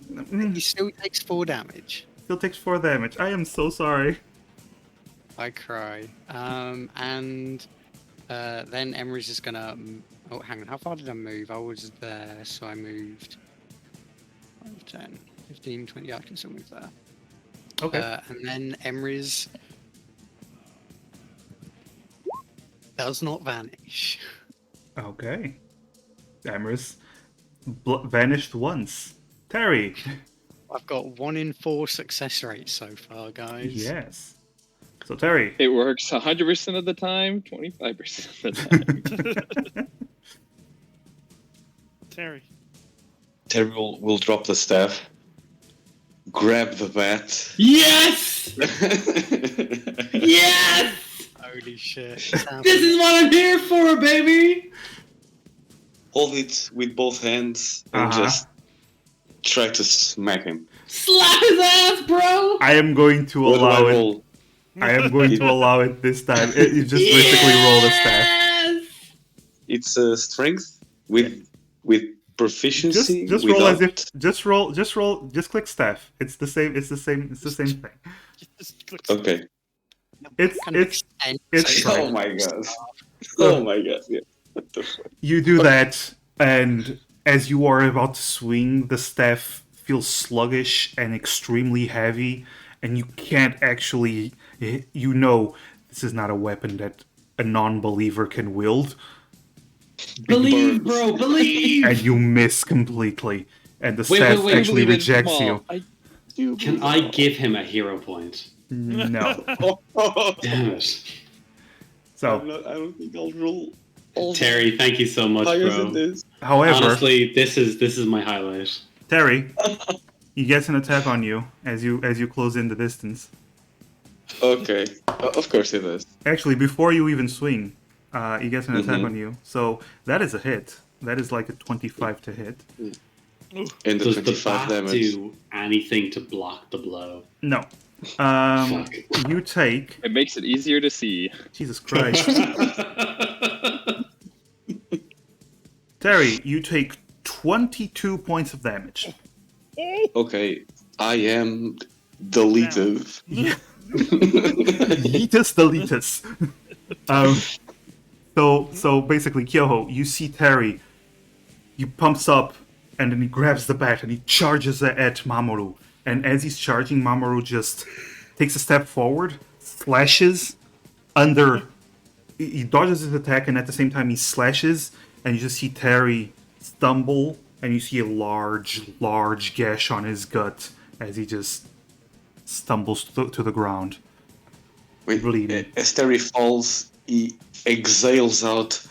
Speaker 6: He still takes 4 damage.
Speaker 1: still takes 4 damage. I am so sorry.
Speaker 6: I cry. And then Emrys is gonna. Oh, hang on. How far did I move? I was there, so I moved 5, 10, 15, 20. Yeah, I can still move there.
Speaker 1: Okay.
Speaker 6: And then Emrys does not vanish.
Speaker 1: Okay. Emeris vanished once. Terry.
Speaker 3: Oh.
Speaker 6: I've got 1 in 4 success rate so far, guys.
Speaker 1: Yes. So Terry.
Speaker 4: It works 100% of the time, 25% of the time.
Speaker 2: Terry.
Speaker 3: Terry will drop the staff, grab the bat.
Speaker 5: Yes! Yes!
Speaker 6: Holy shit.
Speaker 5: This is what I'm here for, baby!
Speaker 3: Hold it with both hands and just try to smack him.
Speaker 5: Slap his ass, bro!
Speaker 1: I am going to
Speaker 3: What do I
Speaker 1: allow it.
Speaker 3: roll?
Speaker 1: I am going to allow it this time. You just basically roll the staff.
Speaker 5: Yes!
Speaker 3: It's strength with proficiency.
Speaker 1: Just roll as if
Speaker 3: without-
Speaker 1: just click staff. It's the same thing.
Speaker 2: Just click
Speaker 3: Okay.
Speaker 1: It's
Speaker 3: Oh
Speaker 1: right.
Speaker 3: my god. Oh my god. Yeah. What the fuck?
Speaker 1: You do that, and as you are about to swing, the staff feels sluggish and extremely heavy, and you can't actually. You know this is not a weapon that a non-believer can wield,
Speaker 5: Believe,
Speaker 3: burns.
Speaker 5: bro, believe!
Speaker 1: and you miss completely, and the
Speaker 5: Wait,
Speaker 1: staff
Speaker 5: wait,
Speaker 1: actually
Speaker 4: Believe in
Speaker 1: rejects
Speaker 4: small.
Speaker 1: you.
Speaker 4: I do
Speaker 5: Can
Speaker 4: believe
Speaker 5: I
Speaker 4: in small.
Speaker 5: give him a hero point?
Speaker 1: No.
Speaker 5: Damn it.
Speaker 1: So,
Speaker 3: I don't think I'll roll all
Speaker 5: Terry, thank you so much,
Speaker 3: higher than
Speaker 5: bro.
Speaker 3: this.
Speaker 1: however,
Speaker 5: Honestly, this is my highlight.
Speaker 1: Terry, he gets an attack on you as you close in the distance.
Speaker 3: Okay. Of course it is.
Speaker 1: Actually, before you even swing, he gets an attack
Speaker 3: Mhm.
Speaker 1: on you. So that is a hit. That is like a 25 to hit.
Speaker 3: And the
Speaker 5: Does the
Speaker 3: 25
Speaker 5: bat
Speaker 3: damage.
Speaker 5: do anything to block the blow?
Speaker 1: No.
Speaker 5: Fuck.
Speaker 1: You take.
Speaker 4: It makes it easier to see.
Speaker 1: Jesus Christ. Terry, you take 22 points of damage.
Speaker 3: Okay. I am deleted.
Speaker 1: Deletus, deletus. So basically, Kyoho, you see Terry. He pumps up, and then he grabs the bat and he charges at Mamoru. And as he's charging, Mamoru just takes a step forward, slashes under. He dodges his attack, and at the same time he slashes, and you just see Terry stumble, and you see a large gash on his gut as he just stumbles to the ground.
Speaker 3: Wait,
Speaker 1: Bleeding.
Speaker 3: as Terry falls, he exhales out.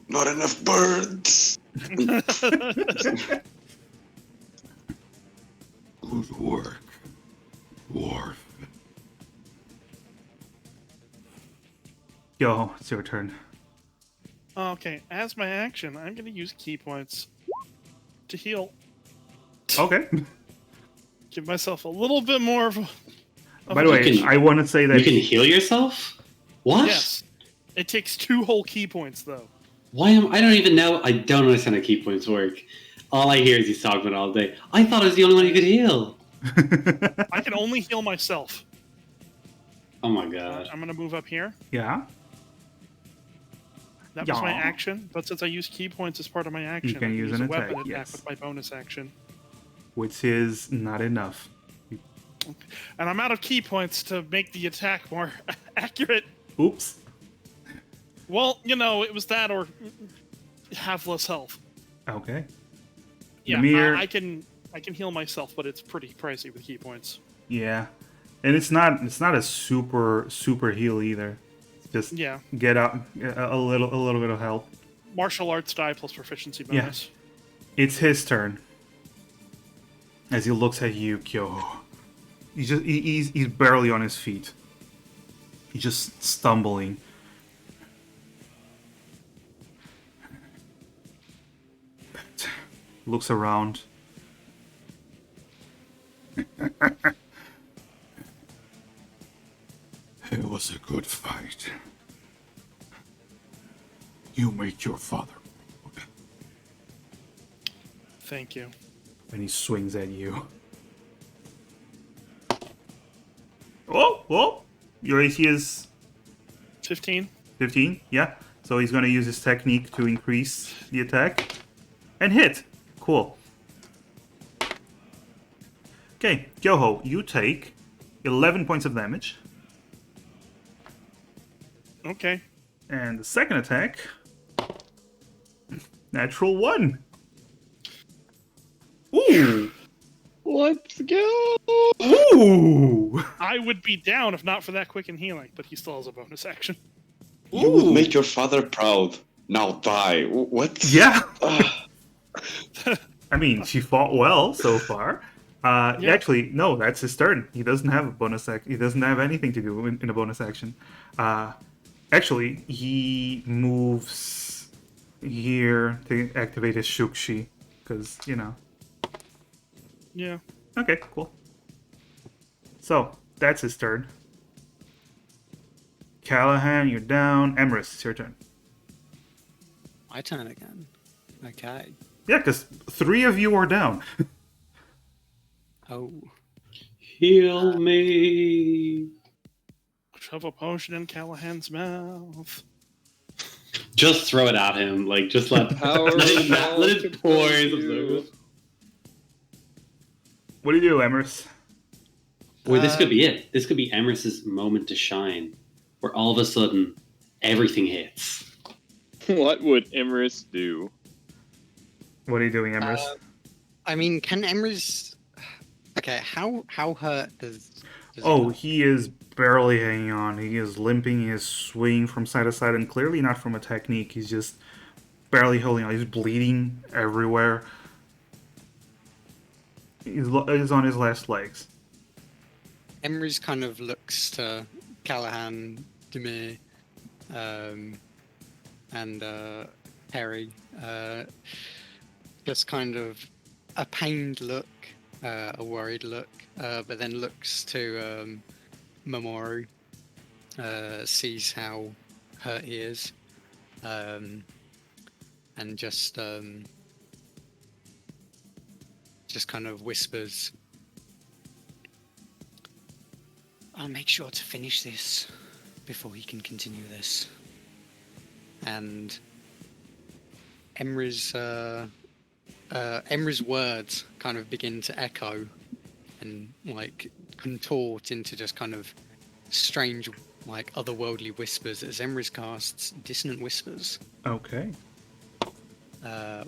Speaker 3: Not enough birds.
Speaker 1: Good work, Dwarf. Yo, it's your turn.
Speaker 2: Okay, as my action, I'm going to use key points to heal.
Speaker 1: Okay.
Speaker 2: Give myself a little bit more of a...
Speaker 1: By the way,
Speaker 5: You can-
Speaker 1: I want to say that
Speaker 5: You can heal yourself? What?
Speaker 2: Yes. It takes 2 whole key points, though.
Speaker 5: Why am I don't even know. I don't understand how key points work. All I hear is he's talking about all day. I thought I was the only one who could heal.
Speaker 2: I can only heal myself.
Speaker 5: Oh my god.
Speaker 2: I'm going to move up here.
Speaker 1: Yeah.
Speaker 2: That was my
Speaker 1: Yeah.
Speaker 2: action, but since I used key points as part of my action,
Speaker 1: can
Speaker 2: I
Speaker 1: use
Speaker 2: use
Speaker 1: an
Speaker 2: a weapon
Speaker 1: attack,
Speaker 2: attack
Speaker 1: yes.
Speaker 2: with my bonus action.
Speaker 1: Which is not enough.
Speaker 2: And I'm out of key points to make the attack more accurate.
Speaker 1: Oops.
Speaker 2: Well, it was that or have less health.
Speaker 1: Okay.
Speaker 2: Yeah,
Speaker 1: Lemire,
Speaker 2: I can heal myself, but it's pretty pricey with key points.
Speaker 1: yeah, and it's not a super heal either. It's just
Speaker 2: Yeah.
Speaker 1: get out a little bit of health.
Speaker 2: Martial arts die plus proficiency
Speaker 1: Yeah.
Speaker 2: bonus.
Speaker 1: It's his turn. As he looks at you, Kyo. He's barely on his feet. He's just stumbling. Looks around. It was a good fight. You make your father proud.
Speaker 2: Thank you.
Speaker 1: And he swings at you. Oh! Your AC is
Speaker 2: 15.
Speaker 1: 15, yeah. So he's gonna use his technique to increase the attack. And hit! Cool. Okay, Yoho, you take 11 points of damage.
Speaker 2: Okay.
Speaker 1: And the second attack... Natural 1! Ooh!
Speaker 4: Let's go!
Speaker 1: Ooh!
Speaker 2: I would be down if not for that quicken healing, but he still has a bonus action.
Speaker 3: You will make your father proud. Now die. What?
Speaker 1: Yeah!
Speaker 3: Ah,
Speaker 1: I mean, she fought well so far.
Speaker 2: Yeah.
Speaker 1: Actually, no, that's his turn. He doesn't have a bonus action. He doesn't have anything to do in a bonus action. Actually, he moves here to activate his Shukshi. Because,
Speaker 2: Yeah.
Speaker 1: Okay, cool. So, that's his turn. Callahan, you're down. Emrys, it's your turn.
Speaker 6: My turn again. Okay.
Speaker 1: Yeah, because 3 of you are down.
Speaker 6: Oh.
Speaker 5: Heal me.
Speaker 2: Shove a potion in Callahan's mouth.
Speaker 5: Just throw it at him. Like, just let,
Speaker 4: Power
Speaker 5: let it,
Speaker 4: ball
Speaker 5: let
Speaker 4: to
Speaker 5: it pour.
Speaker 4: you.
Speaker 1: What do you do, Emrys?
Speaker 5: Or this could be it. This could be Emrys's moment to shine, where all of a sudden everything hits.
Speaker 4: What would Imrus do?
Speaker 1: What are you doing, Emrys?
Speaker 6: I mean, can Emrys... Okay, how hurt does
Speaker 1: Oh, he is barely hanging on. He is limping. He is swinging from side to side, and clearly not from a technique. He's just barely holding on. He's bleeding everywhere. He's on his last legs.
Speaker 6: Emrys kind of looks to Callahan, Demir, and Perry, just kind of a pained look, a worried look, but then looks to Mamoru, sees how hurt he is, and just kind of whispers, "I'll make sure to finish this before he can continue this." And Emry's words kind of begin to echo and like contort into just kind of strange, like otherworldly whispers as Emrys casts Dissonant Whispers,
Speaker 1: Okay.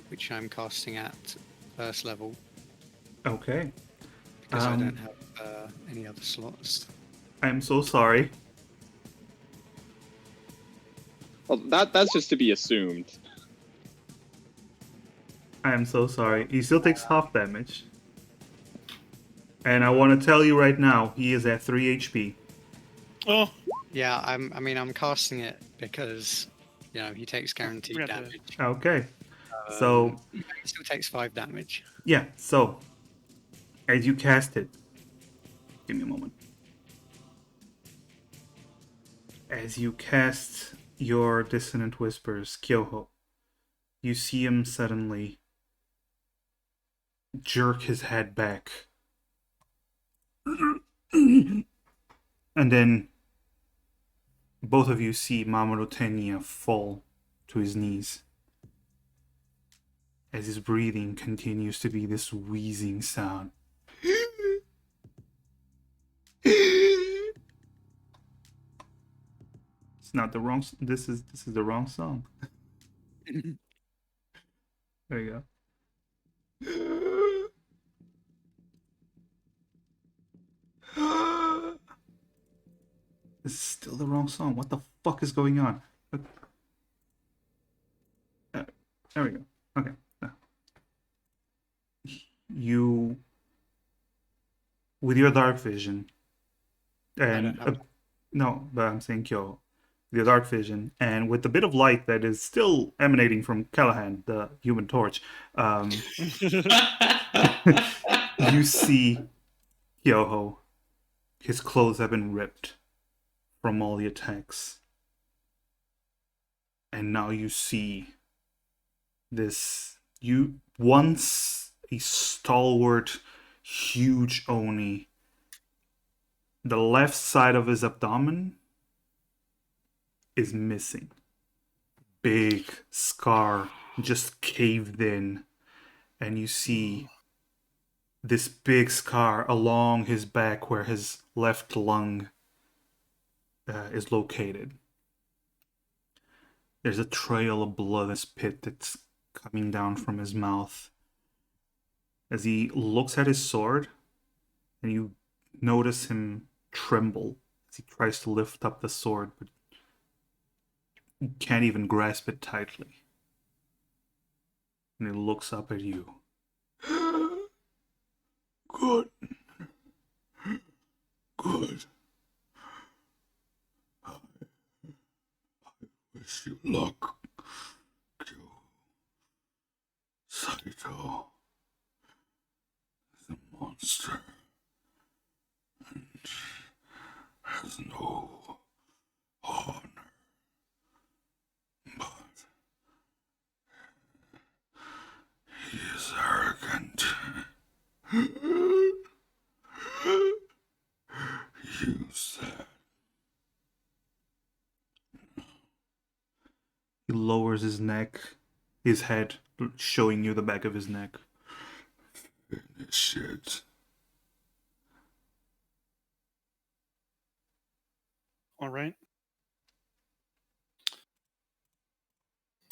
Speaker 6: which I'm casting at first level
Speaker 1: Okay.
Speaker 6: because I don't have any other slots.
Speaker 1: I'm so sorry.
Speaker 4: Well, that's just to be assumed.
Speaker 1: I am so sorry. He still takes half damage. And I want to tell you right now, he is at 3 HP.
Speaker 2: Oh,
Speaker 6: Yeah, I'm casting it because he takes guaranteed
Speaker 2: Forgot to-
Speaker 6: damage.
Speaker 1: Okay. So,
Speaker 6: He still takes 5 damage.
Speaker 1: yeah, so, as you cast it, give me a moment. As you cast your Dissonant Whispers, Kyoho, you see him suddenly jerk his head back. And then both of you see Mamoru Tenya fall to his knees as his breathing continues to be this wheezing sound. It's not the wrong. This is the wrong song. There you go. This is still the wrong song. What the fuck is going on? There we go. Okay. You, with your dark vision, and no, but I'm saying Kyo, the dark vision, and with the bit of light that is still emanating from Callahan, the Human Torch, you see Kyoho. His clothes have been ripped from all the attacks, and now you see this. You once a stalwart, huge Oni. The left side of his abdomen is missing. Big scar just caved in, and you see this big scar along his back where his left lung is located. There's a trail of blood in his pit that's coming down from his mouth. As he looks at his sword, and you notice him tremble as he tries to lift up the sword, but you can't even grasp it tightly. And he looks up at you. Good. Good. I wish you luck, Saito. The monster and has no honor, but he is arrogant. You said. He lowers his neck, his head, showing you the back of his neck. Finish it.
Speaker 2: All right.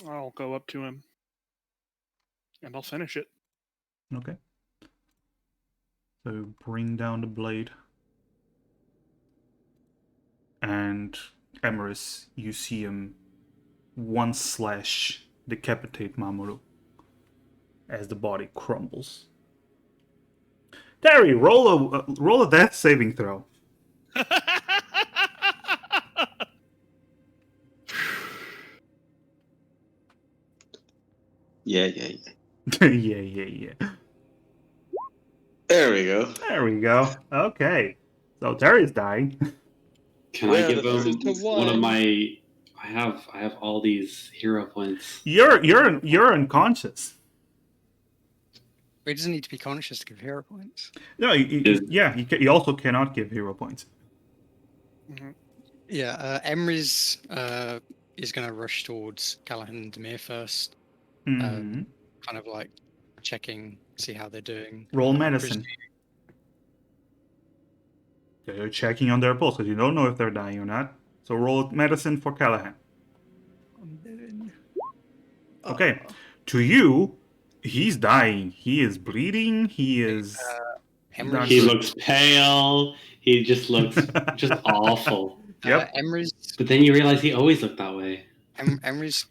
Speaker 2: I'll go up to him and I'll finish it.
Speaker 1: Okay. So bring down the blade. And Emerus, you see him one slash decapitate Mamoru as the body crumbles. Terry, roll a death saving throw.
Speaker 3: Yeah.
Speaker 1: Yeah.
Speaker 3: There we go.
Speaker 1: There we go. Okay. So Terry's dying.
Speaker 5: Can
Speaker 3: Well,
Speaker 5: I give
Speaker 3: that's
Speaker 5: him
Speaker 3: just a
Speaker 5: one of
Speaker 3: one.
Speaker 5: my? I have all these hero points.
Speaker 1: You're unconscious.
Speaker 6: He doesn't need to be conscious to give hero points.
Speaker 1: No, you also cannot give hero points.
Speaker 2: Mhm.
Speaker 6: Yeah, Emrys is going to rush towards Callahan and Demir first.
Speaker 1: Mm-hmm.
Speaker 6: Kind of like checking, see how they're doing.
Speaker 1: Roll medicine. You're checking on their pulse because you don't know if they're dying or not. So roll medicine for Callahan.
Speaker 6: I'm doing.
Speaker 1: Okay. To you, he's dying. He is bleeding. He is.
Speaker 6: Emrys,
Speaker 5: He looks pale. He just looks just awful.
Speaker 1: Yep.
Speaker 6: Emrys,
Speaker 5: But then you realize he always looked that way.
Speaker 6: Emrys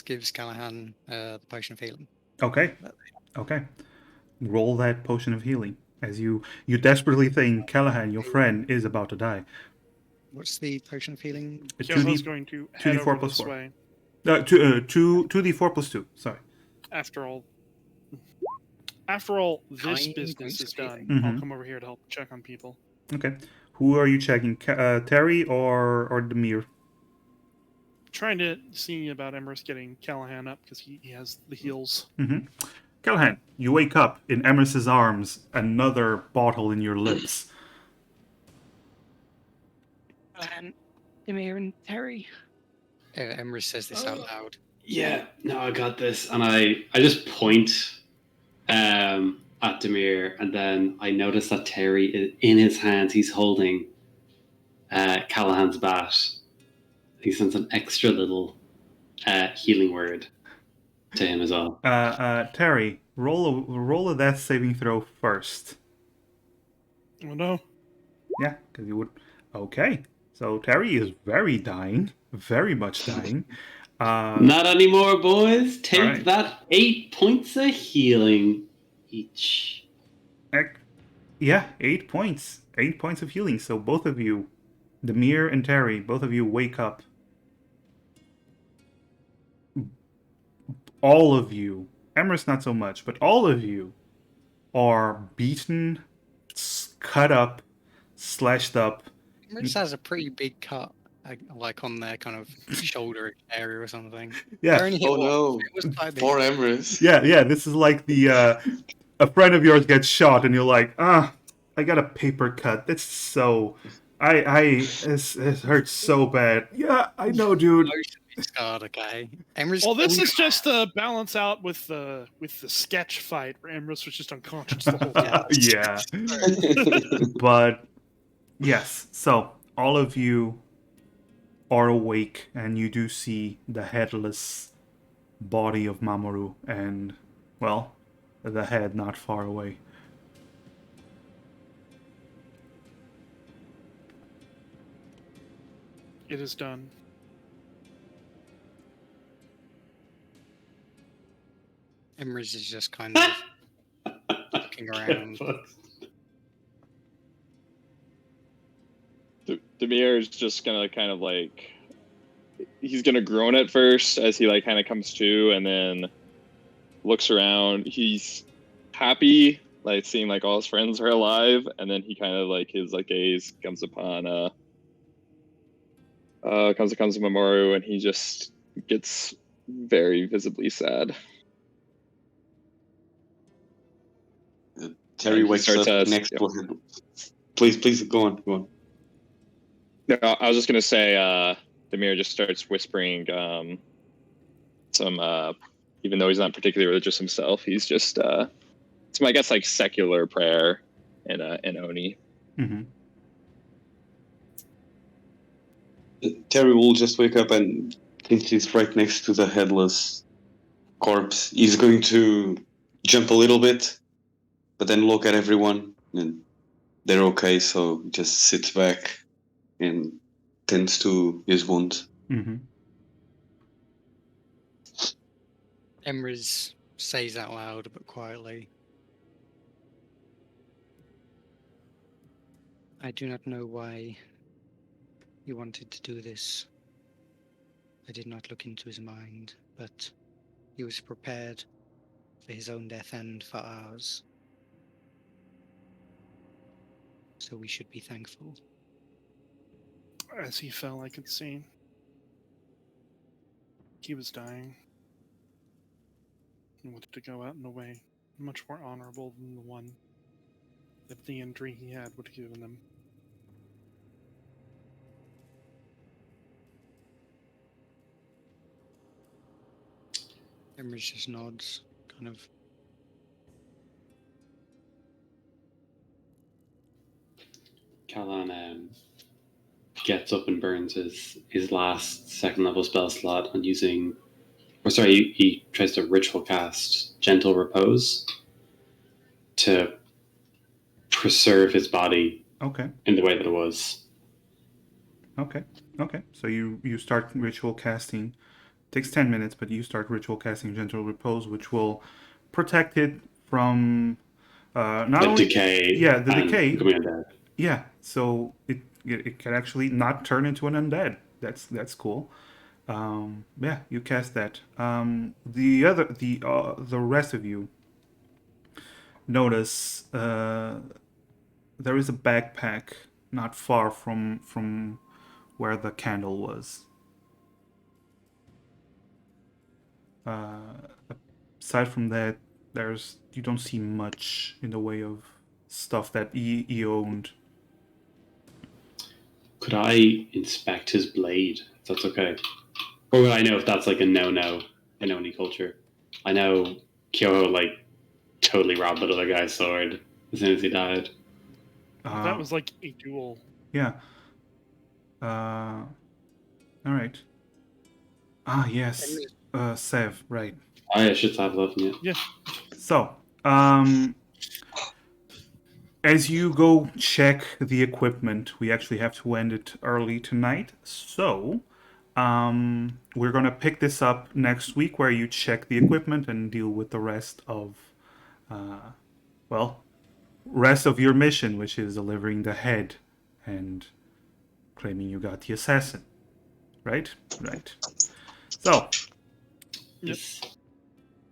Speaker 6: gives Callahan the potion of healing.
Speaker 1: Okay. Roll that potion of healing as you desperately think Callahan, your friend, is about to die.
Speaker 6: What's the potion of healing?
Speaker 2: Kyoho's going to head
Speaker 1: 2d4
Speaker 2: over
Speaker 1: plus
Speaker 2: this
Speaker 1: 4.
Speaker 2: way.
Speaker 1: 2d4 plus 2. Sorry.
Speaker 2: After all this business is done,
Speaker 1: Mhm.
Speaker 2: I'll come over here to help check on people.
Speaker 1: Okay. Who are you checking? Terry or Demir?
Speaker 2: Trying to see about Emrys getting Callahan up because he has the heals.
Speaker 1: Mm-hmm. Callahan, you wake up in Emers's arms, another bottle in your lips.
Speaker 6: Callahan, Demir, and Terry. Emrys says this out loud.
Speaker 5: Yeah, no, I got this. And I just point at Demir, and then I notice that Terry, in his hands, he's holding Callahan's bat. He sends an extra little healing word to him as well.
Speaker 1: Terry, roll a death saving throw first.
Speaker 2: Oh no.
Speaker 1: Yeah, because you would. Okay, so Terry is very much dying.
Speaker 5: Not anymore, boys. Take
Speaker 1: right.
Speaker 5: that 8 points of healing each.
Speaker 1: Yeah, 8 points. 8 points of healing. So both of you, Demir and Terry, both of you wake up. All of you, Emrys not so much, but all of you are beaten, cut up, slashed up.
Speaker 6: Emrys has a pretty big cut, like on their kind of shoulder area or something.
Speaker 1: Yeah.
Speaker 6: They're only hit
Speaker 3: Oh no,
Speaker 6: once. It was like
Speaker 3: poor Emrys.
Speaker 1: Yeah. This is like the a friend of yours gets shot, and you're like, I got a paper cut. That's so. It hurts so bad. Yeah, I know, dude.
Speaker 6: emotionally scarred. Okay, Emrys.
Speaker 2: Well, this is just to balance out with the sketch fight where Emrys was just unconscious the whole time.
Speaker 1: Yeah. But yes, so all of you are awake, and you do see the headless body of Mamoru, and, well, the head not far away.
Speaker 2: It is done.
Speaker 6: Emrys is just kind of looking around.
Speaker 4: Demir is just gonna kind of like, he's gonna groan at first as he like kind of comes to, and then looks around. He's happy, like seeing like all his friends are alive, and then he kind of like his like gaze comes upon comes to Mamoru, and he just gets very visibly sad.
Speaker 3: Terry
Speaker 4: He
Speaker 3: wakes
Speaker 4: starts
Speaker 3: up
Speaker 4: us-
Speaker 3: next
Speaker 4: yep.
Speaker 3: to him. Please, go on.
Speaker 4: No, I was just gonna say, Demir just starts whispering some, even though he's not particularly religious himself, he's just some, I guess, like secular prayer in Oni.
Speaker 1: Mm-hmm.
Speaker 3: Terry will just wake up, and since he's right next to the headless corpse, he's going to jump a little bit, but then look at everyone, and they're okay, so he just sits back and tends to his wound.
Speaker 1: Mm-hmm.
Speaker 6: Emrys says out loud but quietly, I do not know why he wanted to do this. I did not look into his mind, but he was prepared for his own death and for ours. So we should be thankful.
Speaker 2: As he fell, I could see. He was dying. He wanted to go out in a way much more honorable than the one that the injury he had would have given him.
Speaker 6: Emrys just nods, kind of.
Speaker 5: Callan gets up and burns his last second level spell slot on using, or sorry, he tries to ritual cast Gentle Repose to preserve his body
Speaker 1: Okay.
Speaker 5: in the way that it was.
Speaker 1: Okay. So you start ritual casting. Takes 10 minutes, but you start ritual casting Gentle Repose, which will protect it from not
Speaker 5: The
Speaker 1: only
Speaker 5: decay.
Speaker 1: Yeah, the
Speaker 5: and
Speaker 1: decay.
Speaker 5: becoming undead.
Speaker 1: Yeah, so it can actually not turn into an undead. That's cool. Yeah, you cast that. The rest of you notice there is a backpack not far from where the candle was. Aside from that, you don't see much in the way of stuff that he owned.
Speaker 5: Could I inspect his blade? If that's okay. Or would I know if that's like a no-no in Oni culture? I know Kyoho like totally robbed that other guy's sword as soon as he died.
Speaker 2: That was like a duel.
Speaker 1: Yeah. All right. Ah, yes. Sev, right.
Speaker 5: I should have left it.
Speaker 2: Yeah.
Speaker 1: So, as you go check the equipment, we actually have to end it early tonight. So, we're gonna pick this up next week, where you check the equipment and deal with the rest of, rest of your mission, which is delivering the head and claiming you got the assassin. Right? Right. So,
Speaker 2: Yep.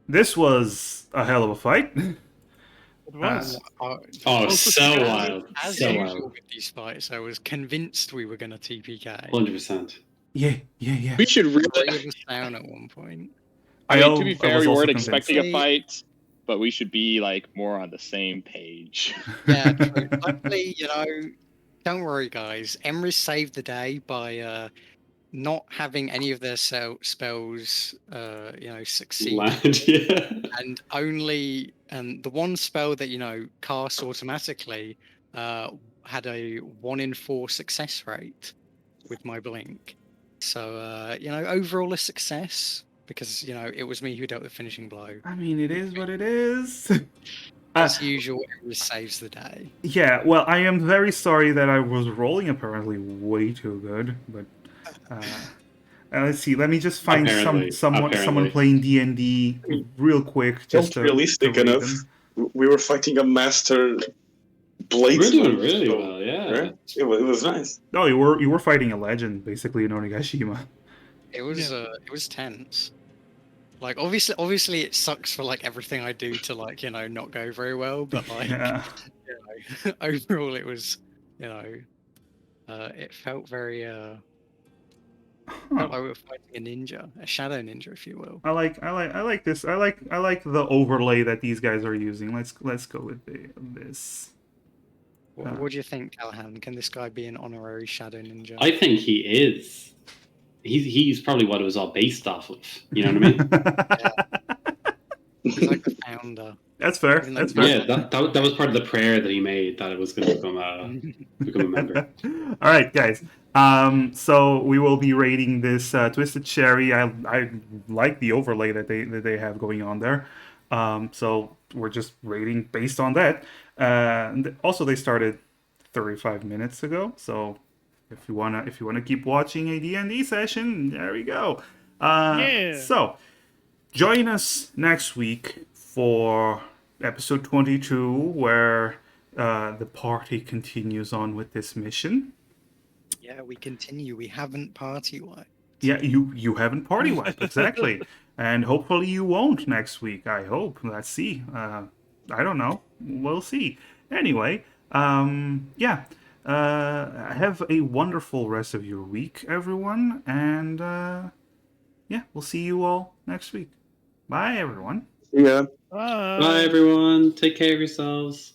Speaker 1: this was a hell of a fight.
Speaker 2: It was.
Speaker 5: Oh, so wild.
Speaker 6: As
Speaker 5: So
Speaker 6: usual
Speaker 5: wild.
Speaker 6: with these fights, I was convinced we were going to TPK.
Speaker 5: 100%.
Speaker 1: Yeah.
Speaker 4: We should
Speaker 6: Three
Speaker 4: really.
Speaker 6: of us down at one point.
Speaker 4: I mean, to be
Speaker 1: I
Speaker 4: fair,
Speaker 1: was
Speaker 4: we
Speaker 1: also
Speaker 4: weren't
Speaker 1: convinced.
Speaker 4: expecting a fight, but we should be like more on the same page.
Speaker 6: Yeah, true. Luckily, don't worry, guys. Emrys saved the day by not having any of their spells, succeed.
Speaker 5: Land, yeah.
Speaker 6: And the one spell that cast automatically had a 1 in 4 success rate with my blink. So overall a success because it was me who dealt with finishing blow.
Speaker 1: I mean, it is what it is.
Speaker 6: As usual, it saves the day.
Speaker 1: Yeah, well, I am very sorry that I was rolling apparently way too good, but let's see. Let me just find someone playing D&D real quick. Just
Speaker 3: realistic
Speaker 1: to read
Speaker 3: enough.
Speaker 1: them.
Speaker 3: We were fighting a master blade.
Speaker 5: We're doing really well, yeah.
Speaker 3: Right? It was nice.
Speaker 1: No, you were fighting a legend basically in Onigashima.
Speaker 6: It was tense. Like obviously it sucks for like everything I do to like not go very well, but like
Speaker 1: Yeah.
Speaker 6: overall it was it felt very felt like we were fighting a ninja, a shadow ninja, if you will.
Speaker 1: I like this. I like the overlay that these guys are using. Let's go with this.
Speaker 6: What do you think, Callahan? Can this guy be an honorary shadow ninja?
Speaker 5: I think he is. He's probably what it was all based off of. You know what I mean?
Speaker 6: He's like the founder.
Speaker 1: That's fair. That's fair.
Speaker 5: Yeah, that was part of the prayer that he made that it was going to become a member.
Speaker 1: All right, guys. So we will be rating this Twisted Cherry. I like the overlay that they have going on there. So we're just rating based on that. And also, they started 35 minutes ago. So if you wanna keep watching a D&D session, there we go.
Speaker 2: Yeah.
Speaker 1: So join us next week for episode 22, where the party continues on with this mission.
Speaker 6: Yeah, we continue. We haven't party wiped.
Speaker 1: Yeah, you haven't party wiped, exactly. And hopefully you won't next week. I hope. Let's see. I don't know. We'll see. Anyway, yeah. Have a wonderful rest of your week, everyone. And yeah, we'll see you all next week. Bye, everyone.
Speaker 3: Yeah.
Speaker 2: Bye.
Speaker 5: Bye, everyone. Take care of yourselves.